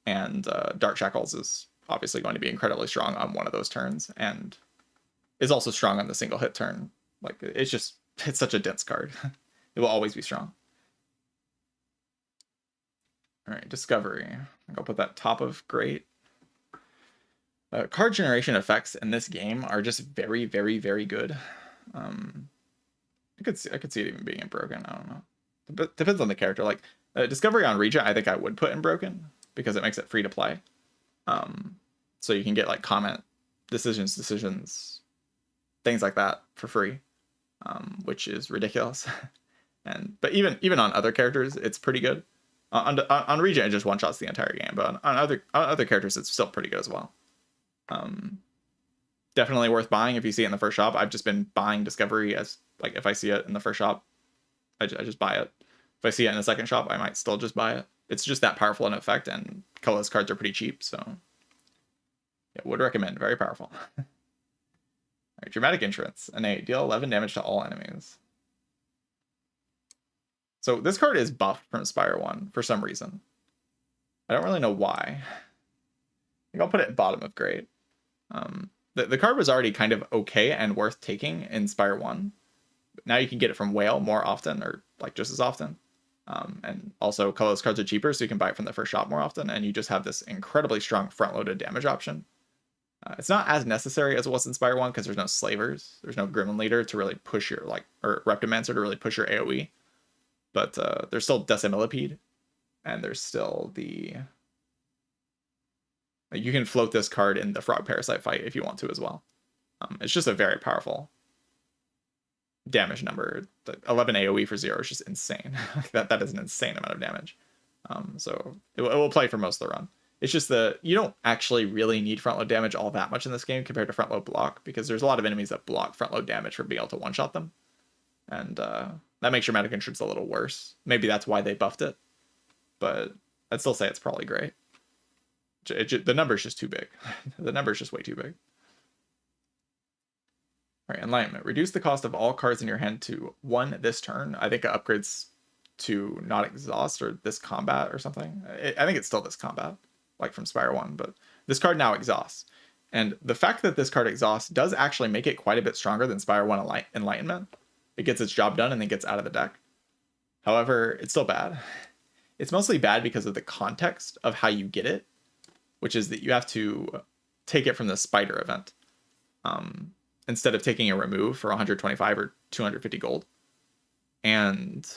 And Dark Shackles is obviously going to be incredibly strong on one of those turns, and is also strong on the single hit turn. Like, it's such a dense card. It will always be strong. All right, Discovery. I'll put that top of great. Card generation effects in this game are just very, very, very good. I could see it even being in Broken. I don't know. But depends on the character. Like Discovery on Regent, I think I would put in Broken because it makes it free to play. So you can get like comment decisions, things like that for free, which is ridiculous. But even on other characters, it's pretty good. On Regent, it just one shots the entire game, but on other characters, it's still pretty good as well. Definitely worth buying if you see it in the first shop. I've just been buying Discovery as like if I see it in the first shop, I just buy it. If I see it in the second shop, I might still just buy it. It's just that powerful an effect, and colorless cards are pretty cheap, so yeah, would recommend. Very powerful. All right, Dramatic Entrance. An 8. Deal 11 damage to all enemies. So this card is buffed from Spire 1 for some reason. I don't really know why. I think I'll put it at bottom of great. The card was already kind of okay and worth taking in Spire 1. But now you can get it from Whale more often, or like just as often. And also colorless cards are cheaper, so you can buy it from the first shop more often, and you just have this incredibly strong front-loaded damage option. It's not as necessary as it was in Spire 1 because there's no Slavers. There's no Gremlin Leader to really push your, or Reptomancer to really push your AoE. But there's still Decimillipede, and there's still the... You can float this card in the Frog Parasite fight if you want to as well. It's just a very powerful damage number. The 11 AoE for 0 is just insane. that is an insane amount of damage. So it will play for most of the run. It's just you don't actually really need front load damage all that much in this game compared to front load block, because there's a lot of enemies that block front load damage for being able to one-shot them. And that makes your Dramatic Entrance a little worse. Maybe that's why they buffed it. But I'd still say it's probably great. The number's just too big. The number's just way too big. All right, Enlightenment. Reduce the cost of all cards in your hand to 1 this turn. I think it upgrades to not exhaust or this combat or something. I think it's still this combat, like from Spire 1, but this card now exhausts. And the fact that this card exhausts does actually make it quite a bit stronger than Spire 1 Enlightenment. It gets its job done and then gets out of the deck. However, it's still bad. It's mostly bad because of the context of how you get it, which is that you have to take it from the Spider event instead of taking a remove for 125 or 250 gold. And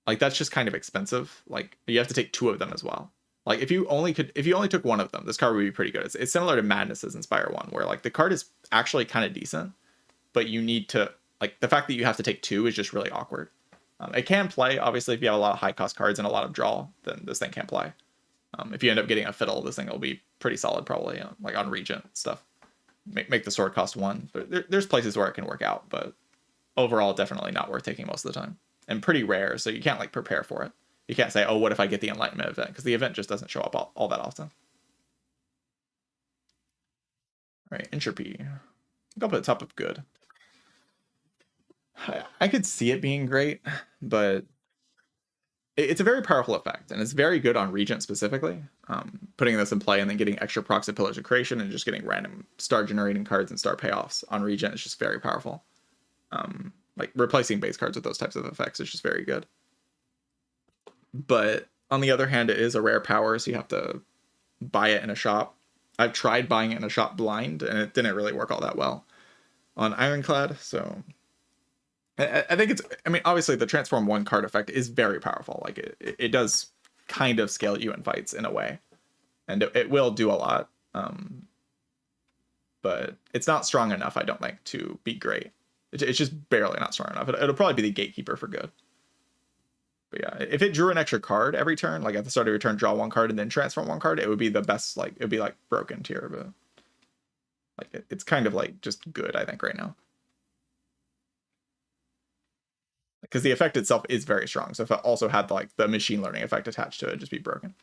like, that's just kind of expensive. Like, you have to take 2 of them as well. Like, if you only took 1 of them, this card would be pretty good. It's similar to Madnesses in Spire 1, where like the card is actually kind of decent, but you need to, like, the fact that you have to take 2 is just really awkward. It can play, obviously, if you have a lot of high cost cards and a lot of draw, then this thing can't play. If you end up getting a Fiddle, this thing will be pretty solid, probably, like on Regent stuff. Make the sword cost 1. There's places where it can work out, but overall, definitely not worth taking most of the time. And pretty rare, so you can't like prepare for it. You can't say, oh, what if I get the Enlightenment event? Because the event just doesn't show up all that often. All right, Entropy. I'll put it top of good. I could see it being great, but it's a very powerful effect, and it's very good on Regent specifically. Putting this in play and then getting extra procs at Pillars of Creation and just getting random star generating cards and star payoffs on Regent is just very powerful. Like replacing base cards with those types of effects is just very good. But on the other hand, it is a rare power, so you have to buy it in a shop. I've tried buying it in a shop blind, and it didn't really work all that well on Ironclad, so... I think it's... I mean, obviously, the Transform 1 card effect is very powerful. Like, it does kind of scale you in fights in a way. and it will do a lot. But it's not strong enough, I don't think, to be great. It's just barely not strong enough. It'll probably be the gatekeeper for good. But yeah, if it drew an extra card every turn, like at the start of your turn, draw one card and then transform one card, it would be the best. Like it would be like broken tier, but like it's kind of like just good, I think, right now. Because the effect itself is very strong. So if it also had like the machine learning effect attached to it, it'd just be broken.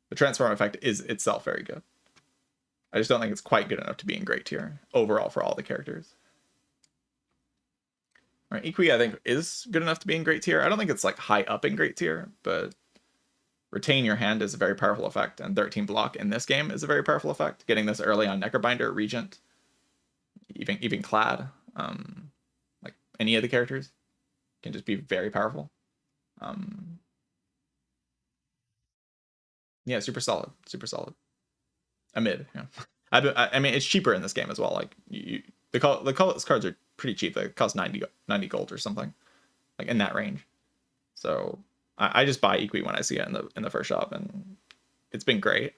The transform effect is itself very good. I just don't think it's quite good enough to be in great tier overall for all the characters. All right, Equi I think is good enough to be in great tier. I don't think it's like high up in great tier, but retain your hand is a very powerful effect, and 13 block in this game is a very powerful effect. Getting this early on Necrobinder, Regent, even Clad, like any of the characters can just be very powerful. Yeah, super solid, super solid. A mid, yeah. I mean, it's cheaper in this game as well. Like the colorless cards are pretty cheap. They cost 90 gold or something, like in that range. So I just buy Equi when I see it in the first shop, and it's been great.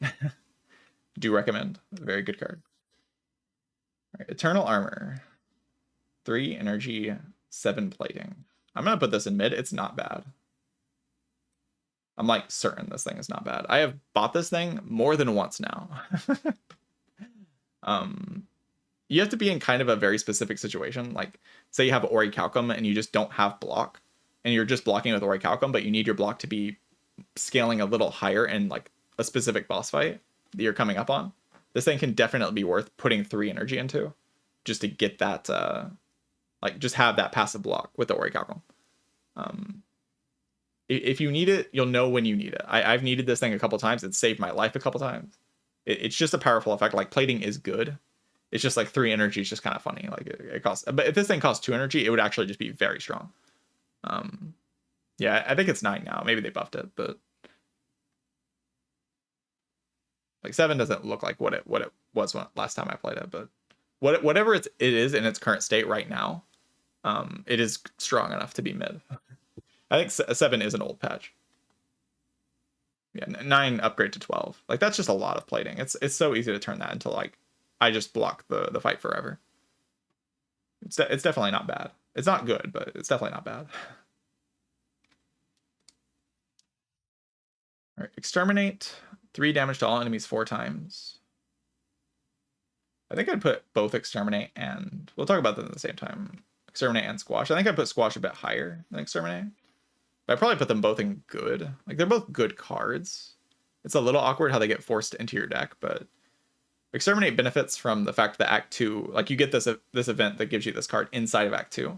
Do recommend. Very good card. All right, Eternal Armor, 3 energy, 7 plating. I'm gonna put this in mid. It's not bad. I'm like certain this thing is not bad. I have bought this thing more than once now. You have to be in kind of a very specific situation. Like, say you have Orichalcum and you just don't have block, and you're just blocking with Orichalcum, but you need your block to be scaling a little higher in like a specific boss fight that you're coming up on. This thing can definitely be worth putting 3 energy into, just to get that, like, just have that passive block with the Orichalcum. If you need it, you'll know when you need it. I've needed this thing a couple times. It's saved my life a couple times. It's just a powerful effect. Like, plating is good. It's just like 3 energy is just kind of funny. Like it costs, but if this thing costs 2 energy, it would actually just be very strong. Yeah, I think it's 9 now. Maybe they buffed it, but like 7 doesn't look like what it was last time I played it. But whatever it is in its current state right now, it is strong enough to be mid. I think 7 is an old patch. Yeah, 9 upgrade to 12. Like, that's just a lot of plating. It's so easy to turn that into, like, I just block the fight forever. It's definitely not bad. It's not good, but it's definitely not bad. All right, Exterminate, 3 damage to all enemies 4 times. I think I'd put both Exterminate and... We'll talk about them at the same time. Exterminate and Squash. I think I'd put Squash a bit higher than Exterminate. But I'd probably put them both in good. Like, they're both good cards. It's a little awkward how they get forced into your deck, but... Exterminate benefits from the fact that Act 2, like, you get this event that gives you this card inside of Act 2.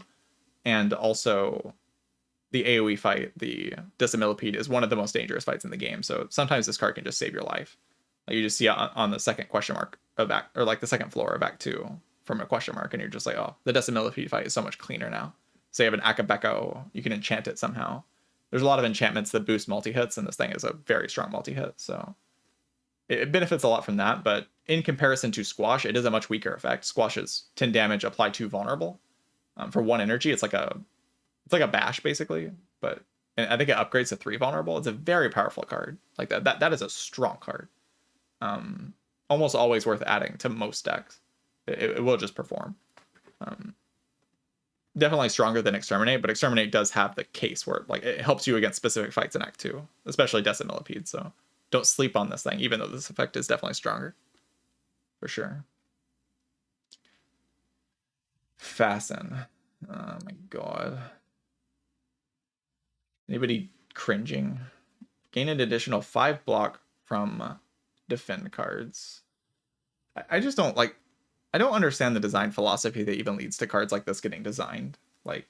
And also, the AoE fight, the Decimillipede, is one of the most dangerous fights in the game. So sometimes this card can just save your life. Like, you just see it on the second question mark of Act, or like the second floor of Act 2 from a question mark, and you're just like, oh, the Decimillipede fight is so much cleaner now. So you have an Akabeko, you can enchant it somehow. There's a lot of enchantments that boost multi-hits, and this thing is a very strong multi-hit, so... It benefits a lot from that, but in comparison to Squash, it is a much weaker effect. Squash is 10 damage applied to vulnerable. For 1 energy, it's like a bash, basically. But and I think it upgrades to 3 vulnerable. It's a very powerful card. Like that is a strong card. Almost always worth adding to most decks. It will just perform. Definitely stronger than Exterminate, but Exterminate does have the case where it helps you against specific fights in Act 2, especially Decimillipede, so... Don't sleep on this thing, even though this effect is definitely stronger. For sure. Fasten. Oh my god. Anybody cringing? Gain an additional 5 block from defend cards. I just don't like... I don't understand the design philosophy that even leads to cards like this getting designed. Like,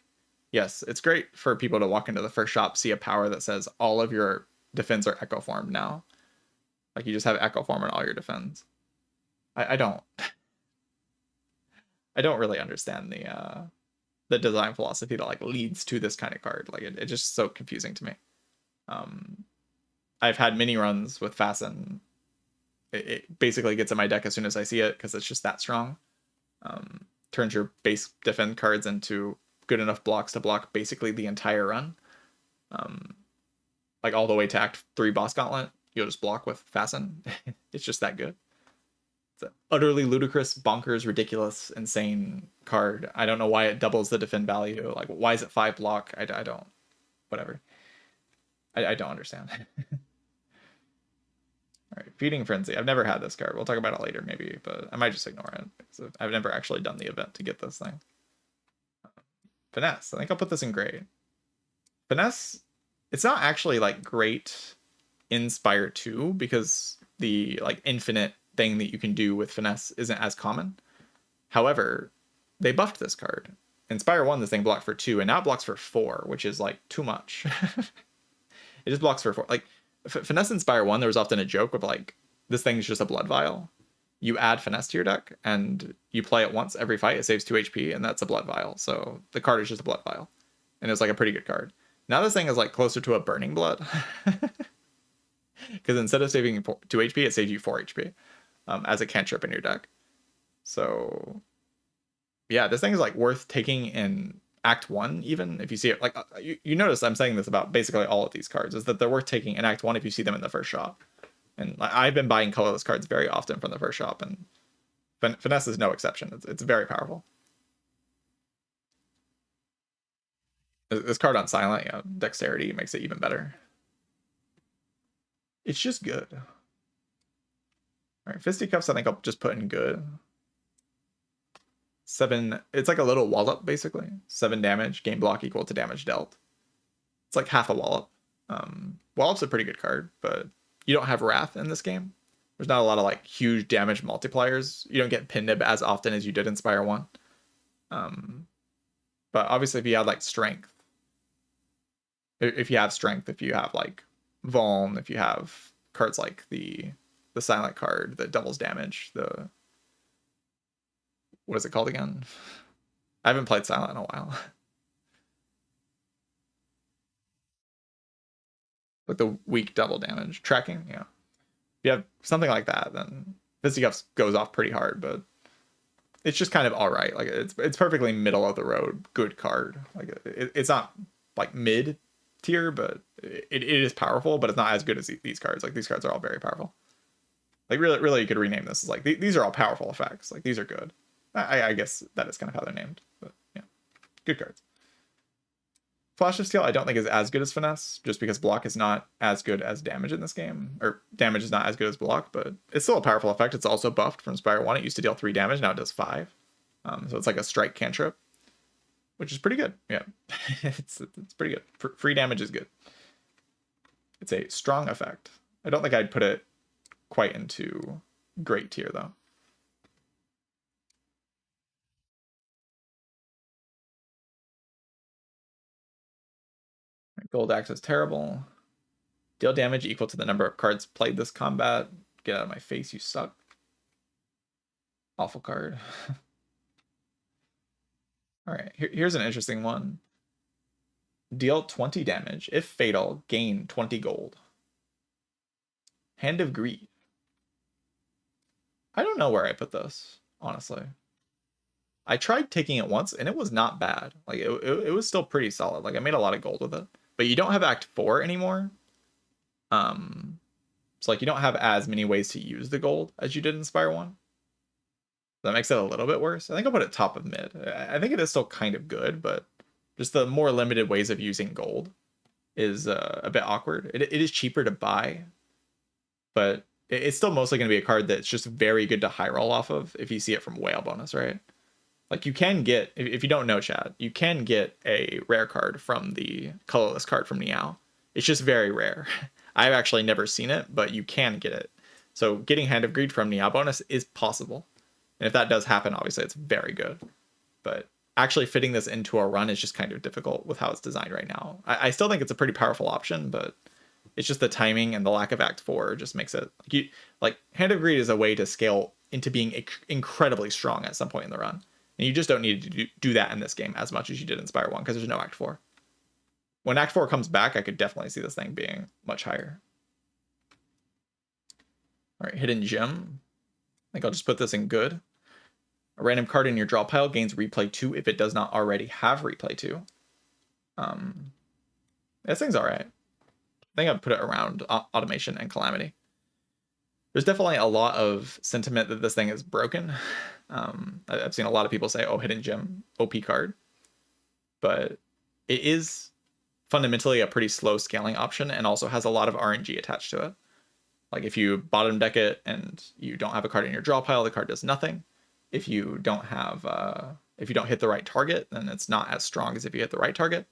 yes, it's great for people to walk into the first shop, see a power that says all of your defense are echo formed now. Like, you just have echo form in all your defense. I don't really understand the design philosophy that leads to this kind of card. Like, it's just so confusing to me. I've had mini runs with Fasten. It basically gets in my deck as soon as I see it because it's just that strong. Turns your base defend cards into good enough blocks to block basically the entire run. Like all the way to Act 3 Boss Gauntlet. you'll just block with Fasten. It's just that good. It's an utterly ludicrous, bonkers, ridiculous, insane card. I don't know why it doubles the defend value. Like, why is it 5 block? I don't. Whatever. I don't understand. Alright, Feeding Frenzy. I've never had this card. We'll talk about it later, maybe, but I might just ignore it. Because I've never actually done the event to get this thing. Finesse. I think I'll put this in grade. Finesse, it's not actually, like, great in Spire 2, because the, like, infinite thing that you can do with Finesse isn't as common. However, they buffed this card. In Spire 1, this thing blocked for 2, and now it blocks for 4, which is, like, too much. It just blocks for 4. Like, Finesse in Spire 1, there was often a joke of, like, this thing's just a blood vial. You add Finesse to your deck, and you play it once every fight, it saves 2 HP, and that's a blood vial. So the card is just a blood vial. And it's, like, a pretty good card. Now this thing is, like, closer to a Burning Blood. Because instead of saving 2 HP, it saves you 4 HP as a cantrip in your deck. So, yeah, this thing is, like, worth taking in Act 1, even if you see it. Like, you notice I'm saying this about basically all of these cards, is that they're worth taking in Act 1 if you see them in the first shop. And I've been buying colorless cards very often from the first shop, and Finesse is no exception. It's very powerful. This card on Silent, yeah, Dexterity makes it even better. It's just good. Alright, Fisticuffs I think I'll just put in good. 7, it's like a little wallop, basically. 7 damage, game block equal to damage dealt. It's like half a wallop. Wallop's a pretty good card, but you don't have Wrath in this game. There's not a lot of, like, huge damage multipliers. You don't get Pin Nib as often as you did in Spire 1. But obviously if you had, like, Strength, if you have Strength, if you have, like, Vuln, if you have cards like the Silent card that doubles damage, what is it called again? I haven't played Silent in a while. Like the weak double damage. Tracking, yeah. If you have something like that, then Fisticuffs goes off pretty hard, but it's just kind of alright. Like, it's perfectly middle of the road good card. Like, it's not, like, mid tier, but it is powerful, but it's not as good as these cards. Like, these cards are all very powerful. Like, really you could rename this as, like, these are all powerful effects. Like, these are good. I guess that is kind of how they're named, but yeah, good cards. Flash of Steel I don't think is as good as Finesse, just because block is not as good as damage in this game, or damage is not as good as block, but it's still a powerful effect. It's also buffed from Spire 1. It used to deal 3 damage, now it does 5. So it's like a strike cantrip, which is pretty good. Yeah, it's pretty good. Free damage is good. It's a strong effect. I don't think I'd put it quite into great tier, though. Gold Axe is terrible. Deal damage equal to the number of cards played this combat. Get out of my face, you suck. Awful card. Alright, here's an interesting one. Deal 20 damage. If fatal, gain 20 gold. Hand of Greed. I don't know where I put this, honestly. I tried taking it once, and it was not bad. Like, it was still pretty solid. Like, I made a lot of gold with it. But you don't have Act 4 anymore. So, like, you don't have as many ways to use the gold as you did in Spire 1. That makes it a little bit worse. I think I'll put it top of mid. I think it is still kind of good, but just the more limited ways of using gold is a bit awkward. It is cheaper to buy, but it's still mostly going to be a card that's just very good to high roll off of if you see it from whale bonus, right? Like, you can get, if you don't know, Chad, you can get a rare card from the colorless card from Niao. It's just very rare. I've actually never seen it, but you can get it. So getting Hand of Greed from Niao bonus is possible. And if that does happen, obviously it's very good. But actually fitting this into a run is just kind of difficult with how it's designed right now. I still think it's a pretty powerful option, but it's just the timing and the lack of Act 4 just makes it... Like, Hand of Greed is a way to scale into being incredibly strong at some point in the run. And you just don't need to do that in this game as much as you did in Spire 1, because there's no Act 4. When Act 4 comes back, I could definitely see this thing being much higher. Alright, Hidden Gem. I think I'll just put this in good. A random card in your draw pile gains replay 2 if it does not already have replay 2. This thing's alright. think I'd put it around automation and calamity. There's definitely a lot of sentiment that this thing is broken. I've seen a lot of people say, oh, hidden gem, OP card. But it is fundamentally a pretty slow scaling option and also has a lot of RNG attached to it. Like if you bottom deck it and you don't have a card in your draw pile, the card does nothing. If you don't hit the right target, then it's not as strong as if you hit the right target.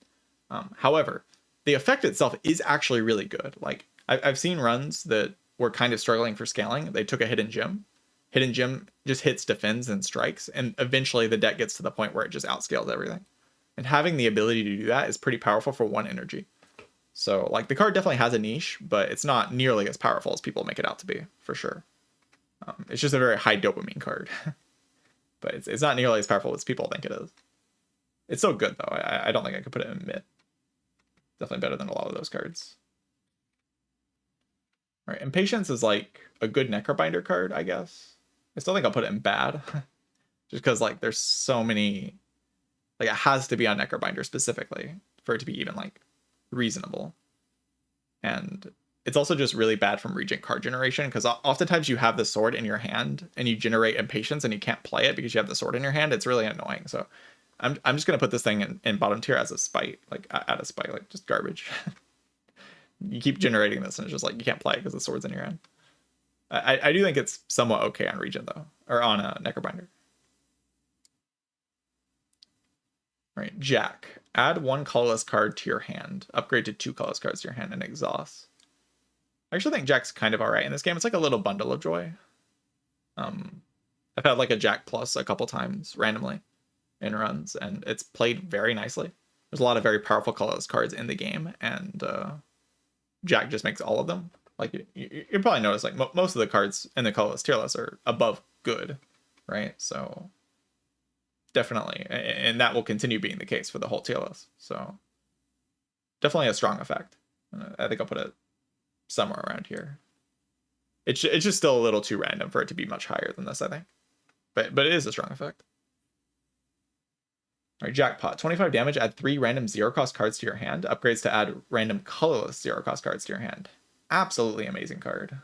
However, the effect itself is actually really good. Like I've seen runs that were kind of struggling for scaling. They took a hidden gem. Hidden gem just hits, defends, and strikes, and eventually the deck gets to the point where it just outscales everything. And having the ability to do that is pretty powerful for 1 energy. So like the card definitely has a niche, but it's not nearly as powerful as people make it out to be, for sure. It's just a very high dopamine card. But it's not nearly as powerful as people think it is. It's so good though. I don't think I could put it in mid. Definitely better than a lot of those cards. All right, Impatience is like a good Necrobinder card, I guess. I still think I'll put it in bad. Just because like there's so many, like it has to be on Necrobinder specifically for it to be even like reasonable. And it's also just really bad from Regent card generation, because oftentimes you have the sword in your hand and you generate Impatience and you can't play it because you have the sword in your hand. It's really annoying. So I'm just going to put this thing in bottom tier as a spite, like at a spite, like just garbage. You keep generating this and it's just like you can't play it because the sword's in your hand. I do think it's somewhat okay on Regent though, or on a Necrobinder. All right, Jack. Add 1 colorless card to your hand. Upgrade to 2 colorless cards to your hand and exhaust. I actually think Jack's kind of alright in this game. It's like a little bundle of joy. I've had like a Jack plus a couple times randomly in runs, and it's played very nicely. There's a lot of very powerful colorless cards in the game, and Jack just makes all of them. Like you probably notice, like most of the cards in the colorless tier list are above good, right? So definitely, and that will continue being the case for the whole tier list. So definitely a strong effect. I think I'll put it somewhere around here. It's just still a little too random for it to be much higher than this, I think. But it is a strong effect. All right, Jackpot. 25 damage, add 3 random 0-cost cards to your hand. Upgrades to add random colorless 0-cost cards to your hand. Absolutely amazing card. I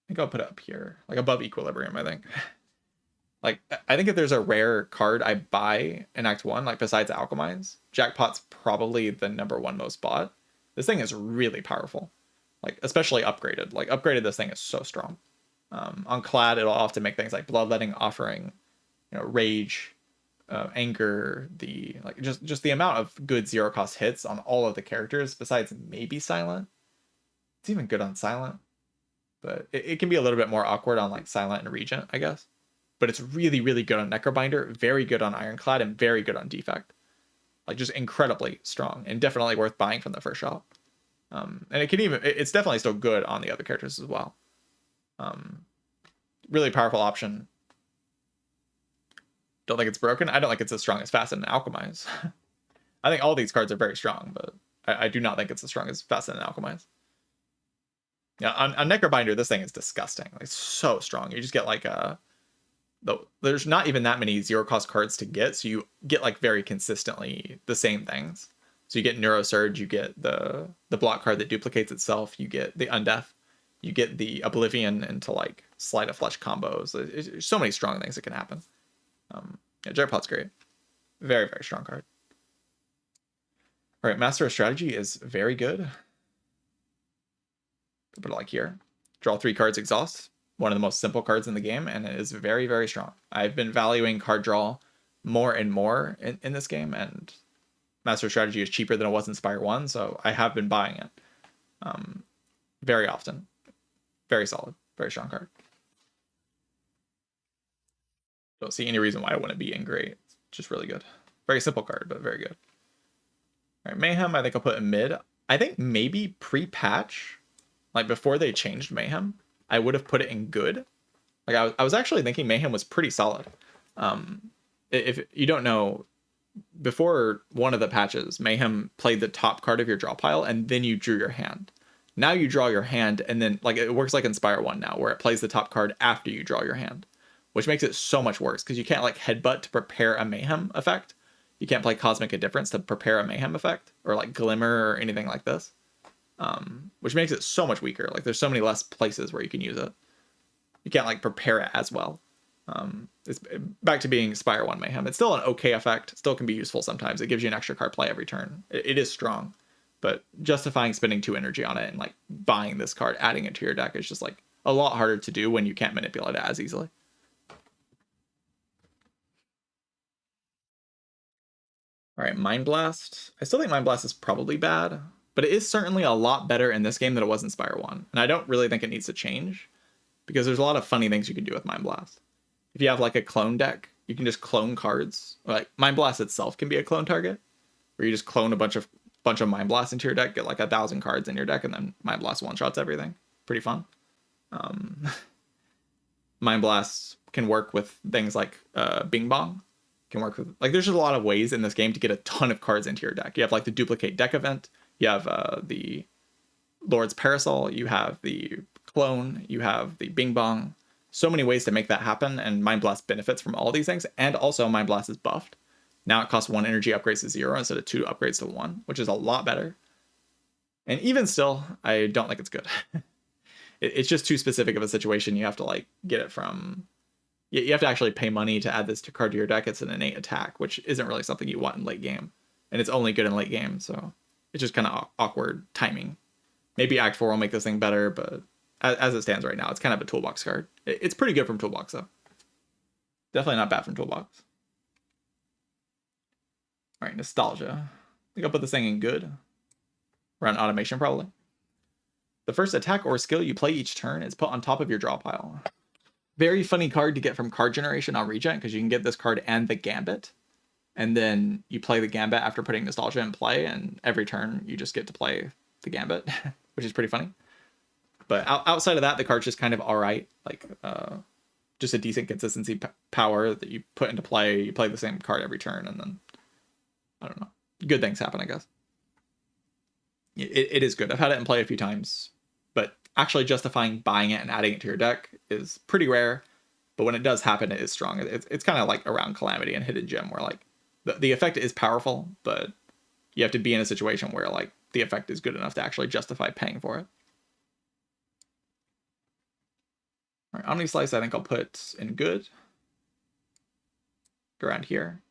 think I'll put it up here, like above Equilibrium, I think. Like, I think if there's a rare card I buy in Act 1, like besides Alchemize, Jackpot's probably the #1 most bought. This thing is really powerful. Like, especially upgraded. Like, upgraded, this thing is so strong. On Clad, it'll often make things like Bloodletting, Offering, Rage, Anger, just the amount of good 0-cost hits on all of the characters, besides maybe Silent. It's even good on Silent. But it can be a little bit more awkward on like Silent and Regent, I guess. But it's really, really good on Necrobinder, very good on Ironclad, and very good on Defect. Like, just incredibly strong, and definitely worth buying from the first shop. And it's definitely still good on the other characters as well. Really powerful option. Don't think it's broken. I don't think it's as strong as Facet and Alchemize. I think all these cards are very strong, but I do not think it's as strong as Facet and Alchemize. Yeah, on Necrobinder, this thing is disgusting. Like, it's so strong. You just get like there's not even that many 0-cost cards to get, so you get like very consistently the same things. So you get Neurosurge, you get the block card that duplicates itself, you get the Undeath, you get the Oblivion into like Sleight of Flesh combos. There's so many strong things that can happen. Yeah, Jackpot's great. Very, very strong card. All right, Master of Strategy is very good. Put it like here. Draw 3 cards, exhaust. One of the most simple cards in the game, and it is very, very strong. I've been valuing card draw more and more in this game, and Master of Strategy is cheaper than it was in Spire 1, so I have been buying it very often. Very solid, very strong card. Don't see any reason why it wouldn't be in great. It's just really good. Very simple card, but very good. All right, Mayhem, I think I'll put in mid. I think maybe pre-patch, like before they changed Mayhem, I would have put it in good. Like I was actually thinking Mayhem was pretty solid. If you don't know, before one of the patches, Mayhem played the top card of your draw pile, and then you drew your hand. Now you draw your hand, and then like it works like in Spire 1 now, where it plays the top card after you draw your hand, which makes it so much worse because you can't like headbutt to prepare a Mayhem effect. You can't play Cosmic Indifference to prepare a Mayhem effect, or like Glimmer or anything like this, which makes it so much weaker. Like there's so many less places where you can use it. You can't like prepare it as well. It's back to being Spire 1 Mayhem. It's still an okay effect. It still can be useful sometimes. It gives you an extra card play every turn. It is strong, but justifying spending 2 energy on it and like buying this card, adding it to your deck is just like a lot harder to do when you can't manipulate it as easily. All right, Mind Blast. I still think Mind Blast is probably bad, but it is certainly a lot better in this game than it was in Spire 1. And I don't really think it needs to change because there's a lot of funny things you can do with Mind Blast. If you have like a clone deck, you can just clone cards. Like Mind Blast itself can be a clone target, where you just clone a bunch of Mind Blasts into your deck, get like 1,000 cards in your deck, and then Mind Blast one-shots everything. Pretty fun. Mind Blast can work with things like Bing Bong. Can work with, like, there's just a lot of ways in this game to get a ton of cards into your deck. You have like the duplicate deck event, you have the Lord's Parasol, you have the clone, you have the Bing Bong. So many ways to make that happen, and Mind Blast benefits from all these things. And also Mind Blast is buffed. Now it costs 1 energy upgrades to 0 instead of 2 upgrades to 1, which is a lot better. And even still, I don't think it's good. It's just too specific of a situation. You have to like get it from, you have to actually pay money to add this card to your deck. It's an innate attack, which isn't really something you want in late game. And it's only good in late game, so it's just kind of awkward timing. Maybe Act 4 will make this thing better, but as it stands right now, it's kind of a toolbox card. It's pretty good from toolbox, though. Definitely not bad from toolbox. All right, Nostalgia. I think I'll put this thing in good. Around automation, probably. The first attack or skill you play each turn is put on top of your draw pile. Very funny card to get from card generation on Regent, because you can get this card and the Gambit. And then you play the Gambit after putting Nostalgia in play, and every turn you just get to play the Gambit, which is pretty funny. But outside of that, the card's just kind of all right. Like, just a decent consistency power that you put into play. You play the same card every turn, and then, I don't know. Good things happen, I guess. It is good. I've had it in play a few times, but actually justifying buying it and adding it to your deck is pretty rare. But when it does happen, it is strong. It's kind of like around Calamity and Hidden Gem, where like the effect is powerful, but you have to be in a situation where like the effect is good enough to actually justify paying for it. All right, Omni Slice, I think I'll put in good. Go around here.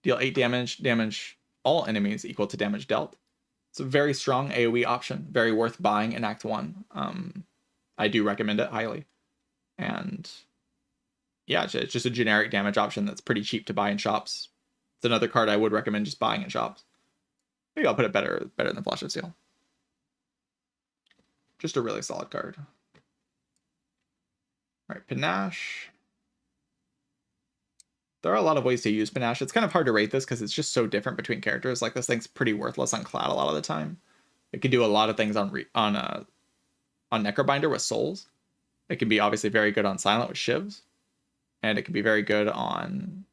Deal 8 damage. Damage all enemies equal to damage dealt. It's a very strong AoE option. Very worth buying in Act 1. I do recommend it highly. And yeah, it's just a generic damage option that's pretty cheap to buy in shops. It's another card I would recommend just buying in shops. Maybe I'll put it better than Flash of Steel. Just a really solid card. All right, Panache. There are a lot of ways to use Panache. It's kind of hard to rate this because it's just so different between characters. Like, this thing's pretty worthless on Cloud a lot of the time. It can do a lot of things on Necrobinder with Souls. It can be obviously very good on Silent with Shivs. And it can be very good on,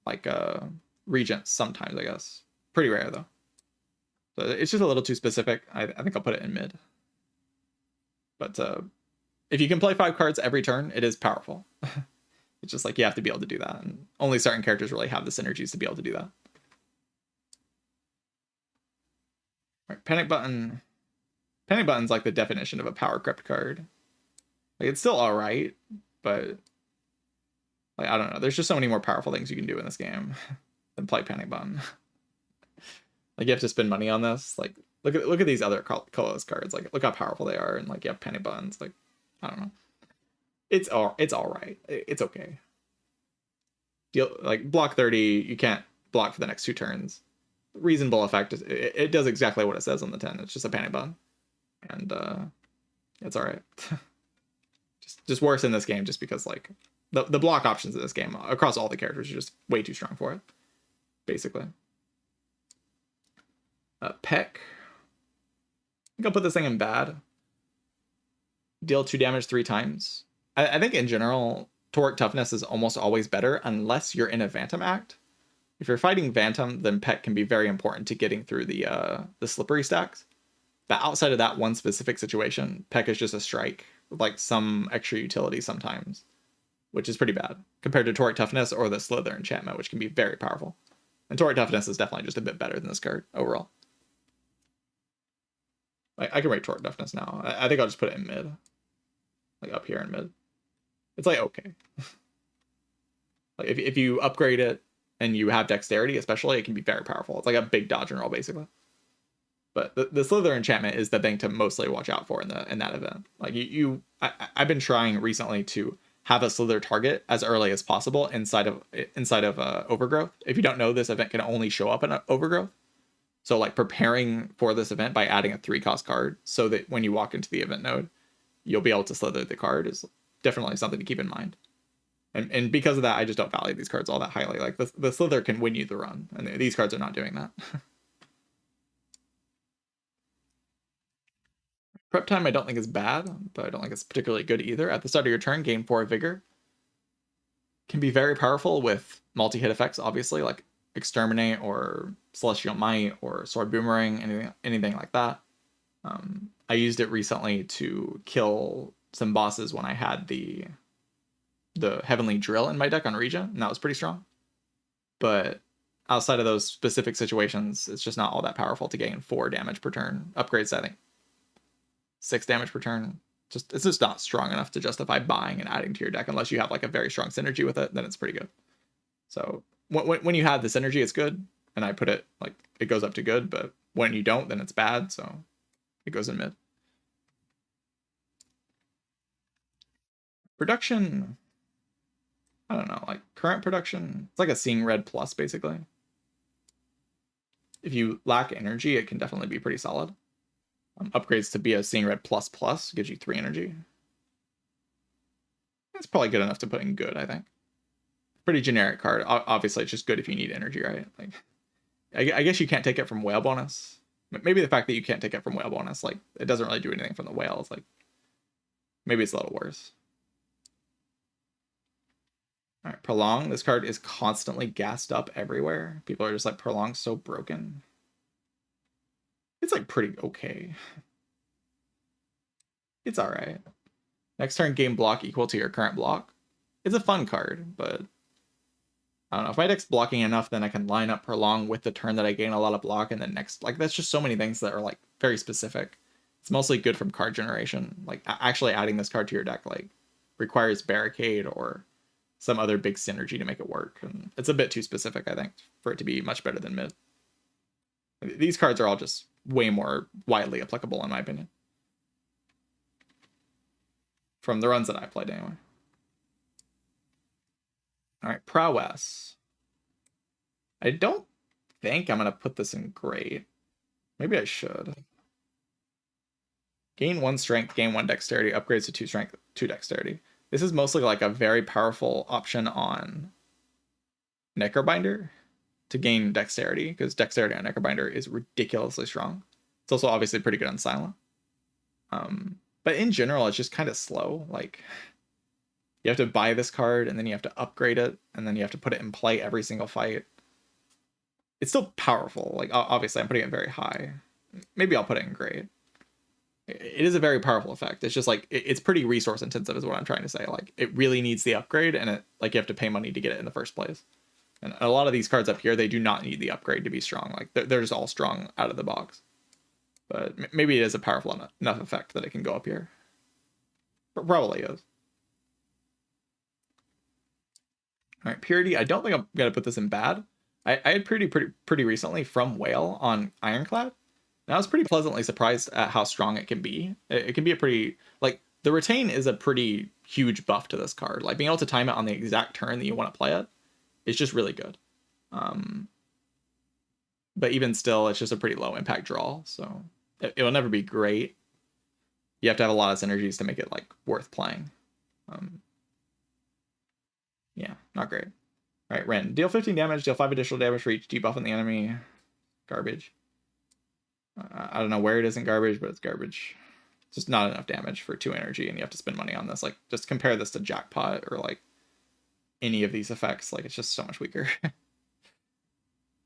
like, Regents sometimes, I guess. Pretty rare, though. So it's just a little too specific. I think I'll put it in mid. But if you can play 5 cards every turn, it is powerful. It's just like you have to be able to do that. And only certain characters really have the synergies to be able to do that. All right, Panic Button. Panic Button's like the definition of a power crept card. Like, it's still all right, but like, I don't know. There's just so many more powerful things you can do in this game than play Panic Button. Like, you have to spend money on this. Like, look at these other colorless cards. Like, look how powerful they are, and like you have Panic Buttons. Like, I don't know. It's all right. It's okay. Like, block 30, you can't block for the next 2 turns. Reasonable effect. It does exactly what it says on the 10. It's just a Panic Button. And it's all right. just worse in this game just because, like, the block options in this game across all the characters are just way too strong for it, basically. Peck. I think I'll put this thing in bad. Deal 2 damage 3 times. I think in general, Toric Toughness is almost always better unless you're in a Phantom Act. If you're fighting Phantom, then Peck can be very important to getting through the slippery stacks. But outside of that one specific situation, Peck is just a strike with like some extra utility sometimes, which is pretty bad compared to Toric Toughness or the Slither enchantment, which can be very powerful. And Torrent Toughness is definitely just a bit better than this card overall. I can rate Torrent Toughness now. I think I'll just put it in mid. Like up here in mid. It's like okay. Like if you upgrade it and you have dexterity, especially, it can be very powerful. It's like a big dodge and roll, basically. But the Slither enchantment is the thing to mostly watch out for in that event. Like I've been trying recently to have a Slither target as early as possible inside of Overgrowth. If you don't know, this event can only show up in Overgrowth. So like preparing for this event by adding a 3-cost card so that when you walk into the event node, you'll be able to Slither the card is definitely something to keep in mind. And because of that, I just don't value these cards all that highly. Like the Slither can win you the run, and these cards are not doing that. Prep time I don't think is bad, but I don't think it's particularly good either. At the start of your turn, gain 4 vigor. Can be very powerful with multi-hit effects, obviously, like Exterminate or Celestial Might or Sword Boomerang, anything like that. I used it recently to kill some bosses when I had the Heavenly Drill in my deck on Regen, and that was pretty strong. But outside of those specific situations, it's just not all that powerful to gain 4 damage per turn. Upgrades, I think 6 damage per turn. It's just not strong enough to justify buying and adding to your deck unless you have like a very strong synergy with it. Then it's pretty good. So when you have the synergy, it's good, and I put it like it goes up to good. But when you don't, then it's bad. So it goes in mid. Production, I don't know, like current production, it's like a Seeing Red plus, basically. If you lack energy, it can definitely be pretty solid. Upgrades to be a Seeing Red plus plus gives you 3 energy. It's probably good enough to put in good, I think. Pretty generic card. Obviously, it's just good if you need energy, right? Like, I guess you can't take it from Whale bonus. Maybe the fact that you can't take it from Whale bonus, like, it doesn't really do anything from the whale. It's like, maybe it's a little worse. All right, Prolong. This card is constantly gassed up everywhere. People are just like, Prolong's so broken. It's like pretty okay. It's all right. Next turn, gain block equal to your current block. It's a fun card, but I don't know. If my deck's blocking enough, then I can line up Prolong with the turn that I gain a lot of block, and then next, like, that's just so many things that are like very specific. It's mostly good from card generation. Like actually adding this card to your deck like requires Barricade or some other big synergy to make it work, and it's a bit too specific, I think, for it to be much better than mid. These cards are all just way more widely applicable, in my opinion, from the runs that I played anyway. All right, Prowess. I don't think I'm going to put this in great. Maybe I should. Gain 1 strength, gain 1 dexterity, upgrades to 2 strength, 2 dexterity. This is mostly like a very powerful option on Necrobinder to gain dexterity, because dexterity on Necrobinder is ridiculously strong. It's also obviously pretty good on Silent. But in general, it's just kind of slow. Like, you have to buy this card, and then you have to upgrade it, and then you have to put it in play every single fight. It's still powerful. Like, obviously, I'm putting it very high. Maybe I'll put it in great. It is a very powerful effect. It's just like, it's pretty resource intensive is what I'm trying to say. Like, it really needs the upgrade, and like you have to pay money to get it in the first place. And a lot of these cards up here, they do not need the upgrade to be strong. Like, they're just all strong out of the box. But maybe it is a powerful enough effect that it can go up here. Probably is. All right, Purity. I don't think I'm gonna put this in bad. I had pretty recently from Whale on Ironclad, and I was pretty pleasantly surprised at how strong it can be. It can be a pretty, like, the Retain is a pretty huge buff to this card. Like, being able to time it on the exact turn that you want to play it is just really good. But even still, it's just a pretty low impact draw, so it will never be great. You have to have a lot of synergies to make it like worth playing. Yeah, not great. All right, Ren. Deal 15 damage, deal 5 additional damage for each debuff on the enemy. Garbage. I don't know where it is in garbage, but it's garbage. It's just not enough damage for 2 energy, and you have to spend money on this. Like, just compare this to Jackpot or like any of these effects. Like, it's just so much weaker.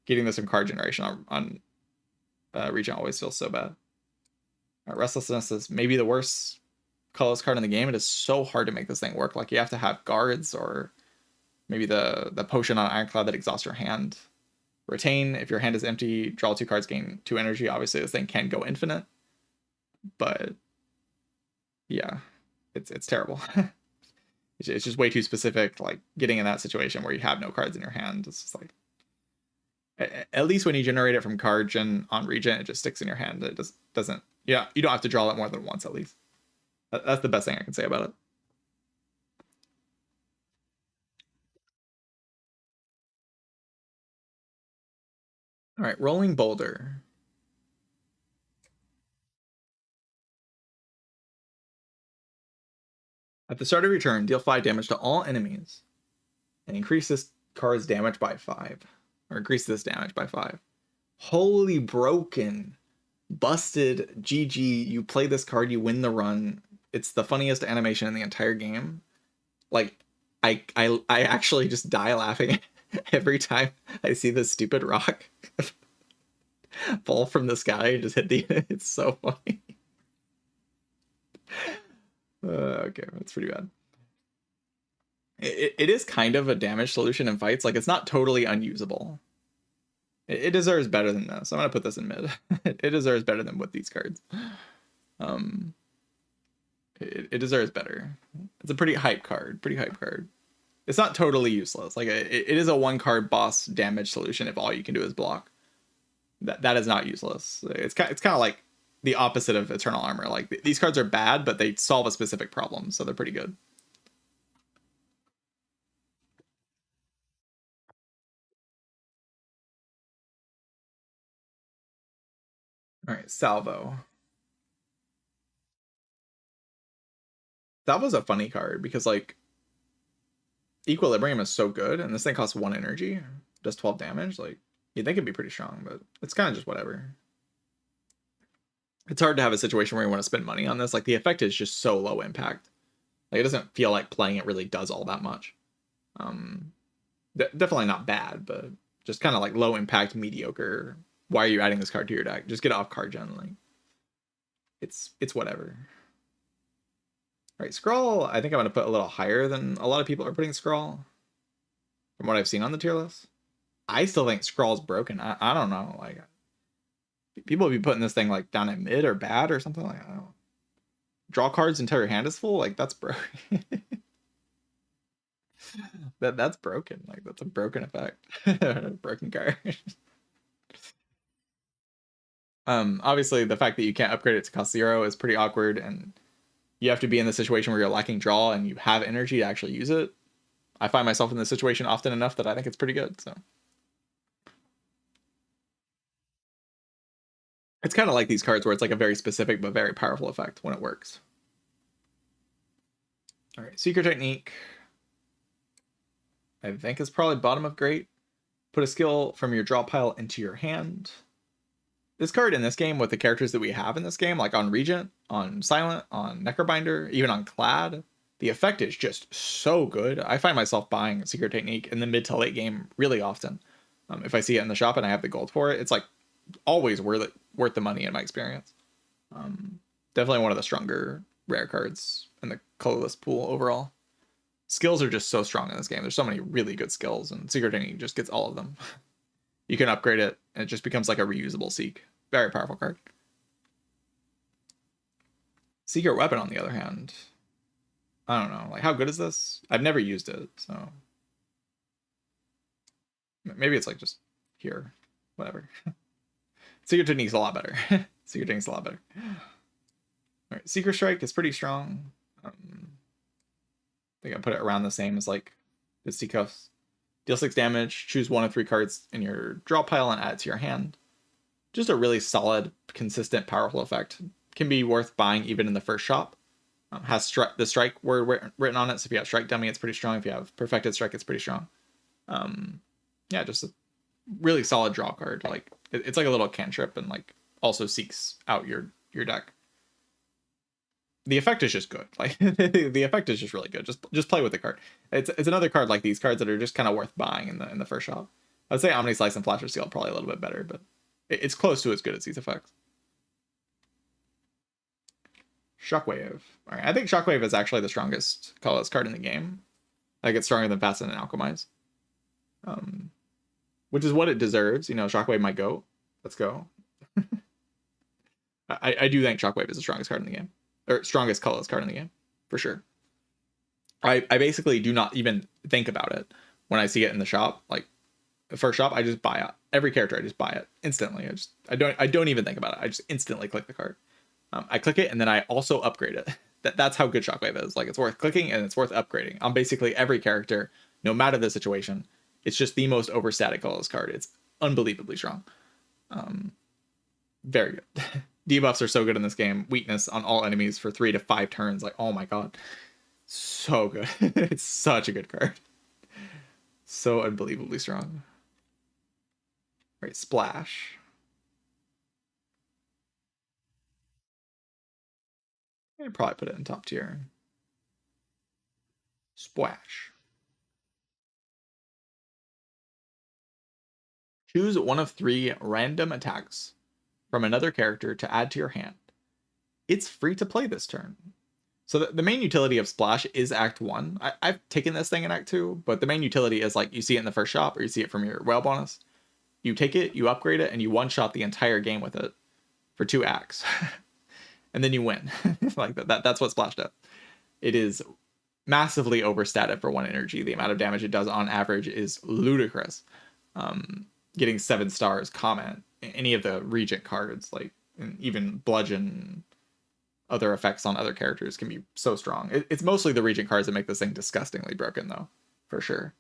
Getting this in card generation on Regen always feels so bad. Restlessness is maybe the worst colorless card in the game. It is so hard to make this thing work. Like, you have to have guards or maybe the potion on Ironclad that exhausts your hand. Retain, if your hand is empty, draw 2 cards, gain 2 energy. Obviously, this thing can go infinite, but yeah, it's terrible. It's just way too specific. Like getting in that situation where you have no cards in your hand, it's just like, at least when you generate it from card gen on regen, it just sticks in your hand. It just doesn't. Yeah, you don't have to draw it more than once at least. That's the best thing I can say about it. All right, Rolling Boulder. At the start of your turn, deal 5 damage to all enemies and increase this card's damage by 5. Or increase this damage by 5. Holy broken. Busted. GG. You play this card, you win the run. It's the funniest animation in the entire game. Like, I actually just die laughing every time I see this stupid rock fall from the sky and just hit the... It's so funny. Okay, that's pretty bad. It is kind of a damage solution in fights. Like, it's not totally unusable. It deserves better than this. I'm gonna put this in mid. It deserves better than with these cards. It deserves better. It's a pretty hype card. It's not totally useless. Like, it is a 1-card boss damage solution if all you can do is block. That is not useless. It's kind of like the opposite of Eternal Armor. Like, these cards are bad, but they solve a specific problem, so they're pretty good. All right, Salvo. That was a funny card because, like, Equilibrium is so good, and this thing costs 1 energy, does 12 damage. Like, you'd think it'd be pretty strong, but it's kind of just whatever. It's hard to have a situation where you want to spend money on this. Like, the effect is just so low impact. Like, it doesn't feel like playing it really does all that much. Definitely not bad, but just kind of like low impact, mediocre. Why are you adding this card to your deck? Just get it off card gen. Like, it's whatever. All right, Scrawl, I think I'm going to put a little higher than a lot of people are putting Scrawl. From what I've seen on the tier list. I still think Scrawl's broken. I don't know. Like, people would be putting this thing like down at mid or bad or something. Like, I don't know. Draw cards until your hand is full. Like, that's broken. That's broken. Like, that's a broken effect. Broken card. Obviously, the fact that you can't upgrade it to cost 0 is pretty awkward, and you have to be in the situation where you're lacking draw and you have energy to actually use it. I find myself in this situation often enough that I think it's pretty good. So it's kind of like these cards where it's like a very specific but very powerful effect when it works. All right, Secret Technique. I think is probably bottom of great. Put a skill from your draw pile into your hand. This card in this game with the characters that we have in this game, like on Regent, on Silent, on Necrobinder, even on Clad, the effect is just so good. I find myself buying Secret Technique in the mid to late game really often. If I see it in the shop and I have the gold for it, it's like always worth the money in my experience. Definitely one of the stronger rare cards in the colorless pool overall. Skills are just so strong in this game. There's so many really good skills, and Secret Technique just gets all of them. You can upgrade it, and it just becomes like a reusable Seek. Very powerful card. Secret Weapon, on the other hand, I don't know. Like, how good is this? I've never used it, so maybe it's like just here, whatever. Secret Technique's a lot better. Secret Technique's a lot better. All right, Secret Strike is pretty strong. I think I put it around the same as like the Sea Cuffs. Deal 6 damage, choose 1 of 3 cards in your draw pile and add it to your hand. Just a really solid, consistent, powerful effect. Can be worth buying even in the first shop. Has the strike word written on it, so if you have Strike Dummy, it's pretty strong. If you have Perfected Strike, it's pretty strong. Yeah, just a really solid draw card. Like, it's like a little cantrip and like also seeks out your deck. The effect is just good. Like, the effect is just really good. Just play with the card. It's another card like these cards that are just kind of worth buying in the first shop. I'd say Omni Slice and Flasher Seal probably a little bit better, but it's close to as good as these effects. Shockwave. All right, I think Shockwave is actually the strongest colorless card in the game. Like, it's stronger than Fasten and Alchemize. which is what it deserves. You know, Shockwave my goat. Let's go. I do think Shockwave is the strongest card in the game, or strongest colorless card in the game, for sure. I basically do not even think about it when I see it in the shop. Like the first shop, I just buy it. Every character, I just buy it instantly. I don't even think about it. I just instantly click the card. I click it and then I also upgrade it. That's how good Shockwave is. Like, it's worth clicking and it's worth upgrading on basically every character, no matter the situation. It's just the most overstatic colorless card. It's unbelievably strong. Very good. Debuffs are so good in this game. Weakness on all enemies for 3 to 5 turns. Like, oh my god. So good. It's such a good card. So unbelievably strong. Right, Splash. I'd probably put it in top tier. Splash. Choose one of 3 random attacks from another character to add to your hand. It's free to play this turn. So the main utility of Splash is Act 1. I've taken this thing in Act 2, but the main utility is, like, you see it in the first shop or you see it from your whale bonus. You take it, you upgrade it, and you one-shot the entire game with it for 2 acts. And then you win. Like that's what Splash does. It is massively overstated for 1 energy. The amount of damage it does on average is ludicrous. Getting 7 stars, comment, any of the Regent cards, like, and even Bludgeon, other effects on other characters can be so strong. It's mostly the Regent cards that make this thing disgustingly broken, though, for sure.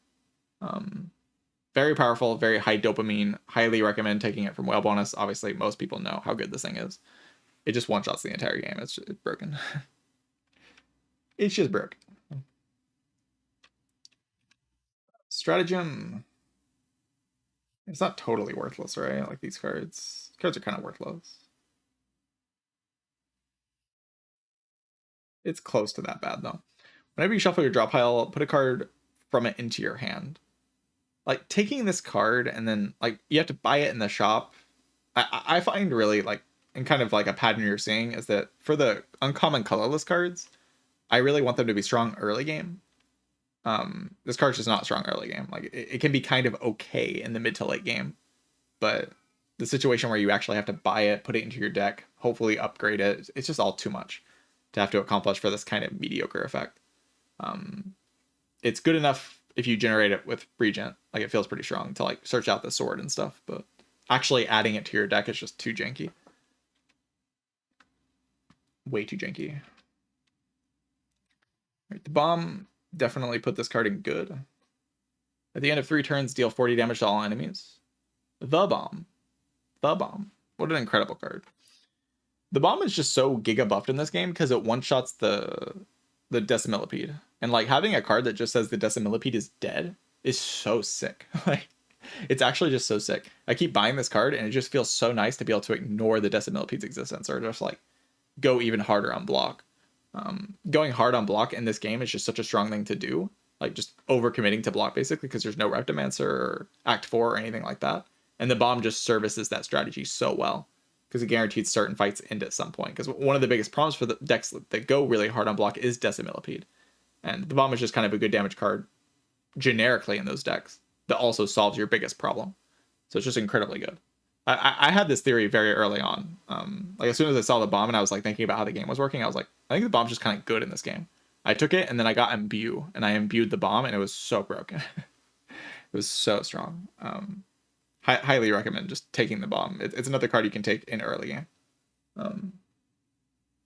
Very powerful, very high dopamine. Highly recommend taking it from whale bonus. Obviously, most people know how good this thing is. It just one-shots the entire game. It's broken. It's just broken. Stratagem. It's not totally worthless, right? Like, these cards. Cards are kind of worthless. It's close to that bad, though. Whenever you shuffle your draw pile, put a card from it into your hand. Like, taking this card and then, like, you have to buy it in the shop. I find really, like, and kind of like a pattern you're seeing is that for the uncommon colorless cards, I really want them to be strong early game. This card's just not strong early game. Like, it can be kind of okay in the mid to late game, but the situation where you actually have to buy it, put it into your deck, hopefully upgrade it, it's just all too much to have to accomplish for this kind of mediocre effect. It's good enough if you generate it with Regent. Like, it feels pretty strong to, like, search out the sword and stuff, but actually adding it to your deck is just too janky. Way too janky. Right, the bomb, definitely put this card in good. At the end of 3 turns, deal 40 damage to all enemies. The bomb. The bomb. What an incredible card. The bomb is just so giga buffed in this game because it one-shots the Decimillipede. And, like, having a card that just says the Decimillipede is dead is so sick. Like, it's actually just so sick. I keep buying this card and it just feels so nice to be able to ignore the Decimillipede's existence or just, like, go even harder on block. Going hard on block in this game is just such a strong thing to do. Like, just overcommitting to block, basically, because there's no Reptomancer or Act 4 or anything like that. And the bomb just services that strategy so well, because it guarantees certain fights end at some point. Because one of the biggest problems for the decks that go really hard on block is Decimillipede. And the bomb is just kind of a good damage card generically in those decks that also solves your biggest problem. So it's just incredibly good. I had this theory very early on. Like, as soon as I saw the bomb and I was, like, thinking about how the game was working, I was like, I think the bomb's just kind of good in this game. I took it and then I got imbue and I imbued the bomb and it was so broken. It was so strong. Highly recommend just taking the bomb. It's another card you can take in early game.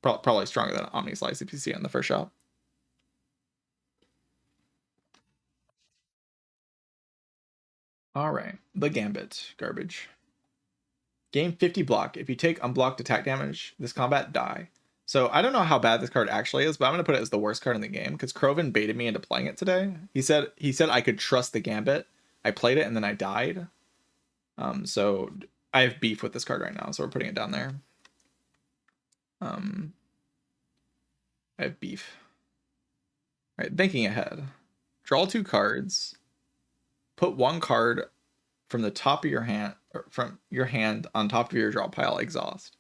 Probably stronger than Omni Slice if you see it in the first shot. All right, the Gambit, garbage. Gain 50 block. If you take unblocked attack damage this combat, die. So I don't know how bad this card actually is, but I'm gonna put it as the worst card in the game because Krovan baited me into playing it today. He said I could trust the Gambit. I played it and then I died. So I have beef with this card right now, so we're putting it down there. I have beef. All right, thinking ahead. Draw 2 cards. Put 1 card from the top of your hand, or from your hand on top of your draw pile, exhaust.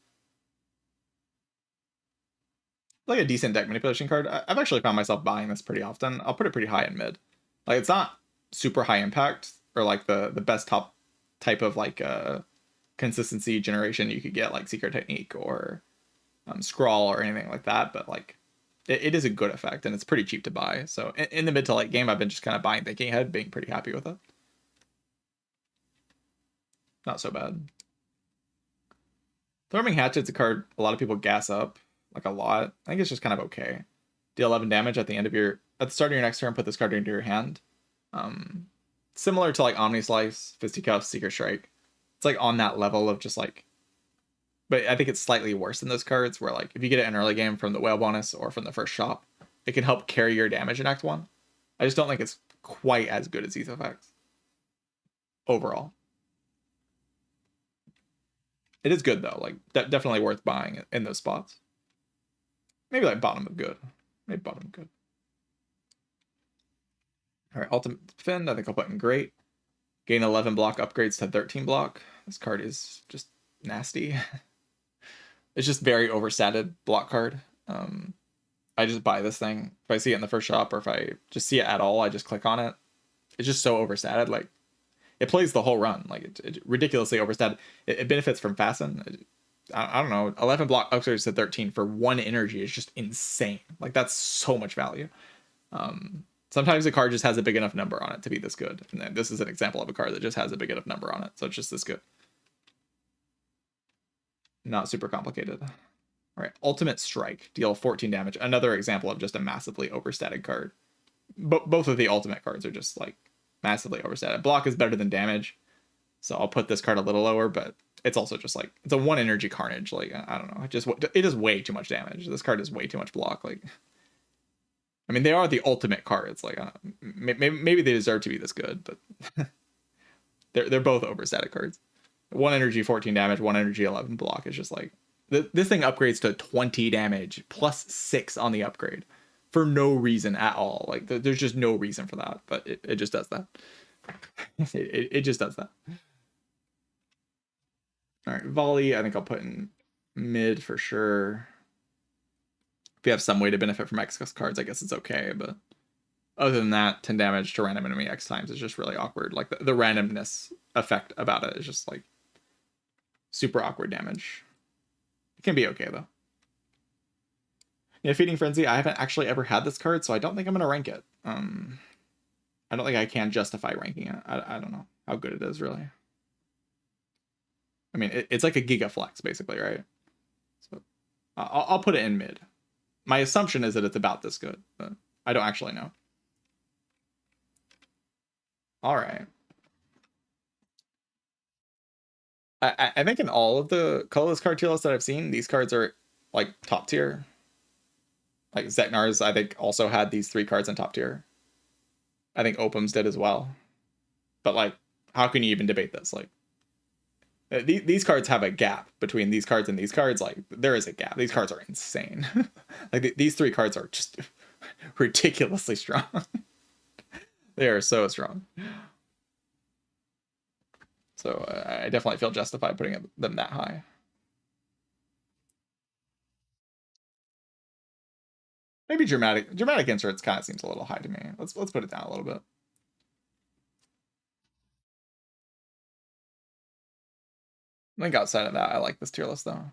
Like a decent deck manipulation card. I've actually found myself buying this pretty often. I'll put it pretty high in mid. Like, it's not super high impact or like the best top type of like consistency generation, you could get like Secret Technique or Scrawl or anything like that. But like it is a good effect and it's pretty cheap to buy. So in the mid to late game, I've been just kind of buying Thinking Ahead, being pretty happy with it. Not so bad. Throwing Hatchet's a card a lot of people gas up, like a lot. I think it's just kind of okay. Deal 11 damage at the start of your next turn, put this card into your hand. Similar to like Omni Slice, Fisticuffs, Secret Strike. It's like on that level of just like, but I think it's slightly worse than those cards where like if you get it in early game from the whale bonus or from the first shop, it can help carry your damage in Act 1. I just don't think it's quite as good as these effects overall. It is good though, like definitely worth buying in those spots. Maybe like bottom of good. Maybe bottom of good. All right, Ultimate Defend, I think I'll put in great. Gain 11 block, upgrades to 13 block. This card is just nasty. It's just very overstated block card. I just buy this thing. If I see it in the first shop or if I just see it at all, I just click on it. It's just so overstated. Like, it plays the whole run. Like, it's ridiculously overstated. It benefits from Fasten. I don't know. 11 block upgrades to 13 for 1 energy is just insane. Like, that's so much value. Sometimes a card just has a big enough number on it to be this good. And then this is an example of a card that just has a big enough number on it. So it's just this good. Not super complicated. All right, Ultimate Strike. Deal 14 damage. Another example of just a massively overstated card. Both of the ultimate cards are just like massively overstated. Block is better than damage. So I'll put this card a little lower, but it's also just like, it's a 1 energy carnage. Like, I don't know. It is way too much damage. This card is way too much block. Like, I mean, they are the ultimate cards. Like, maybe they deserve to be this good, but they're both overstated cards. 1 energy, 14 damage, 1 energy, 11 block is just like, this thing upgrades to 20 damage plus 6 on the upgrade for no reason at all. Like, there's just no reason for that, but it just does that. it just does that. All right, Volley, I think I'll put in mid for sure. If you have some way to benefit from X cards, I guess it's okay, but other than that, 10 damage to random enemy X times is just really awkward. Like, the randomness effect about it is just like super awkward damage. It can be okay though. Yeah, Feeding Frenzy, I haven't actually ever had this card, so I don't think I'm gonna rank it. I don't think I can justify ranking it. I don't know how good it is really. I mean, it's like a Giga Flex basically, right? So I'll put it in mid. My assumption is that it's about this good, but I don't actually know. All right. I think in all of the colorless card tier lists that I've seen, these cards are like top tier. Like Zetnar's, I think, also had these 3 cards in top tier. I think Opum's did as well. But like, how can you even debate this? Like, these cards have a gap between these cards and these cards. Like, there is a gap. These cards are insane. Like, these 3 cards are just ridiculously strong. They are so strong. So I definitely feel justified putting them that high. Maybe dramatic inserts kind of seems a little high to me. Let's put it down a little bit. I think outside of that, I like this tier list though.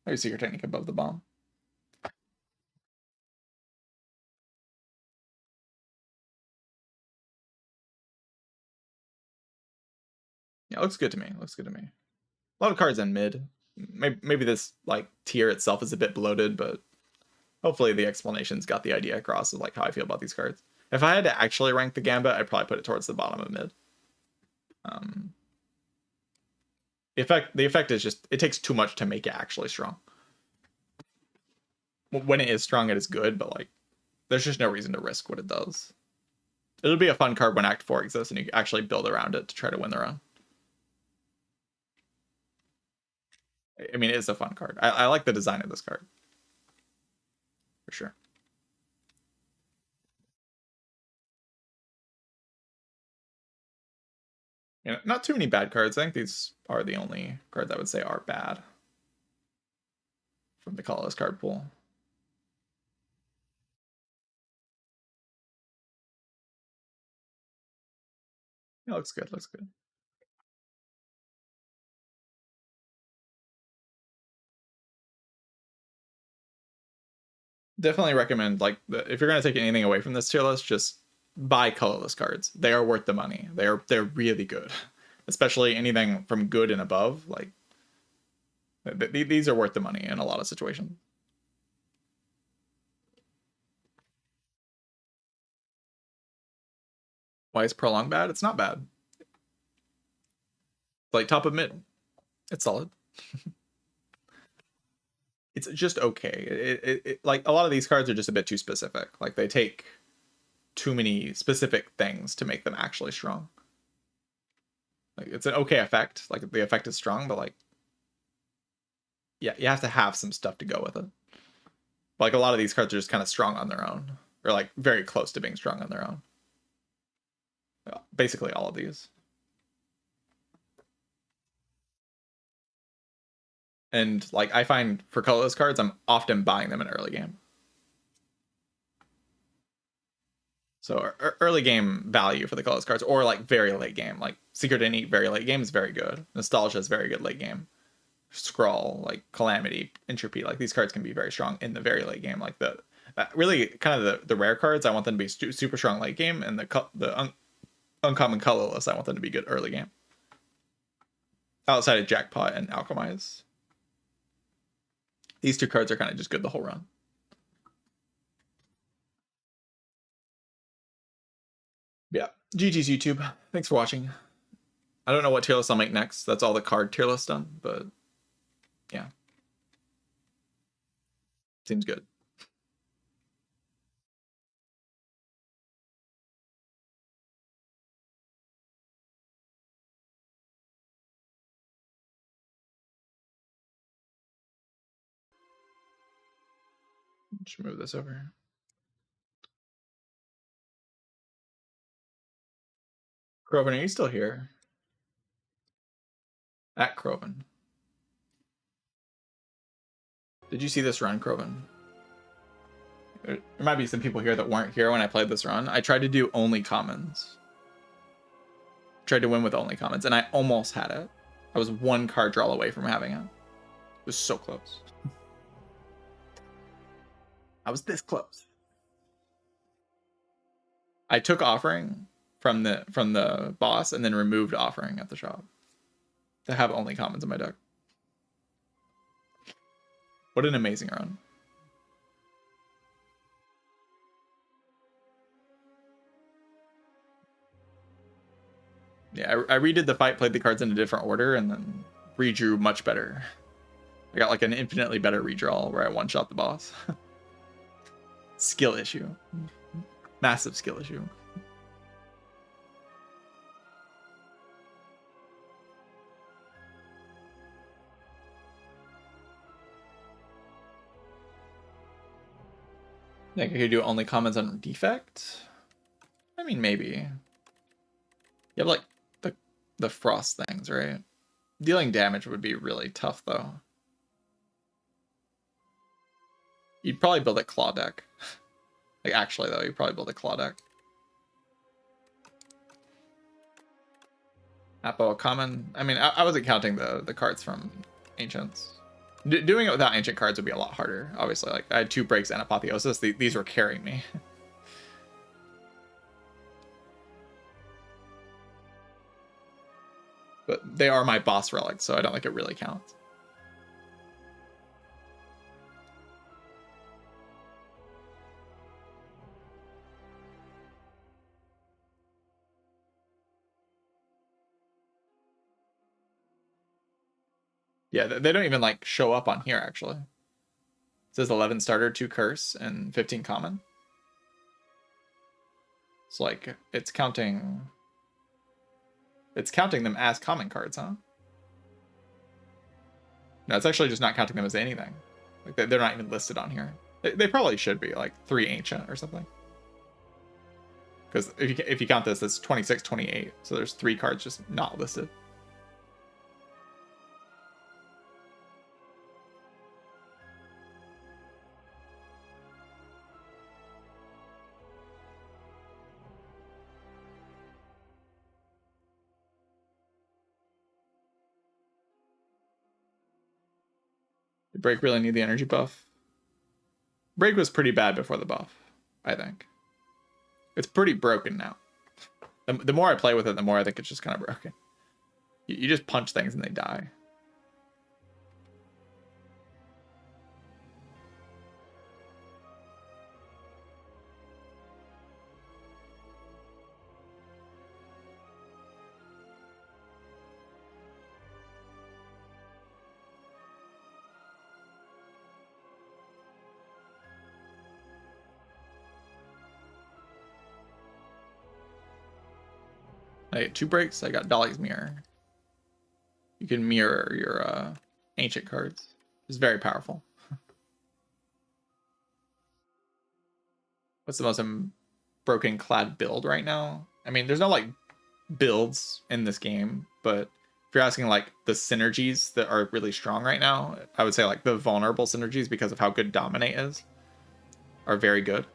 Maybe Secret Technique above the bomb. Yeah, looks good to me. Looks good to me. A lot of cards in mid. Maybe this like tier itself is a bit bloated, but hopefully the explanation's got the idea across of like how I feel about these cards. If I had to actually rank the Gambit, I'd probably put it towards the bottom of mid. The effect is just, it takes too much to make it actually strong. When it is strong, it is good, but like, there's just no reason to risk what it does. It'll be a fun card when Act 4 exists and you actually build around it to try to win the run. I mean, it is a fun card. I like the design of this card. For sure. You know, not too many bad cards. I think these are the only cards I would say are bad from the Colorless card pool. Yeah, looks good. Looks good. definitely recommend, like, if you're going to take anything away from this tier list, just buy colorless cards. They are worth the money. They're really good, especially anything from good and above. Like, these are worth the money in a lot of situations. Why is Prolong bad? It's not bad. Like top of mid, it's solid. It's just okay. Like a lot of these cards are just a bit too specific. Like they take too many specific things to make them actually strong. Like it's an okay effect. Like the effect is strong, but like, yeah, you have to have some stuff to go with it. Like a lot of these cards are just kind of strong on their own, or like very close to being strong on their own. Basically all of these. And like I find for colorless cards, I'm often buying them in early game. So early game value for the colorless cards, or like very late game, like Secret Innate very late game is very good. Nostalgia is very good late game. Scrawl, like Calamity, Entropy, like these cards can be very strong in the very late game. Like the really kind of the rare cards, I want them to be super strong late game, and the uncommon colorless, I want them to be good early game. Outside of Jackpot and Alchemize, these two cards are kind of just good the whole run. Yeah, GG's YouTube. Thanks for watching. I don't know what tier list I'll make next. That's all the card tier list done, but yeah. Seems good. Just move this over. Croven, are you still here? At Croven. Did you see this run, Croven? There might be some people here that weren't here when I played this run. I tried to do only commons. Tried to win with only commons, and I almost had it. I was one card draw away from having it. It was so close. I was this close. I took offering from the boss and then removed offering at the shop to have only commons in my deck. What an amazing run. Yeah, I redid the fight, played the cards in a different order, and then redrew much better. I got like an infinitely better redraw where I one-shot the boss. Skill issue. Massive skill issue. Think I could do only comments on defect? I mean, maybe. You have like the frost things, right? Dealing damage would be really tough though. You'd probably build a claw deck. Like actually though, you'd probably build a claw deck. Apo common. I mean, I wasn't counting the cards from ancients. Doing it without ancient cards would be a lot harder. Obviously, like I had 2 breaks and apotheosis. These were carrying me. But they are my boss relics, so I don't think it really counts. Yeah, they don't even like show up on here actually. It says 11 starter, 2 curse, and 15 common. It's like it's counting them as common cards, huh? No, it's actually just not counting them as anything. Like they're not even listed on here. They probably should be like 3 ancient or something. Because if you count this, it's 26, 28. So there's 3 cards just not listed. The break really need the energy buff. Break was pretty bad before the buff, I think. It's pretty broken now. The more I play with it, the more I think it's just kind of broken. You just punch things and they die. I get 2 breaks. I got Dolly's Mirror. You can mirror your ancient cards. It's very powerful. What's the most broken clad build right now? I mean, there's no like builds in this game, but if you're asking like the synergies that are really strong right now, I would say like the vulnerable synergies, because of how good Dominate is, are very good.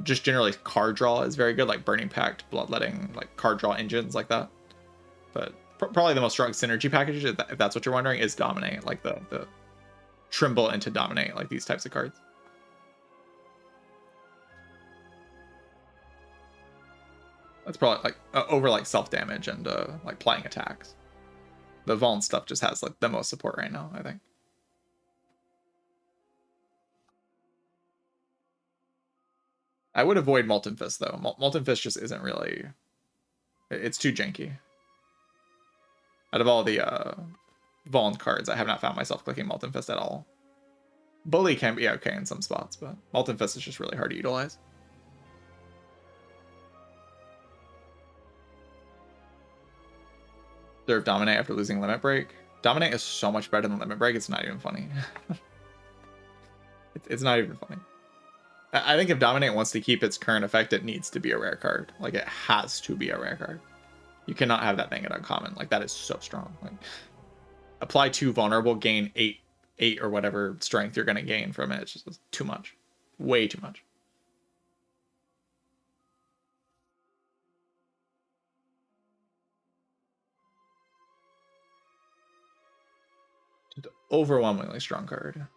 Just generally card draw is very good, like Burning Pact, Bloodletting, like card draw engines like that. But probably the most strong synergy package, if that's what you're wondering, is Dominate, like the Trimble into Dominate, like these types of cards. That's probably like over like self damage and like playing attacks. The Vuln stuff just has like the most support right now, I think. I would avoid Molten Fist though. Molten Fist just isn't really. It's too janky. Out of all the Vuln cards, I have not found myself clicking Molten Fist at all. Bully can be okay in some spots, but Molten Fist is just really hard to utilize. Serve Dominate after losing Limit Break. Dominate is so much better than Limit Break, it's not even funny. It's not even funny. I think if Dominate wants to keep its current effect, it needs to be a rare card. Like, it has to be a rare card. You cannot have that thing at uncommon. Like, that is so strong. Like, apply 2 vulnerable, gain 8 or whatever strength you're going to gain from it. It's just too much. Way too much. Just overwhelmingly strong card.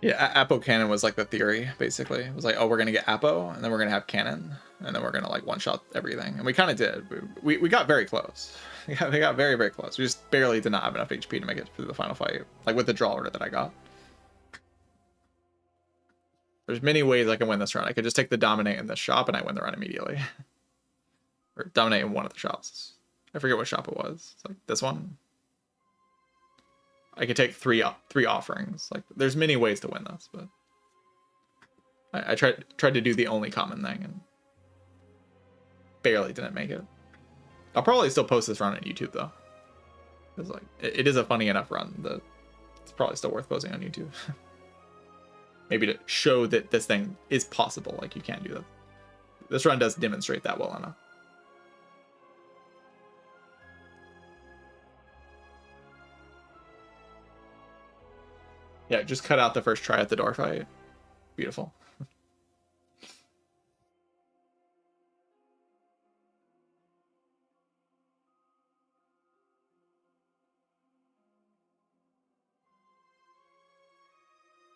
Yeah, Apo Cannon was like the theory, basically. It was like, oh, we're going to get Apo, and then we're going to have Cannon, and then we're going to like one-shot everything. And we kind of did. We got very close. We got very, very close. We just barely did not have enough HP to make it through the final fight, like with the draw order that I got. There's many ways I can win this run. I could just take the Dominate in this shop, and I win the run immediately. Or Dominate in one of the shops. I forget what shop it was. It's like this one. I could take three offerings. Like, there's many ways to win this, but I tried to do the only common thing and barely didn't make it. I'll probably still post this run on YouTube though. It's like it is a funny enough run that it's probably still worth posting on YouTube. Maybe to show that this thing is possible. Like, you can do that. This run does demonstrate that well enough. Yeah, just cut out the first try at the door fight. Beautiful.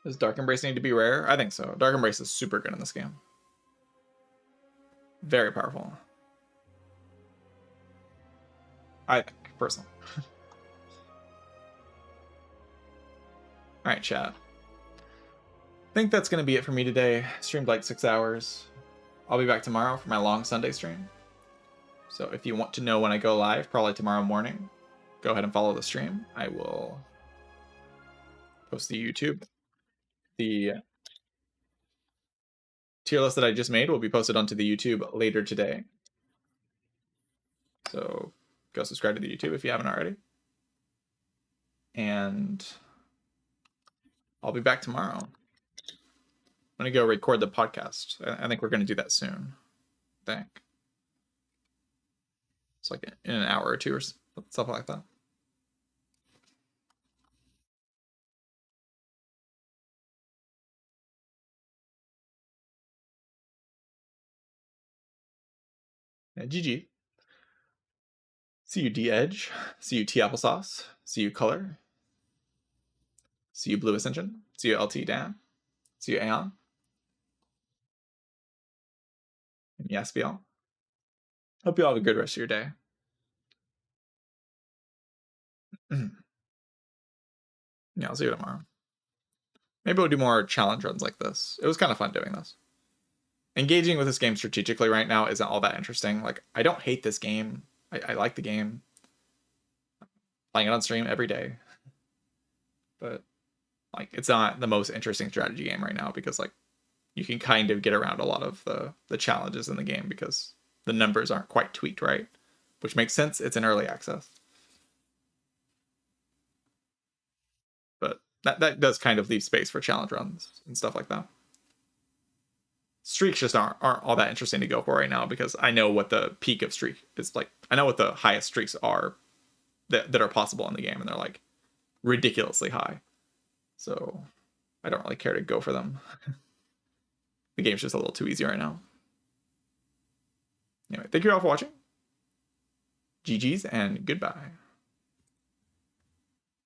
Does Dark Embrace need to be rare? I think so. Dark Embrace is super good in this game. Very powerful. I think, personally. Alright, chat. I think that's going to be it for me today. Streamed like 6 hours. I'll be back tomorrow for my long Sunday stream. So if you want to know when I go live, probably tomorrow morning, go ahead and follow the stream. I will post the YouTube. The tier list that I just made will be posted onto the YouTube later today. So go subscribe to the YouTube if you haven't already. And I'll be back tomorrow. I'm going to go record the podcast. I think we're going to do that soon. I think. It's like in an hour or two or something like that. Yeah, GG. See you D Edge. See you T Applesauce. See you Color. See you Blue Ascension. See you LT Dan. See you Aeon. And Yaspiel. Hope you all have a good rest of your day. Yeah, I'll see you tomorrow. Maybe we'll do more challenge runs like this. It was kind of fun doing this. Engaging with this game strategically right now isn't all that interesting. Like, I don't hate this game. I like the game. Playing it on stream every day. But, like, it's not the most interesting strategy game right now because, like, you can kind of get around a lot of the challenges in the game because the numbers aren't quite tweaked right. Which makes sense. It's in early access. But that does kind of leave space for challenge runs and stuff like that. Streaks just aren't all that interesting to go for right now because I know what the peak of streak is like. I know what the highest streaks are that are possible in the game, and they're like ridiculously high. So I don't really care to go for them. The game's just a little too easy right now. Anyway, thank you all for watching. GG's and goodbye.